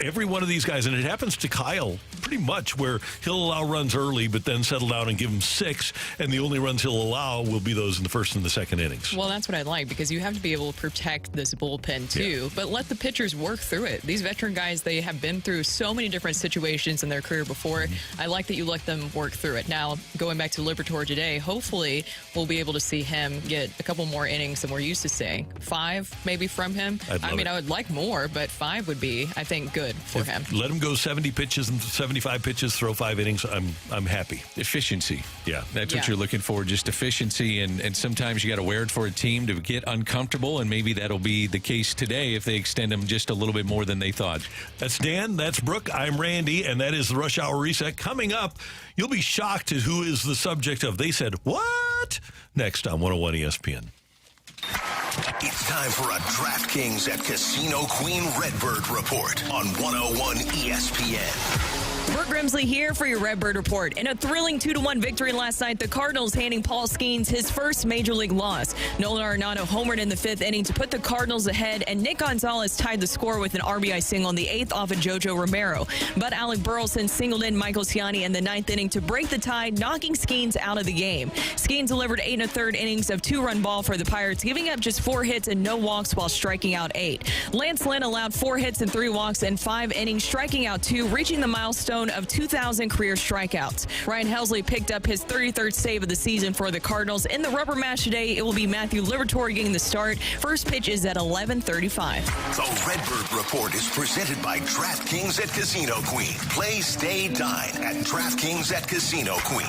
Every one of these guys, and it happens to Kyle pretty much, where he'll allow runs early but then settle down and give them 6, and the only runs he'll allow will be those in the first and the second innings. Well, that's what I like, because you have to be able to protect this bullpen too, but let the pitchers work through it. These veteran guys, they have been through so many different situations in their career before. I like that you let them work through it. Now, going back to Liberatore today, hopefully we'll be able to see him get a couple more innings than we're used to seeing. 5 maybe from him. I would like more, but 5 would be, I think, good for him. Let him go 70 pitches and 75 pitches, throw 5 innings. I'm happy. Efficiency. Yeah. That's what you're looking for, just efficiency. And sometimes you got to wear it for a team to get uncomfortable, and maybe that'll be the case today if they extend them just a little bit more than they thought. That's Dan. That's Brooke. I'm Randy, and that is the Rush Hour Reset. Coming up, you'll be shocked at who is the subject of They Said What? Next on 101 ESPN. It's time for a DraftKings at Casino Queen Redbird report on 101 ESPN. Brooke Grimsley here for your Redbird report. In a thrilling 2-1 victory last night, the Cardinals handing Paul Skeens his first major league loss. Nolan Arenado homered in the 5th inning to put the Cardinals ahead, and Nick Gonzalez tied the score with an RBI single in the 8th off of JoJo Romero. But Alec Burleson singled in Michael Ciani in the 9th inning to break the tie, knocking Skeens out of the game. Skeens delivered 8 1/3 innings of 2-run ball for the Pirates, giving up just 4 hits and no walks while striking out 8. Lance Lynn allowed 4 hits and 3 walks in 5 innings, striking out 2, reaching the milestone of 2,000 career strikeouts. Ryan Helsley picked up his 33rd save of the season for the Cardinals. In the rubber match today, it will be Matthew Liberatore getting the start. First pitch is at 11:35. The Redbird Report is presented by DraftKings at Casino Queen. Play, stay, dine at DraftKings at Casino Queen.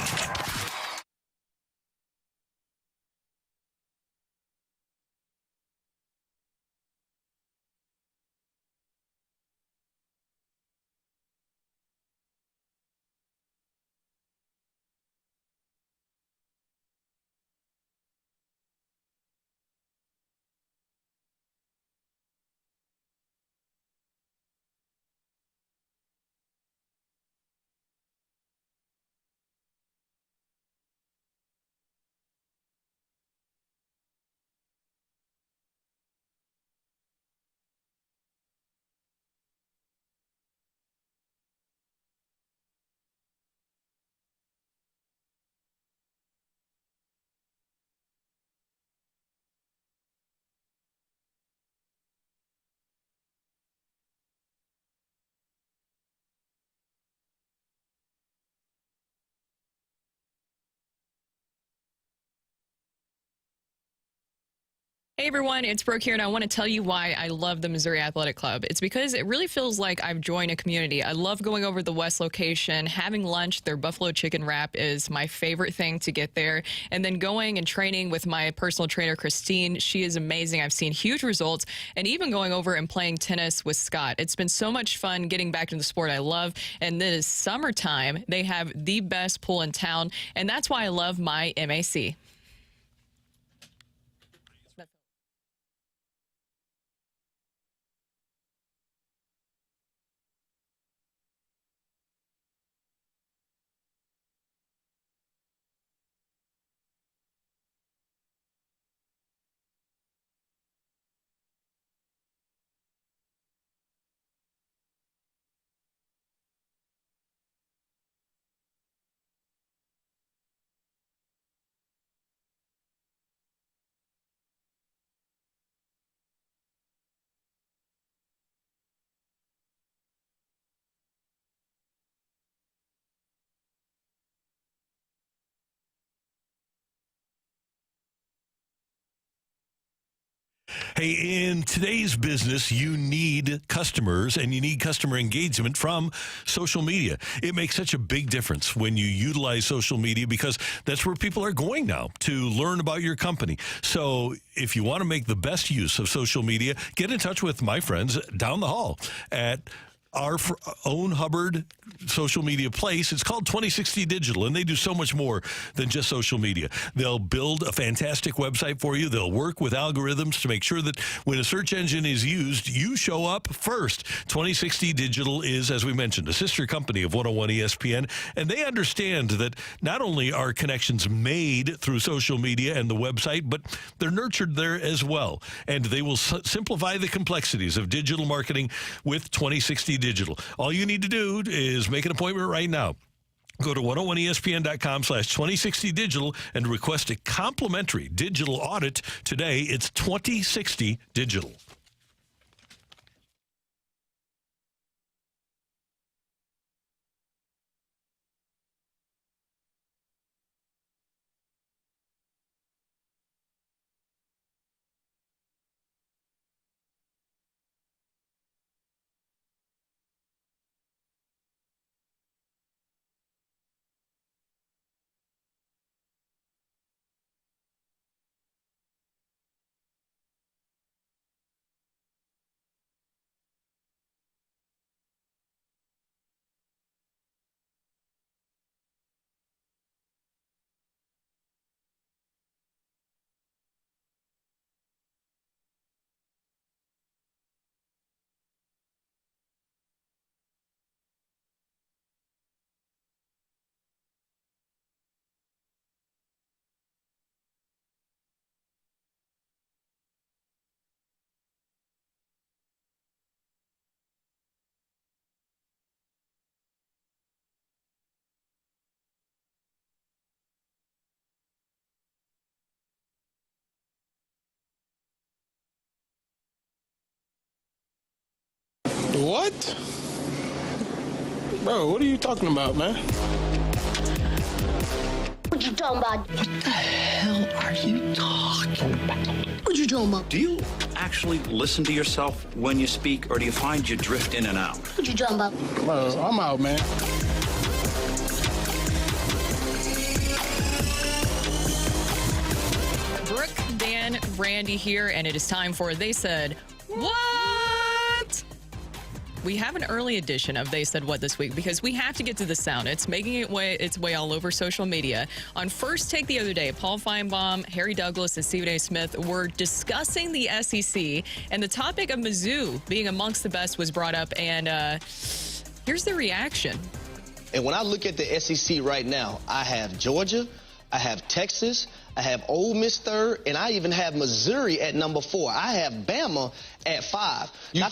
Hey everyone, it's Brooke here, and I want to tell you why I love the Missouri Athletic Club. It's because it really feels like I've joined a community. I love going over to the West location, having lunch. Their buffalo chicken wrap is my favorite thing to get there. And then going and training with my personal trainer, Christine. She is amazing. I've seen huge results. And even going over and playing tennis with Scott. It's been so much fun getting back into the sport I love. And this summertime, they have the best pool in town. And that's why I love my MAC. Hey, in today's business, you need customers and you need customer engagement from social media. It makes such a big difference when you utilize social media because that's where people are going now to learn about your company. So if you want to make the best use of social media, get in touch with my friends down the hall at our own Hubbard social media place. It's called 2060 Digital, and they do so much more than just social media. They'll build a fantastic website for you. They'll work with algorithms to make sure that when a search engine is used, you show up first. 2060 Digital is, as we mentioned, a sister company of 101 ESPN, and they understand that not only are connections made through social media and the website, but they're nurtured there as well. And they will simplify the complexities of digital marketing with 2060 Digital. All you need to do is make an appointment right now. Go to 101ESPN.com/2060Digital and request a complimentary digital audit today. It's 2060 Digital. What? Bro, what are you talking about, man? What you talking about? What the hell are you talking about? What you talking about? Do you actually listen to yourself when you speak, or do you find you drift in and out? What you talking about? Bro, I'm out, man. Brooke, Dan, Randy here, and it is time for They Said What? We have an early edition of They Said What this week because we have to get to the sound. It's making its way all over social media. On First Take the other day, Paul Feinbaum, Harry Douglas, and Stephen A. Smith were discussing the SEC, and the topic of Mizzou being amongst the best was brought up, and here's the reaction. And when I look at the SEC right now, I have Georgia, I have Texas, I have Ole Miss third, and I even have Missouri at number 4. I have Bama at 5. I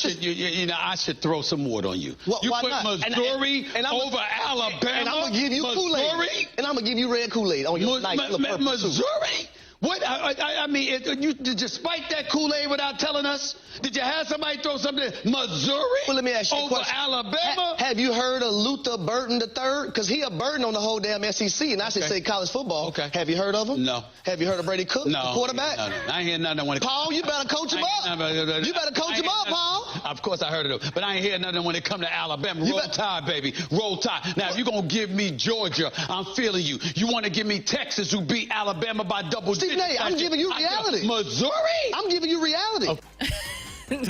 should throw some water on you. You why put not? Missouri over Alabama. And I'm gonna give you Kool-Aid. And I'm gonna give you red Kool-Aid on your nice little purple Missouri? What? I mean, did you spike that Kool-Aid without telling us? Did you have somebody throw something Missouri well, let me ask you over a question. Alabama? Have you heard of Luther Burden III? Because he a burden on the whole damn SEC, and I should say college football. Okay. Have you heard of him? No. Have you heard of Brady Cook, no, the quarterback? No. I ain't hear nothing. When Paul, you better coach him up. You better coach him up, Paul. Of course I heard it, but I ain't hear nothing when it come to Alabama. Roll Tide, baby. Roll Tide. Now, if you're going to give me Georgia, I'm feeling you. You want to give me Texas, who beat Alabama by double digits? Stephen A., I'm giving you reality. Missouri? I'm giving you reality. Oh.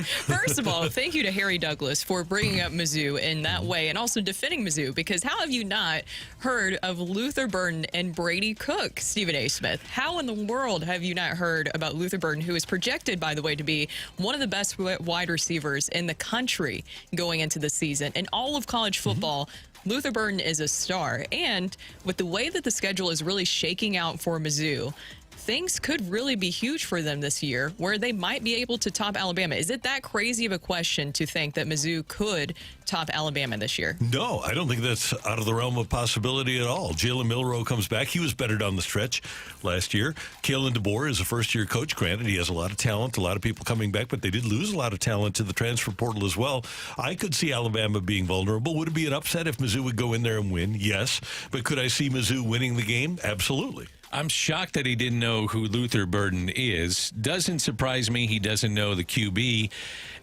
First of all, thank you to Harry Douglas for bringing up Mizzou in that way and also defending Mizzou, because how have you not heard of Luther Burden and Brady Cook, Stephen A. Smith? How in the world have you not heard about Luther Burden, who is projected, by the way, to be one of the best wide receivers in the country going into the season? In all of college football, Luther Burden is a star. And with the way that the schedule is really shaking out for Mizzou, things could really be huge for them this year, where they might be able to top Alabama. Is it that crazy of a question to think that Mizzou could top Alabama this year? No, I don't think that's out of the realm of possibility at all. Jalen Milroe comes back. He was better down the stretch last year. Kalen DeBoer is a first-year coach. Granted, he has a lot of talent, a lot of people coming back, but they did lose a lot of talent to the transfer portal as well. I could see Alabama being vulnerable. Would it be an upset if Mizzou would go in there and win? Yes. But could I see Mizzou winning the game? Absolutely. I'm shocked that he didn't know who Luther Burden is. Doesn't surprise me he doesn't know the QB.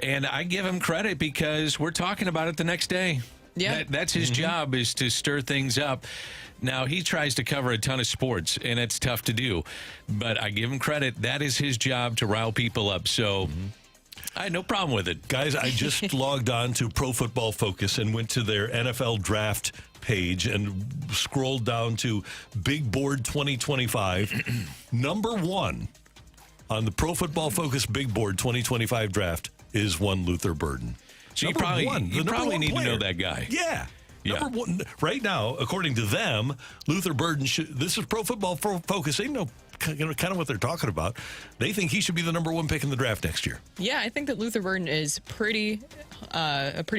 And I give him credit because we're talking about it the next day. Yeah. That's his job, is to stir things up. Now, he tries to cover a ton of sports, and it's tough to do. But I give him credit. That is his job, to rile people up. So I had no problem with it. Guys, I just logged on to Pro Football Focus and went to their NFL draft page and scrolled down to Big Board 2025. Number 1 on the Pro Football Focus Big Board 2025 draft is one Luther Burden. So you probably need to know that guy. Yeah. Number 1 right now, according to them, Luther Burden should. This is Pro Football Focus. They know kind of what they're talking about. They think he should be the number 1 pick in the draft next year. Yeah, I think that Luther Burden is a pretty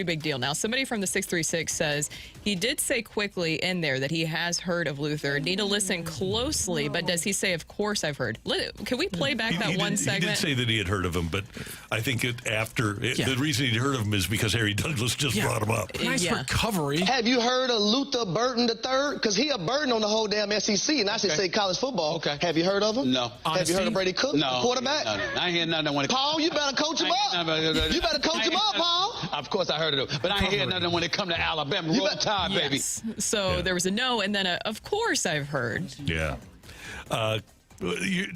big deal. Now, somebody from the 636 says he did say quickly in there that he has heard of Luther. Need to listen closely, but does he say, of course I've heard? Can we play back that one segment? He did say that he had heard of him, but I think the reason he'd heard of him is because Harry Douglas just brought him up. Nice recovery. Have you heard of Luther Burden III? Because he a burden on the whole damn SEC, and I should say college football. Okay. Have you heard of him? No. Have you heard of Brady Cook, No. quarterback? No. I ain't hear nothing. Paul, you better coach him up. You better coach him up, Paul. Of course I heard of it, but I ain't hear nothing when it come to Alabama. Roll Tide, baby. Yes. So there was a no, and then of course I've heard. Yeah.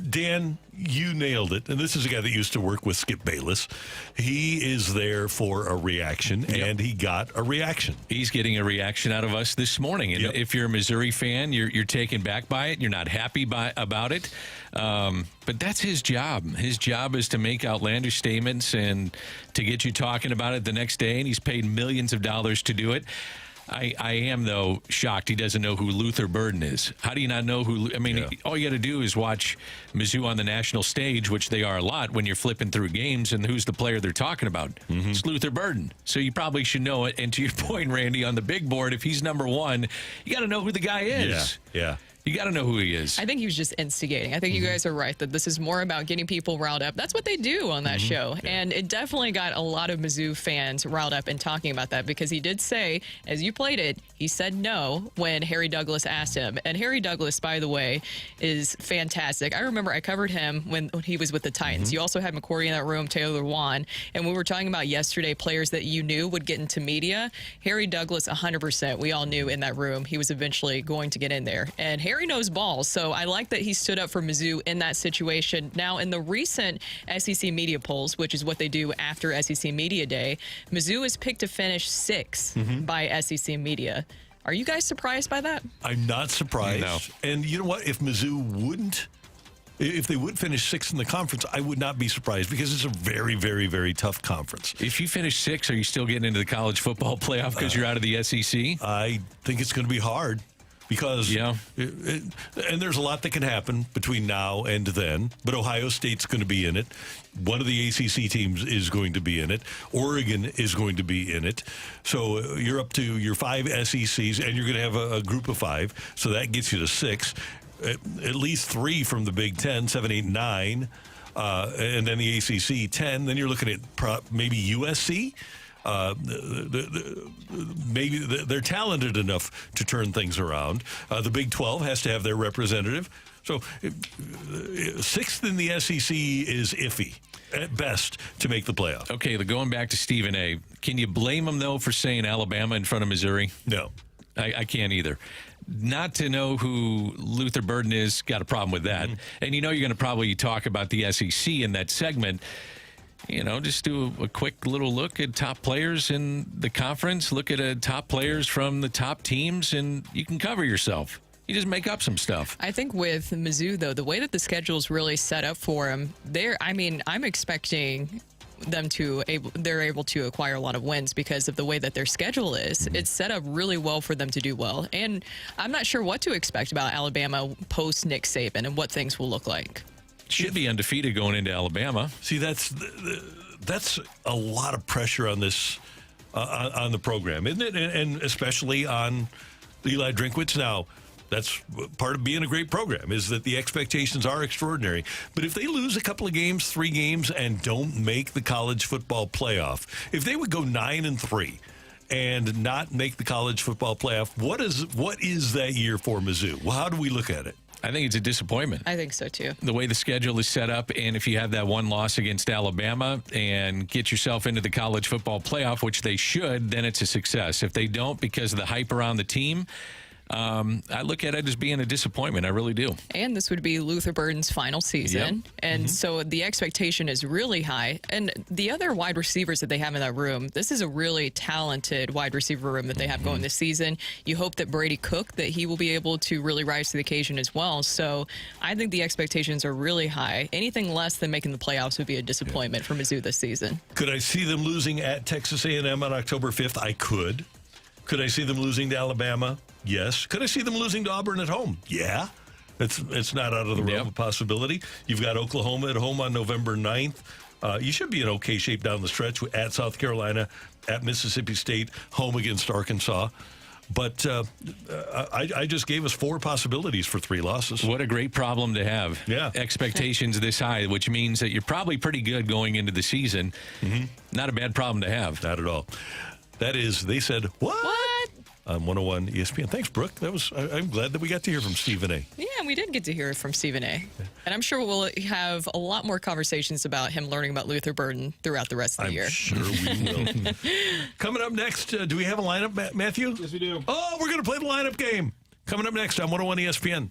Dan, you nailed it. And this is a guy that used to work with Skip Bayless. He is there for a reaction, and he got a reaction. He's getting a reaction out of us this morning. And if you're a Missouri fan, you're taken back by it. You're not happy about it. But that's his job. His job is to make outlandish statements and to get you talking about it the next day. And he's paid millions of dollars to do it. I am, though, shocked he doesn't know who Luther Burden is. How do you not know who? I mean, all you got to do is watch Mizzou on the national stage, which they are a lot when you're flipping through games, and who's the player they're talking about? It's Luther Burden. So you probably should know it. And to your point, Randy, on the big board, if he's number 1, you got to know who the guy is. Yeah. You got to know who he is. I think he was just instigating. I think you guys are right that this is more about getting people riled up. That's what they do on that show. Yeah. And it definitely got a lot of Mizzou fans riled up and talking about that, because he did say, as you played it, he said no when Harry Douglas asked him. And Harry Douglas, by the way, is fantastic. I remember I covered him when he was with the Titans. You also had McCourty in that room, Taylor Wan. And we were talking about yesterday players that you knew would get into media. Harry Douglas, 100%. We all knew in that room he was eventually going to get in there. And Harry knows balls, so I like that he stood up for Mizzou in that situation. Now, in the recent SEC media polls, which is what they do after SEC Media Day, Mizzou is picked to finish 6th by SEC Media. Are you guys surprised by that? I'm not surprised. No. And you know what? If they would finish 6th in the conference, I would not be surprised, because it's a very, very, very tough conference. If you finish 6th, are you still getting into the college football playoff because you're out of the SEC? I think it's going to be hard. Because, and there's a lot that can happen between now and then, but Ohio State's going to be in it. One of the ACC teams is going to be in it. Oregon is going to be in it. So you're up to your 5 SECs, and you're going to have a group of 5. So that gets you to 6. At least 3 from the Big Ten, 7, 8, 9. And then the ACC, 10. Then you're looking at maybe USC. Maybe they're talented enough to turn things around. The Big 12 has to have their representative. So 6th in the SEC is iffy at best to make the playoff. Okay, going back to Stephen A. Can you blame him, though, for saying Alabama in front of Missouri? No. I can't either. Not to know who Luther Burden is, got a problem with that. And you're going to probably talk about the SEC in that segment. Just do a quick little look at top players in the conference. Look at top players from the top teams, and you can cover yourself. You just make up some stuff. I think with Mizzou, though, the way that the schedule is really set up for them, I'm expecting they're able to acquire a lot of wins because of the way that their schedule is. It's set up really well for them to do well. And I'm not sure what to expect about Alabama post Nick Saban and what things will look like. Should be undefeated going into Alabama. See, that's a lot of pressure on this on the program, isn't it? And especially on Eli Drinkwitz. Now, that's part of being a great program, is that the expectations are extraordinary. But if they lose a couple of games, 3 games, and don't make the college football playoff, if they would go 9-3 and not make the college football playoff, what is that year for Mizzou? Well, how do we look at it? I think it's a disappointment. I think so, too. The way the schedule is set up, and if you have that one loss against Alabama and get yourself into the college football playoff, which they should, then it's a success. If they don't, because of the hype around the team, I look at it as being a disappointment. I really do. And this would be Luther Burden's final season. Yep. And so the expectation is really high. And the other wide receivers that they have in that room, this is a really talented wide receiver room that they have going this season. You hope that Brady Cook, that he will be able to really rise to the occasion as well. So I think the expectations are really high. Anything less than making the playoffs would be a disappointment for Mizzou this season. Could I see them losing at Texas A&M on October 5th? I could. Could I see them losing to Alabama? Yes. Could I see them losing to Auburn at home? Yeah. It's not out of the realm of possibility. You've got Oklahoma at home on November 9th. You should be in okay shape down the stretch at South Carolina, at Mississippi State, home against Arkansas. But I just gave us 4 possibilities for 3 losses. What a great problem to have. Yeah. Expectations this high, which means that you're probably pretty good going into the season. Not a bad problem to have. Not at all. That is, they said, what? On 101 ESPN. Thanks, Brooke. I'm glad that we got to hear from Stephen A. Yeah, we did get to hear from Stephen A. And I'm sure we'll have a lot more conversations about him learning about Luther Burden throughout the rest of the year. I'm sure we will. Coming up next, do we have a lineup, Matthew? Yes, we do. Oh, we're going to play the lineup game. Coming up next on 101 ESPN.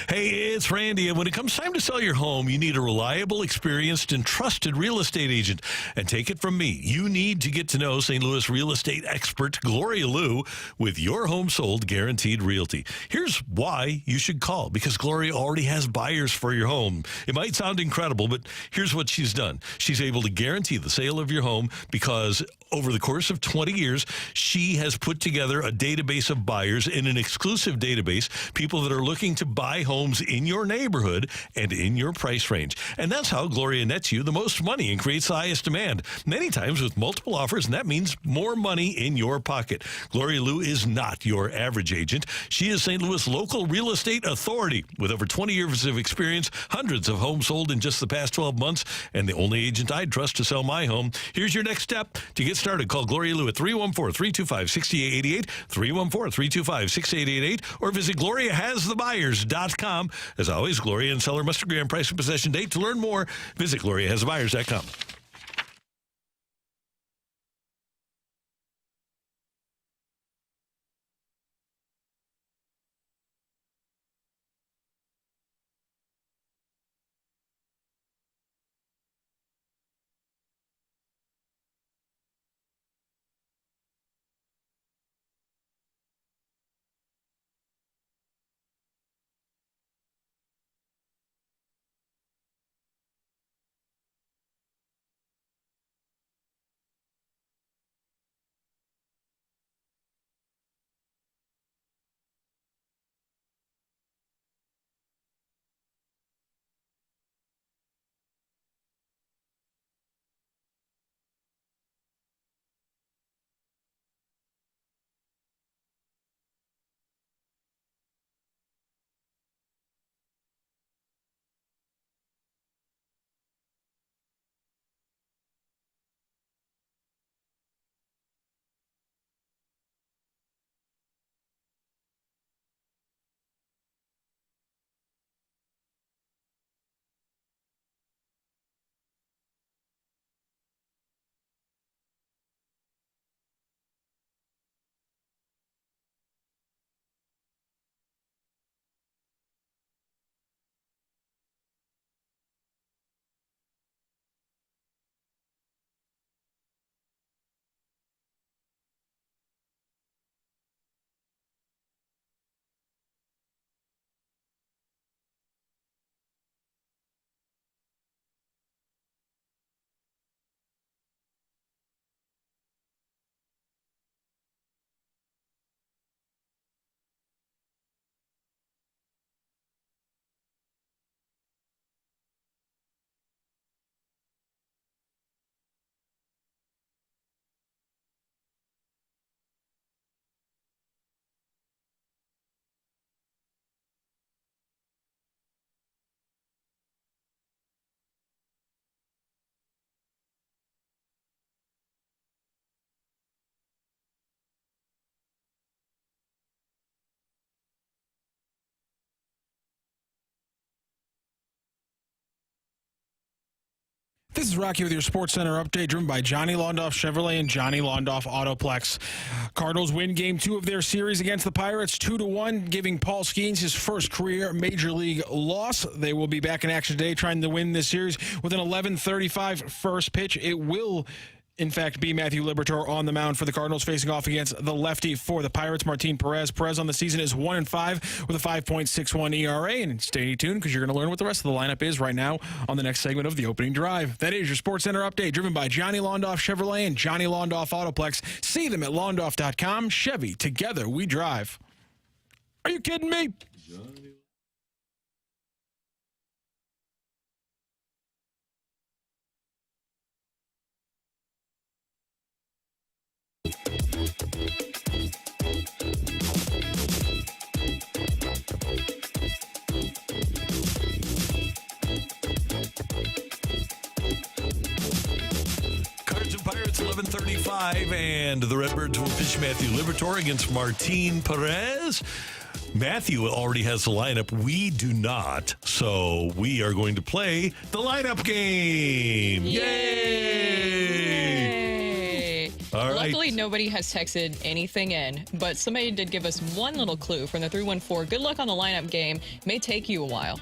Hey, it's Randy, and when it comes time to sell your home, you need a reliable, experienced, and trusted real estate agent. And take it from me, you need to get to know St. Louis real estate expert Gloria Liu with Your Home Sold Guaranteed Realty. Here's why you should call, because Gloria already has buyers for your home. It might sound incredible, but here's what she's done. She's able to guarantee the sale of your home because over the course of 20 years, she has put together a database of buyers in an exclusive database, people that are looking to buy homes in your neighborhood and in your price range. And that's how Gloria nets you the most money and creates the highest demand. Many times with multiple offers, and that means more money in your pocket. Gloria Liu is not your average agent. She is St. Louis local real estate authority with over 20 years of experience, hundreds of homes sold in just the past 12 months, and the only agent I'd trust to sell my home. Here's your next step. To get started, call Gloria Liu at 314-325-6888, 314-325-6888, or visit GloriaHasTheBuyers.com. As always, Gloria and seller must agree on price and possession date. To learn more, visit GloriaHasTheBuyers.com. This is Rocky with your Sports Center update, driven by Johnny Londoff Chevrolet and Johnny Londoff Autoplex. Cardinals win Game 2 of their series against the Pirates 2-1, giving Paul Skeens his first career Major League loss. They will be back in action today trying to win this series with an 11:35 first pitch. It will, in fact, be Matthew Liberatore on the mound for the Cardinals, facing off against the lefty for the Pirates, Martin Perez. Perez on the season is 1-5 with a 5.61 ERA. And stay tuned because you're going to learn what the rest of the lineup is right now on the next segment of the opening drive. That is your Sports Center update, driven by Johnny Londoff Chevrolet and Johnny Londoff Autoplex. See them at londoff.com. Chevy, together we drive. Are you kidding me? Cards and Pirates, 11:35, and the Redbirds will pitch Matthew Liberatore against Martin Perez. Matthew already has the lineup. We do not, so we are going to play the lineup game. Yay! All right. Luckily, nobody has texted anything in, but somebody did give us one little clue from the 314. Good luck on the lineup game. May take you a while.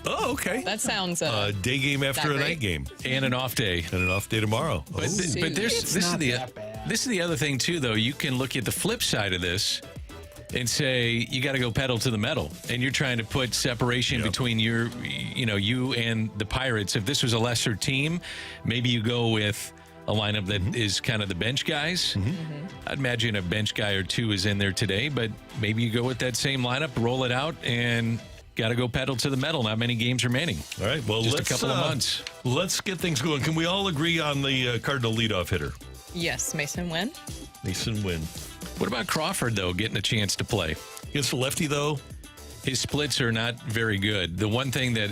Oh, okay. That sounds day game after a night game, and an off day, tomorrow. But this is the other thing too, though. You can look at the flip side of this and say you got to go pedal to the metal, and you're trying to put separation between you and the Pirates. If this was a lesser team, maybe you go with a lineup that is kind of the bench guys. I'd imagine a bench guy or two is in there today, but maybe you go with that same lineup, roll it out, and got to go pedal to the metal. Not many games remaining. All right, well, just a couple of months. Let's get things going. Can we all agree on the Cardinal leadoff hitter? Yes, Mason Wynn. Mason Wynn. What about Crawford, though, getting a chance to play? Against the lefty, though? His splits are not very good. The one thing that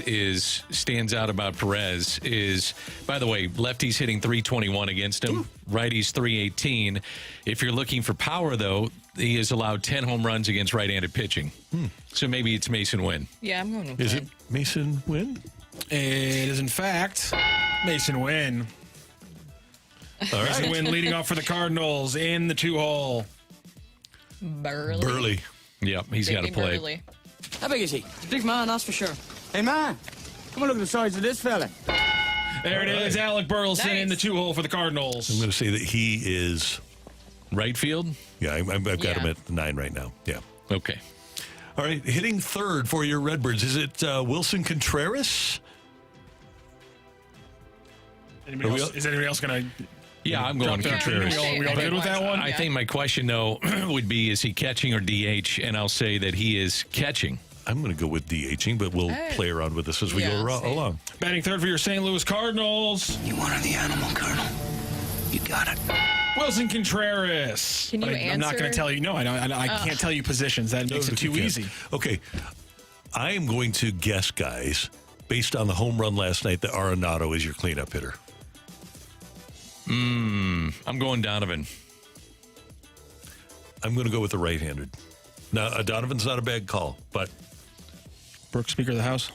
stands out about Perez is, by the way, lefties hitting 321 against him, righties 318. If you're looking for power, though, he has allowed 10 home runs against right-handed pitching. So maybe it's Mason Wynn. Yeah, I'm going with Is Wynn. it Mason Wynn? It is, in fact, Mason Wynn. All right. Mason Wynn leading off for the Cardinals in the 2-hole. Burley. Yep, he's got to play. Burley. How big is he? Big man, that's for sure. Hey, man, come on, look at the size of this fella. There it is, Alec Burleson in the 2-hole for the Cardinals. I'm going to say that he is right field. Yeah, I've got him at 9 right now. Yeah. Okay. All right, hitting third for your Redbirds. Is it Wilson Contreras? Is anybody else going to? Yeah, I'm going Contreras. We all good with that one? I think my question, though, would be, is he catching or DH? And I'll say that he is catching. I'm going to go with DHing, but we'll play around with this as we go along. Batting third for your St. Louis Cardinals. You wanted the animal, Colonel. You got it. Wilson Contreras. Can you answer? I'm not going to tell you. No, I can't tell you positions. That makes it too easy. Okay. I am going to guess, guys, based on the home run last night, that Arenado is your cleanup hitter. I'm going Donovan. I'm going to go with the right-handed. Now, Donovan's not a bad call, but Brooks, Speaker of the House.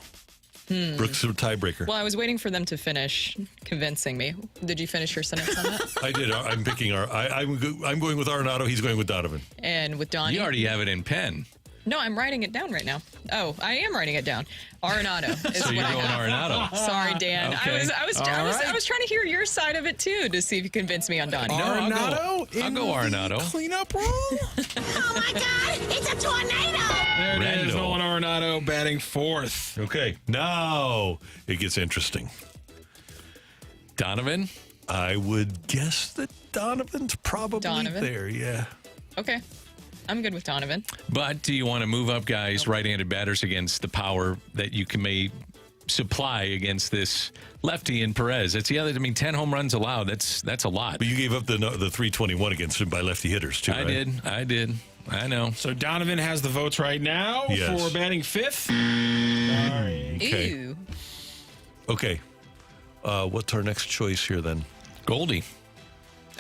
Brooks is a tiebreaker. Well, I was waiting for them to finish convincing me. Did you finish your sentence on that? I did. I'm picking I'm going with Arenado. He's going with Donovan. And with Donnie? You already have it in pen. No, I'm writing it down right now. Oh, I am writing it down. Arenado. So you're going Arenado. Sorry, Dan. Okay. I was trying to hear your side of it too to see if you convinced me on Donnie. No, Arenado? I'll go Arenado. Cleanup role? Oh my God! It's a tornado! There it is. Nolan Arenado batting fourth. Okay, now it gets interesting. Donovan? I would guess that Donovan's probably there. Yeah. Okay. I'm good with Donovan. But do you want to move up guys, right-handed batters, against the power that you may supply against this lefty in Perez? That's the other. I mean, 10 home runs allowed. That's a lot. But you gave up the 321 against him by lefty hitters too. I did. I know. So Donovan has the votes right now for batting fifth. Sorry. Okay. Ew. Okay. What's our next choice here then? Goldie.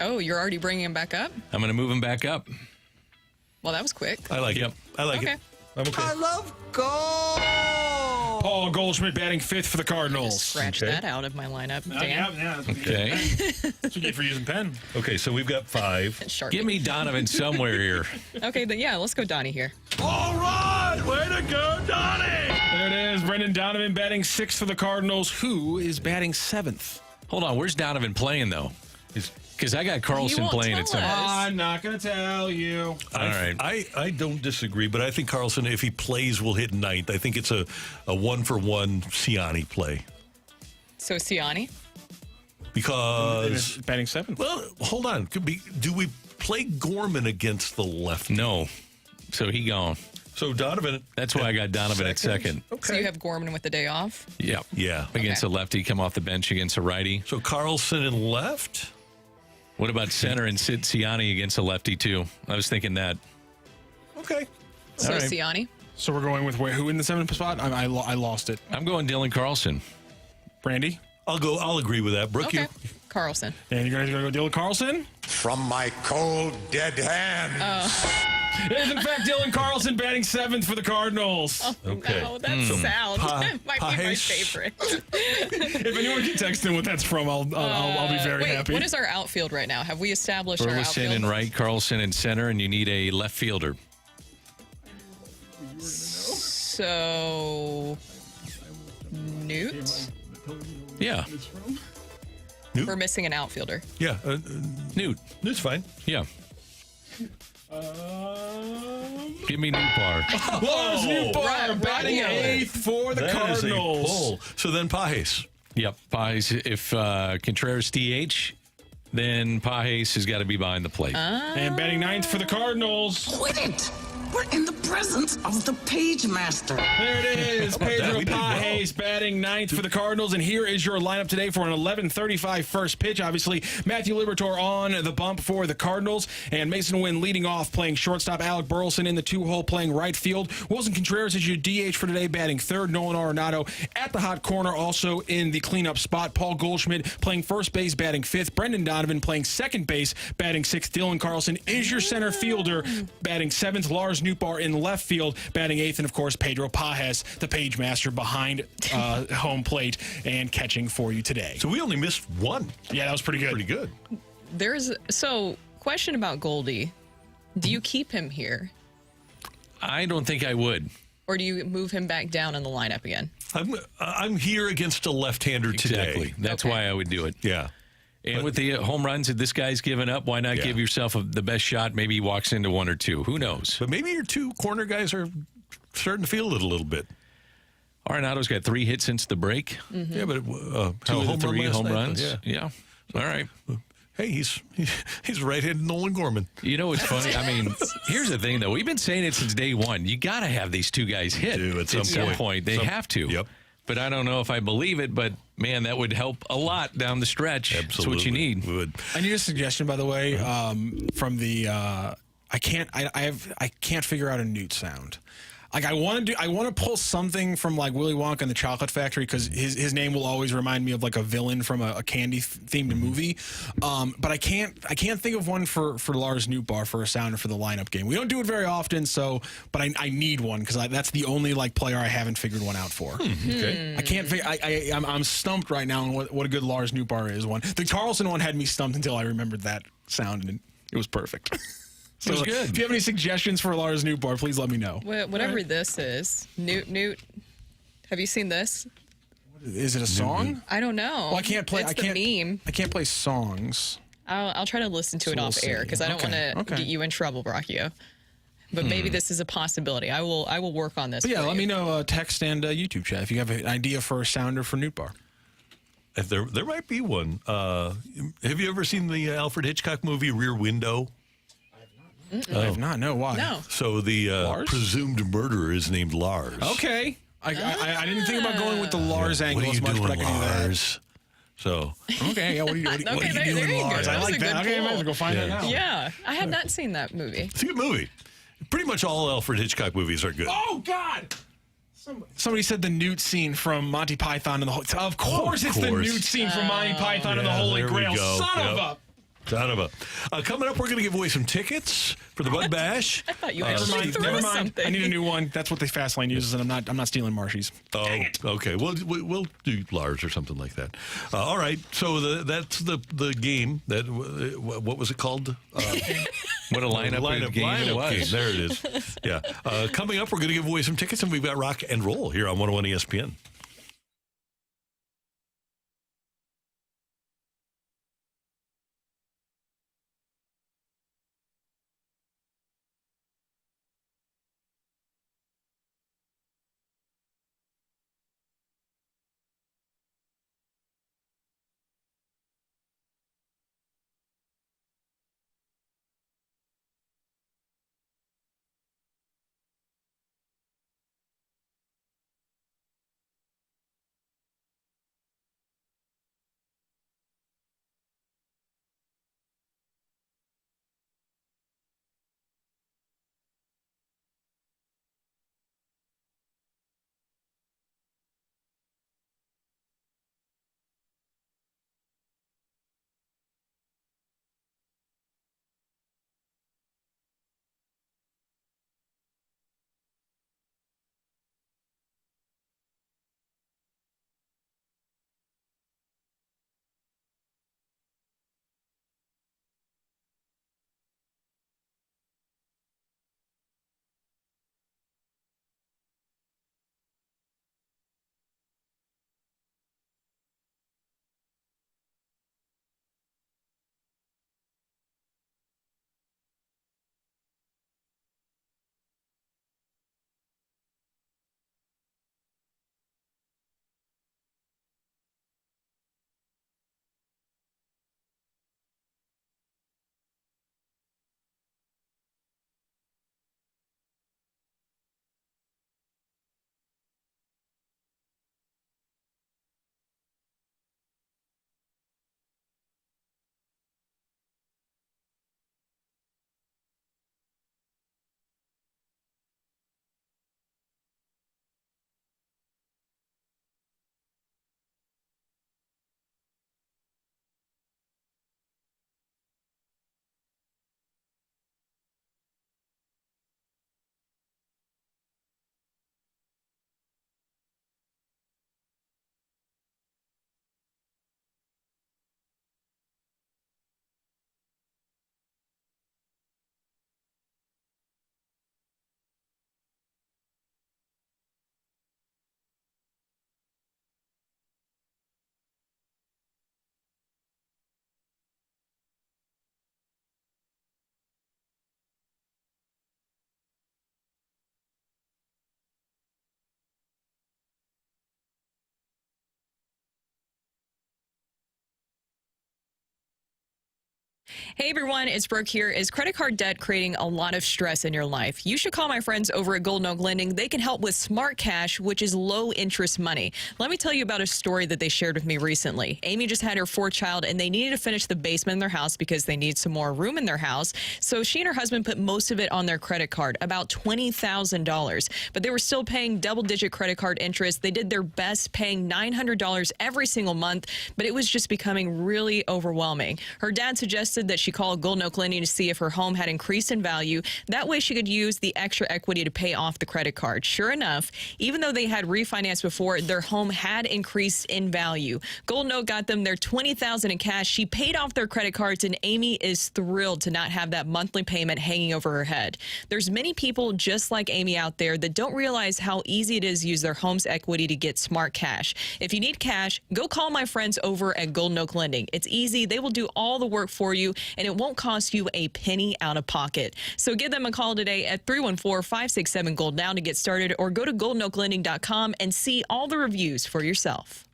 Oh, you're already bringing him back up? I'm going to move him back up. Well, that was quick. I like it. I like it. I'm okay. I love gold. Paul Goldschmidt batting 5th for the Cardinals. Scratch that out of my lineup. Dan. Yeah. Okay. That's what you get for using pen. Okay, so we've got 5. Give me Donovan somewhere here. Okay, then let's go Donnie here. All right, way to go, Donnie. There it is. Brendan Donovan batting 6th for the Cardinals. Who is batting 7th? Hold on, where's Donovan playing, though? Because I got Carlson playing at 7th. I'm not going to tell you. All right. I don't disagree, but I think Carlson, if he plays, will hit 9th. I think it's a 1-for-1 Ciani play. So Ciani? Because batting 7th. Well, hold on. Could be. Do we play Gorman against the left? No. So he gone. So Donovan. That's why I got Donovan at 2nd. Okay. So you have Gorman with the day off? Yep. Yeah. Against a lefty, come off the bench against a righty. So Carlson in left? What about center and Sid Ciani against a lefty, too? I was thinking that. Okay. So Ciani? So we're going with who in the 7th spot? I lost it. I'm going Dylan Carlson. Brandy? I'll agree with that. Brooke, Okay. you? Carlson. And you're going to go Dylan Carlson? From my cold, dead hand. It is, in fact, Dylan Carlson batting 7th for the Cardinals. Oh, Okay. no, that's sound. That might be my Pahes. favorite. If anyone can text in what that's from, I'll be very happy. What is our outfield right now? Have we established our Burleson outfield? in right, Carlson in center, and you need a left fielder. So, Newt? Yeah. We're missing an outfielder. Yeah. Newt. Newt's fine. Yeah. Give me Newpar. Lars Newpar batting 8th for the That is a Cardinals. pull. So then Pahes. Yep. Pahes. If Contreras DH, then Pahes has got to be behind the plate. And batting 9th for the Cardinals. Quit it! We're in the presence of the page master. There it is. Pedro Pajes batting 9th for the Cardinals. And here is your lineup today for an 11:35 first pitch. Obviously, Matthew Liberatore on the bump for the Cardinals. And Mason Wynn leading off, playing shortstop. Alec Burleson in the 2-hole, playing right field. Wilson Contreras is your DH for today, batting 3rd. Nolan Arenado at the hot corner, also in the cleanup spot. Paul Goldschmidt playing first base, batting 5th. Brendan Donovan playing second base, batting 6th. Dylan Carlson is your center fielder, batting 7th. Lars Newpar in left field, batting 8th, and of course Pedro Pajes, the page master, behind home plate and catching for you today. So we only missed one. Yeah, that was pretty good. Pretty good. Question about Goldie. Do you keep him here, I don't think I would. or do you move him back down in the lineup again? I'm here against a left-hander Exactly. today. That's why I would do it. Yeah. And with the home runs that this guy's given up, why not give yourself the best shot? Maybe he walks into 1 or 2. Who knows? But maybe your 2 corner guys are starting to feel it a little bit. Arenado's got 3 hits since the break. Mm-hmm. Yeah, but 2 of the 3 home runs. Yeah. All right. Hey, he's right-handed Nolan Gorman. You know what's funny? I mean, here's the thing, though. We've been saying it since day one. You got to have these 2 guys hit at some point. They have to. Yep. But I don't know if I believe it, but man, that would help a lot down the stretch. Absolutely. That's what you need. Would. I need a suggestion, by the way, from the. I can't figure out a Newt sound. Like I want to pull something from like Willy Wonka and the Chocolate Factory, because his name will always remind me of like a villain from a candy themed movie. But I can't think of one for Lars Newpar for a sounder for the lineup game. We don't do it very often, but I need one because that's the only like player I haven't figured one out for. Okay. I can't figure. I'm stumped right now on what a good Lars Newpar is. One, the Carlson one had me stumped until I remembered that sound, and it was perfect. So it was good. If you have any suggestions for Lars Newpar, please let me know. Whatever this is. Newt. Have you seen this? Is it a song? I don't know. Well, I can't play. It's I can't. the meme. I can't play songs. I'll try to listen to So it we'll off air see. because I don't Okay. want to get you in trouble, Rockio. But maybe this is a possibility. I will work on this. But yeah, for let you. me know text and YouTube chat if you have an idea for a sounder for Newpar. If there might be one. Have you ever seen the Alfred Hitchcock movie Rear Window? I have not. No, why? No. So the presumed murderer is named Lars. Okay. I didn't think about going with the Lars angle What are as you much, doing, but I can do that. Lars? So Okay, yeah. What are you Okay, doing, there you go. Lars? That I was like a that. good Okay, I might as pull. well go find that out. Yeah, I had not seen that movie. it's a good movie. Pretty much all Alfred Hitchcock movies are good. Oh God! Somebody said the Newt scene from Monty Python and the Holy. Of course, it's the Newt scene from Monty Python and the Holy there we Grail. go. Son of Yep. a. Son of a. Coming up, we're going to give away some tickets for the Bud Bash. I thought you Never actually mind. threw Never mind. something. I need a new one. That's what the fast lane uses, and I'm not stealing Marshy's. Oh, okay. We'll do Lars or something like that. All right. So that's the game. That what was it called? What a lineup game it was. There it is. Yeah. Coming up, we're going to give away some tickets, and we've got Rocc and Roll here on 101 ESPN. Hey everyone, it's Brooke here. Is credit card debt creating a lot of stress in your life? You should call my friends over at Golden Oak Lending. They can help with Smart Cash, which is low interest money. Let me tell you about a story that they shared with me recently. Amy just had her fourth child and they needed to finish the basement in their house because they need some more room in their house. So she and her husband put most of it on their credit card, about $20,000. But they were still paying double-digit credit card interest. They did their best paying $900 every single month, but it was just becoming really overwhelming. Her dad suggested that she call Golden Oak Lending to see if her home had increased in value. That way she could use the extra equity to pay off the credit card. Sure enough, even though they had refinanced before, their home had increased in value. Golden Oak got them their $20,000 in cash. She paid off their credit cards, and Amy is thrilled to not have that monthly payment hanging over her head. There's many people just like Amy out there that don't realize how easy it is to use their home's equity to get smart cash. If you need cash, go call my friends over at Golden Oak Lending. It's easy. They will do all the work for you, and it won't cost you a penny out of pocket. So give them a call today at 314-567-GOLD now to get started, or go to goldenoaklending.com and see all the reviews for yourself.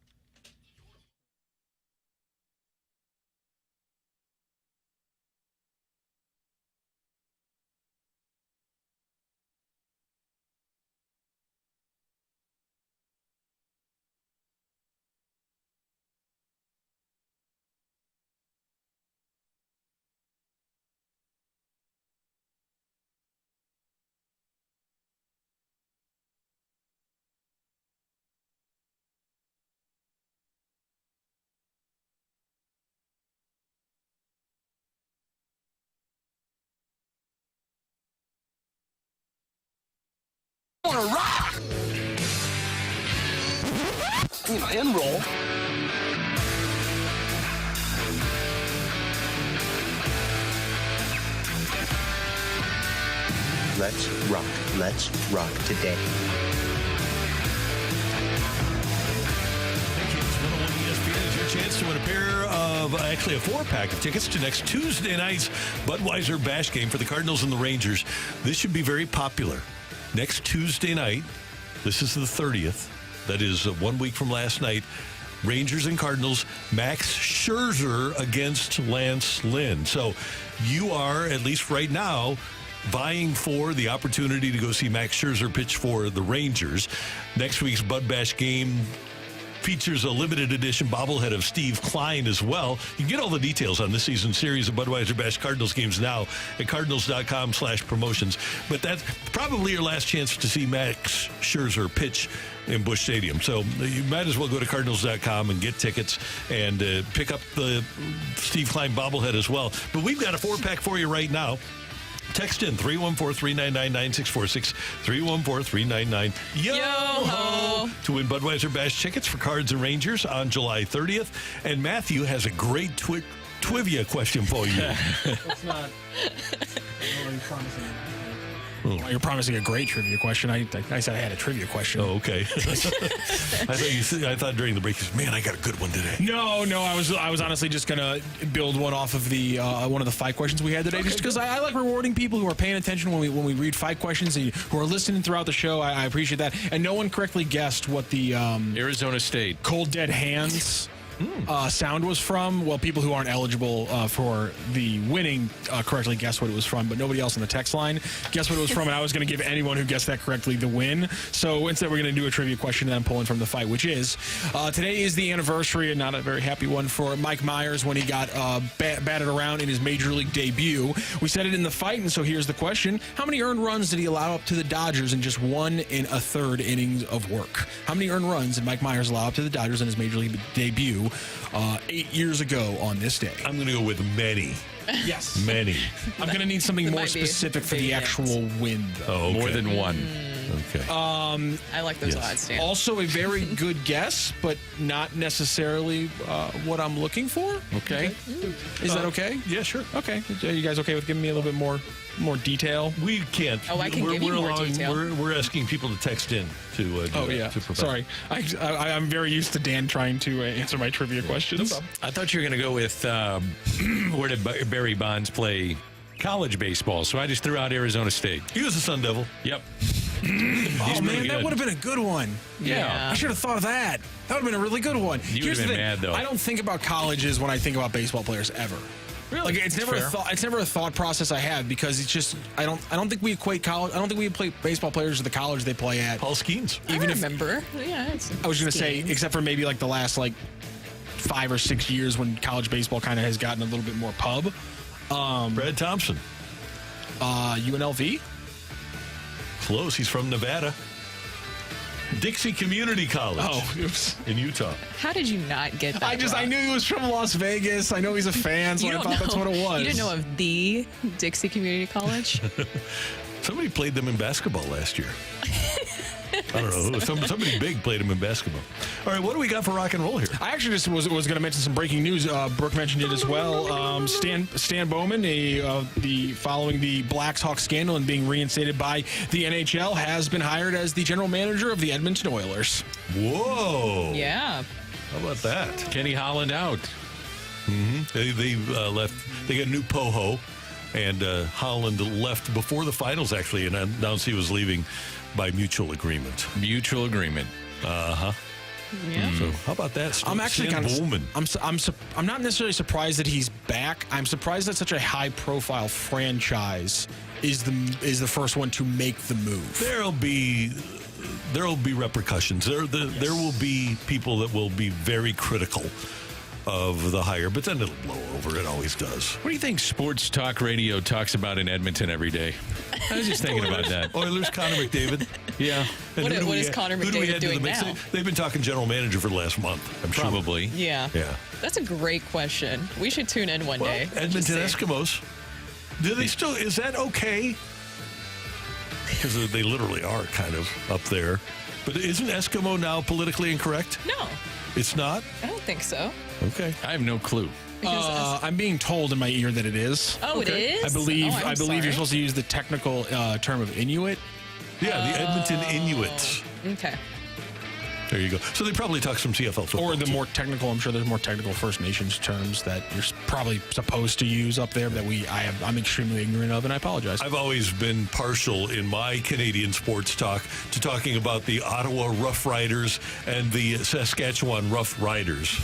rock! And roll. Let's rock. Let's rock today. ESPN is your chance to win a pair of, actually a 4-pack of tickets to next Tuesday night's Budweiser Bash game for the Cardinals and the Rangers. This should be very popular. Next Tuesday night, this is the 30th. That is 1 week from last night. Rangers and Cardinals, Max Scherzer against Lance Lynn. So you are, at least right now, vying for the opportunity to go see Max Scherzer pitch for the Rangers. Next week's Bud Bash game features a limited edition bobblehead of Steve Klein as well. You can get all the details on this season's series of Budweiser Bash Cardinals games now at cardinals.com/promotions. But that's probably your last chance to see Max Scherzer pitch in Busch Stadium. So you might as well go to cardinals.com and get tickets and pick up the Steve Klein bobblehead as well. But we've got a 4-pack for you right now. Text in 314-399-9646, 314-399-YO-HO to win Budweiser Bash tickets for Cards and Rangers on July 30th. And Matthew has a great trivia question for you. It's not really promising. Well, you're promising a great trivia question. I said I had a trivia question. Oh, okay. I thought during the break, man, I got a good one today. No. I was honestly just gonna build one off of the one of the 5 questions we had today, just because I like rewarding people who are paying attention when we read 5 questions and who are listening throughout the show. I appreciate that. And no one correctly guessed what the Arizona State Cold Dead Hands sound was from. Well, people who aren't eligible for the winning correctly guessed what it was from, but nobody else on the text line guessed what it was from, and I was going to give anyone who guessed that correctly the win. So instead, we're going to do a trivia question that I'm pulling from the fight, which is today is the anniversary, and not a very happy one, for Mike Myers when he got batted around in his major league debut. We said it in the fight, and so here's the question. How many earned runs did he allow up to the Dodgers in just 1 1/3 innings of work? How many earned runs did Mike Myers allow up to the Dodgers in his major league debut 8 years ago on this day? I'm going to go with many. Yes. Many. I'm going to need something more specific for the actual win, though. Oh, okay. More than one. Okay. I like those odds, Dan. Also a very good guess, but not necessarily what I'm looking for. Okay. Is that okay? Yeah, sure. Okay. Are you guys okay with giving me a little bit more detail? We can't. Oh, I can give you more detail. We're asking people to text in to to provide. Sorry. I'm very used to Dan trying to answer my trivia questions. No, I thought you were going to go with where did Barry Bonds play college baseball, so I just threw out Arizona State. He was a Sun Devil. Yep. Oh, man, that would have been a good one. Yeah. I should have thought of that. That would have been a really good one. You would have been mad, though. I don't think about colleges when I think about baseball players ever. Really? Like it's never a thought. It's never a thought process I have because it's just I don't think we equate college. I don't think we play baseball players to the college they play at. Paul Skeens. Even I remember. I was going to say, except for maybe like the last 5 or 6 years when college baseball kind of has gotten a little bit more pub. Brad Thompson. UNLV. Close. He's from Nevada. Dixie Community College. Oh, oops. In Utah. How did you not get that? I knew he was from Las Vegas. I know he's a fan, so I thought that's what it was. You didn't know of the Dixie Community College? Somebody played them in basketball last year. I don't know. Somebody big played him in basketball. All right, what do we got for rock and roll here? I actually just was going to mention some breaking news. Brooke mentioned it as well. Stan Bowman, following the Blackhawks scandal and being reinstated by the NHL, has been hired as the general manager of the Edmonton Oilers. Whoa. Yeah. How about that? Kenny Holland out. Mm-hmm. They left. They got a new Poho, and Holland left before the finals, actually, and announced he was leaving by mutual agreement. Mutual agreement. Uh-huh. Yeah. So how about that? I'm actually kind of. I'm not necessarily surprised that he's back. I'm surprised that such a high-profile franchise is the first one to make the move. There'll be repercussions. There will be people that will be very critical of the hire, but then it'll blow over. It always does. What do you think sports talk radio talks about in Edmonton every day? I was just thinking about that. Oilers, Connor McDavid. Yeah. What is Connor McDavid doing now? They've been talking general manager for the last month. I'm sure. Probably. Yeah. Yeah. That's a great question. We should tune in one day. Edmonton Eskimos. Do they still? Is that okay? because they literally are kind of up there. But isn't Eskimo now politically incorrect? No. It's not? I don't think so. Okay. I have no clue. I'm being told in my ear that it is. Oh, it is? I believe. Oh, I'm I believe sorry. you're supposed to use the technical term of Inuit. Yeah, the Edmonton Inuits. Okay. There you go. So they probably talk some CFL football. Or the more technical, I'm sure there's more technical First Nations terms that you're probably supposed to use up there that I'm extremely ignorant of, and I apologize. I've always been partial in my Canadian sports talk to talking about the Ottawa Rough Riders and the Saskatchewan Rough Riders.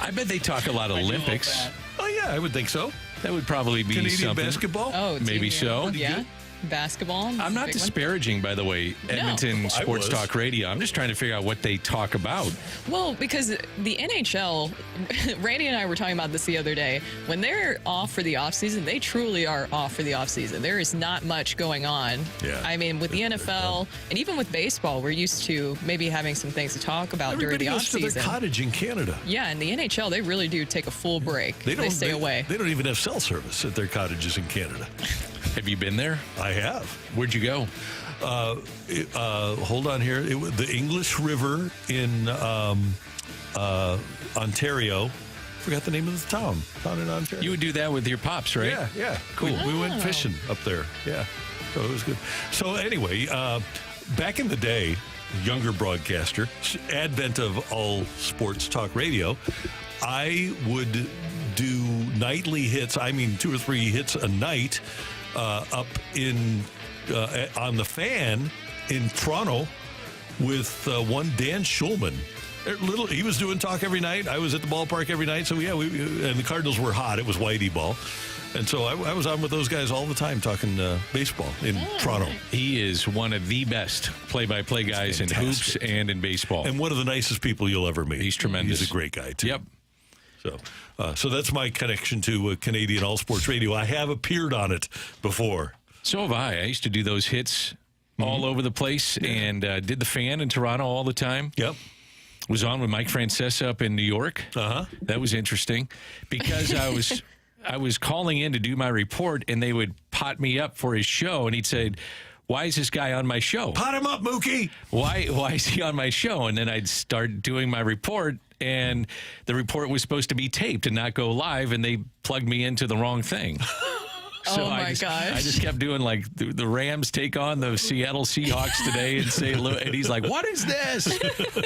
I bet they talk a lot of Olympics. Oh, yeah, I would think so. That would probably be Canadian something. basketball? Oh, Maybe so. Yeah. Basketball. I'm not disparaging, by the way, Edmonton Sports Talk Radio. I'm just trying to figure out what they talk about. Well, because the NHL, Randy and I were talking about this the other day. When they're off for the offseason, they truly are off for the offseason. There is not much going on. Yeah. I mean, with the NFL and even with baseball, we're used to maybe having some things to talk about Everybody during the goes to offseason. their cottage in Canada. Yeah, and the NHL, they really do take a full break. They stay away. They don't even have cell service at their cottages in Canada. Have you been there? I have. Where'd you go? Hold on here. The English River in Ontario. Forgot the name of the town. Town in Ontario. You would do that with your pops, right? Yeah. Cool. We went fishing up there. Yeah. So it was good. So anyway, back in the day, younger broadcaster, advent of all sports talk radio, I would do nightly hits. I mean, 2 or 3 hits a night up in on the Fan in Toronto with one Dan Schulman. He was doing talk every night. I was at the ballpark every night. So yeah, and the Cardinals were hot. It was Whitey ball. And so I was on with those guys all the time talking baseball in Toronto. He is one of the best play-by-play guys in hoops and in baseball. And one of the nicest people you'll ever meet. He's tremendous. He's a great guy, too. Yep. So that's my connection to Canadian All Sports Radio. I have appeared on it before. So have I. I used to do those hits all over the place and did the Fan in Toronto all the time. Yep. Was on with Mike Francesa up in New York. That was interesting because I was calling in to do my report, and they would pot me up for his show, and he'd say, "Why is this guy on my show? Pot him up, Mookie. Why is he on my show?" And then I'd start doing my report, and the report was supposed to be taped and not go live, and they plugged me into the wrong thing. So my gosh. I just kept doing like the Rams take on the Seattle Seahawks today in St. Louis. And he's like, "What is this?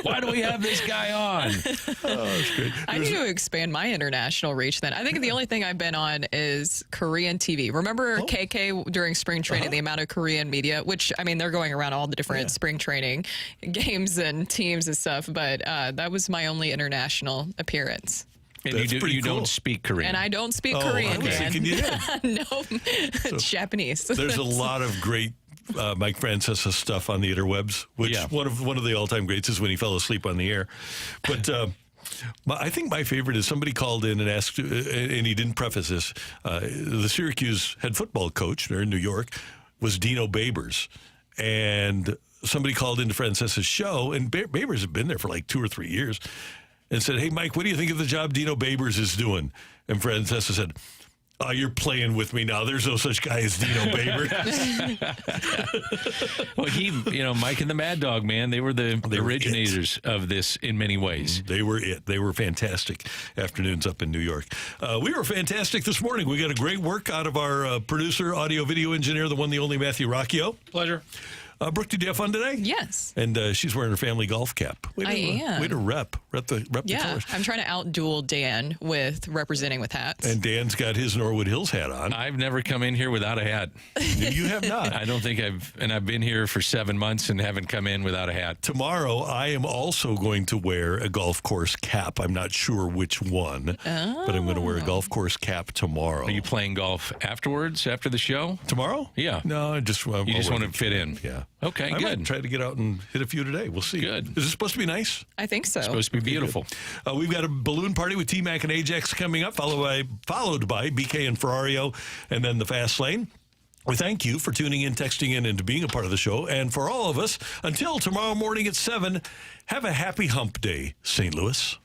Why do we have this guy on?" Oh, that's great. I need to expand my international reach then. I think the only thing I've been on is Korean TV. Remember KK during spring training, the amount of Korean media, which, I mean, they're going around all the different spring training games and teams and stuff, but that was my only international appearance. And you don't speak Korean. And I don't speak Korean, I was thinking you did. No, it's Japanese. There's a lot of great Mike Francesa stuff on the interwebs, which one of the all-time greats is when he fell asleep on the air. But I think my favorite is somebody called in and asked, and he didn't preface this, the Syracuse head football coach there in New York was Dino Babers. And somebody called into Francesa's show, and Babers had been there for like 2 or 3 years, and said, "Hey, Mike, what do you think of the job Dino Babers is doing?" And Francesa said, "Oh, you're playing with me now. There's no such guy as Dino Babers." Well, Mike and the Mad Dog, man, they were the originators of this in many ways. They were it. They were fantastic afternoons up in New York. We were fantastic this morning. We got a great work out of our producer, audio video engineer, the one, the only Matthew Rocchio. Pleasure. Brooke, did you have fun today? Yes. And she's wearing her family golf cap. I am. Way to rep the tours. I'm trying to outduel Dan with representing with hats. And Dan's got his Norwood Hills hat on. I've never come in here without a hat. You have not. I don't think I've been here for 7 months and haven't come in without a hat. Tomorrow, I am also going to wear a golf course cap. I'm not sure which one, but I'm going to wear a golf course cap tomorrow. Are you playing golf afterwards, after the show? Tomorrow? Yeah. No, you just want to fit in. Yeah. Okay, I good. might try to get out and hit a few today. We'll see. Good. Is it supposed to be nice? I think so. It's supposed to be beautiful. We've got a balloon party with T-Mac and Ajax coming up, followed by BK and Ferrario, and then the Fast Lane. We thank you for tuning in, texting in, and being a part of the show. And for all of us, until tomorrow morning at 7, have a happy hump day, St. Louis.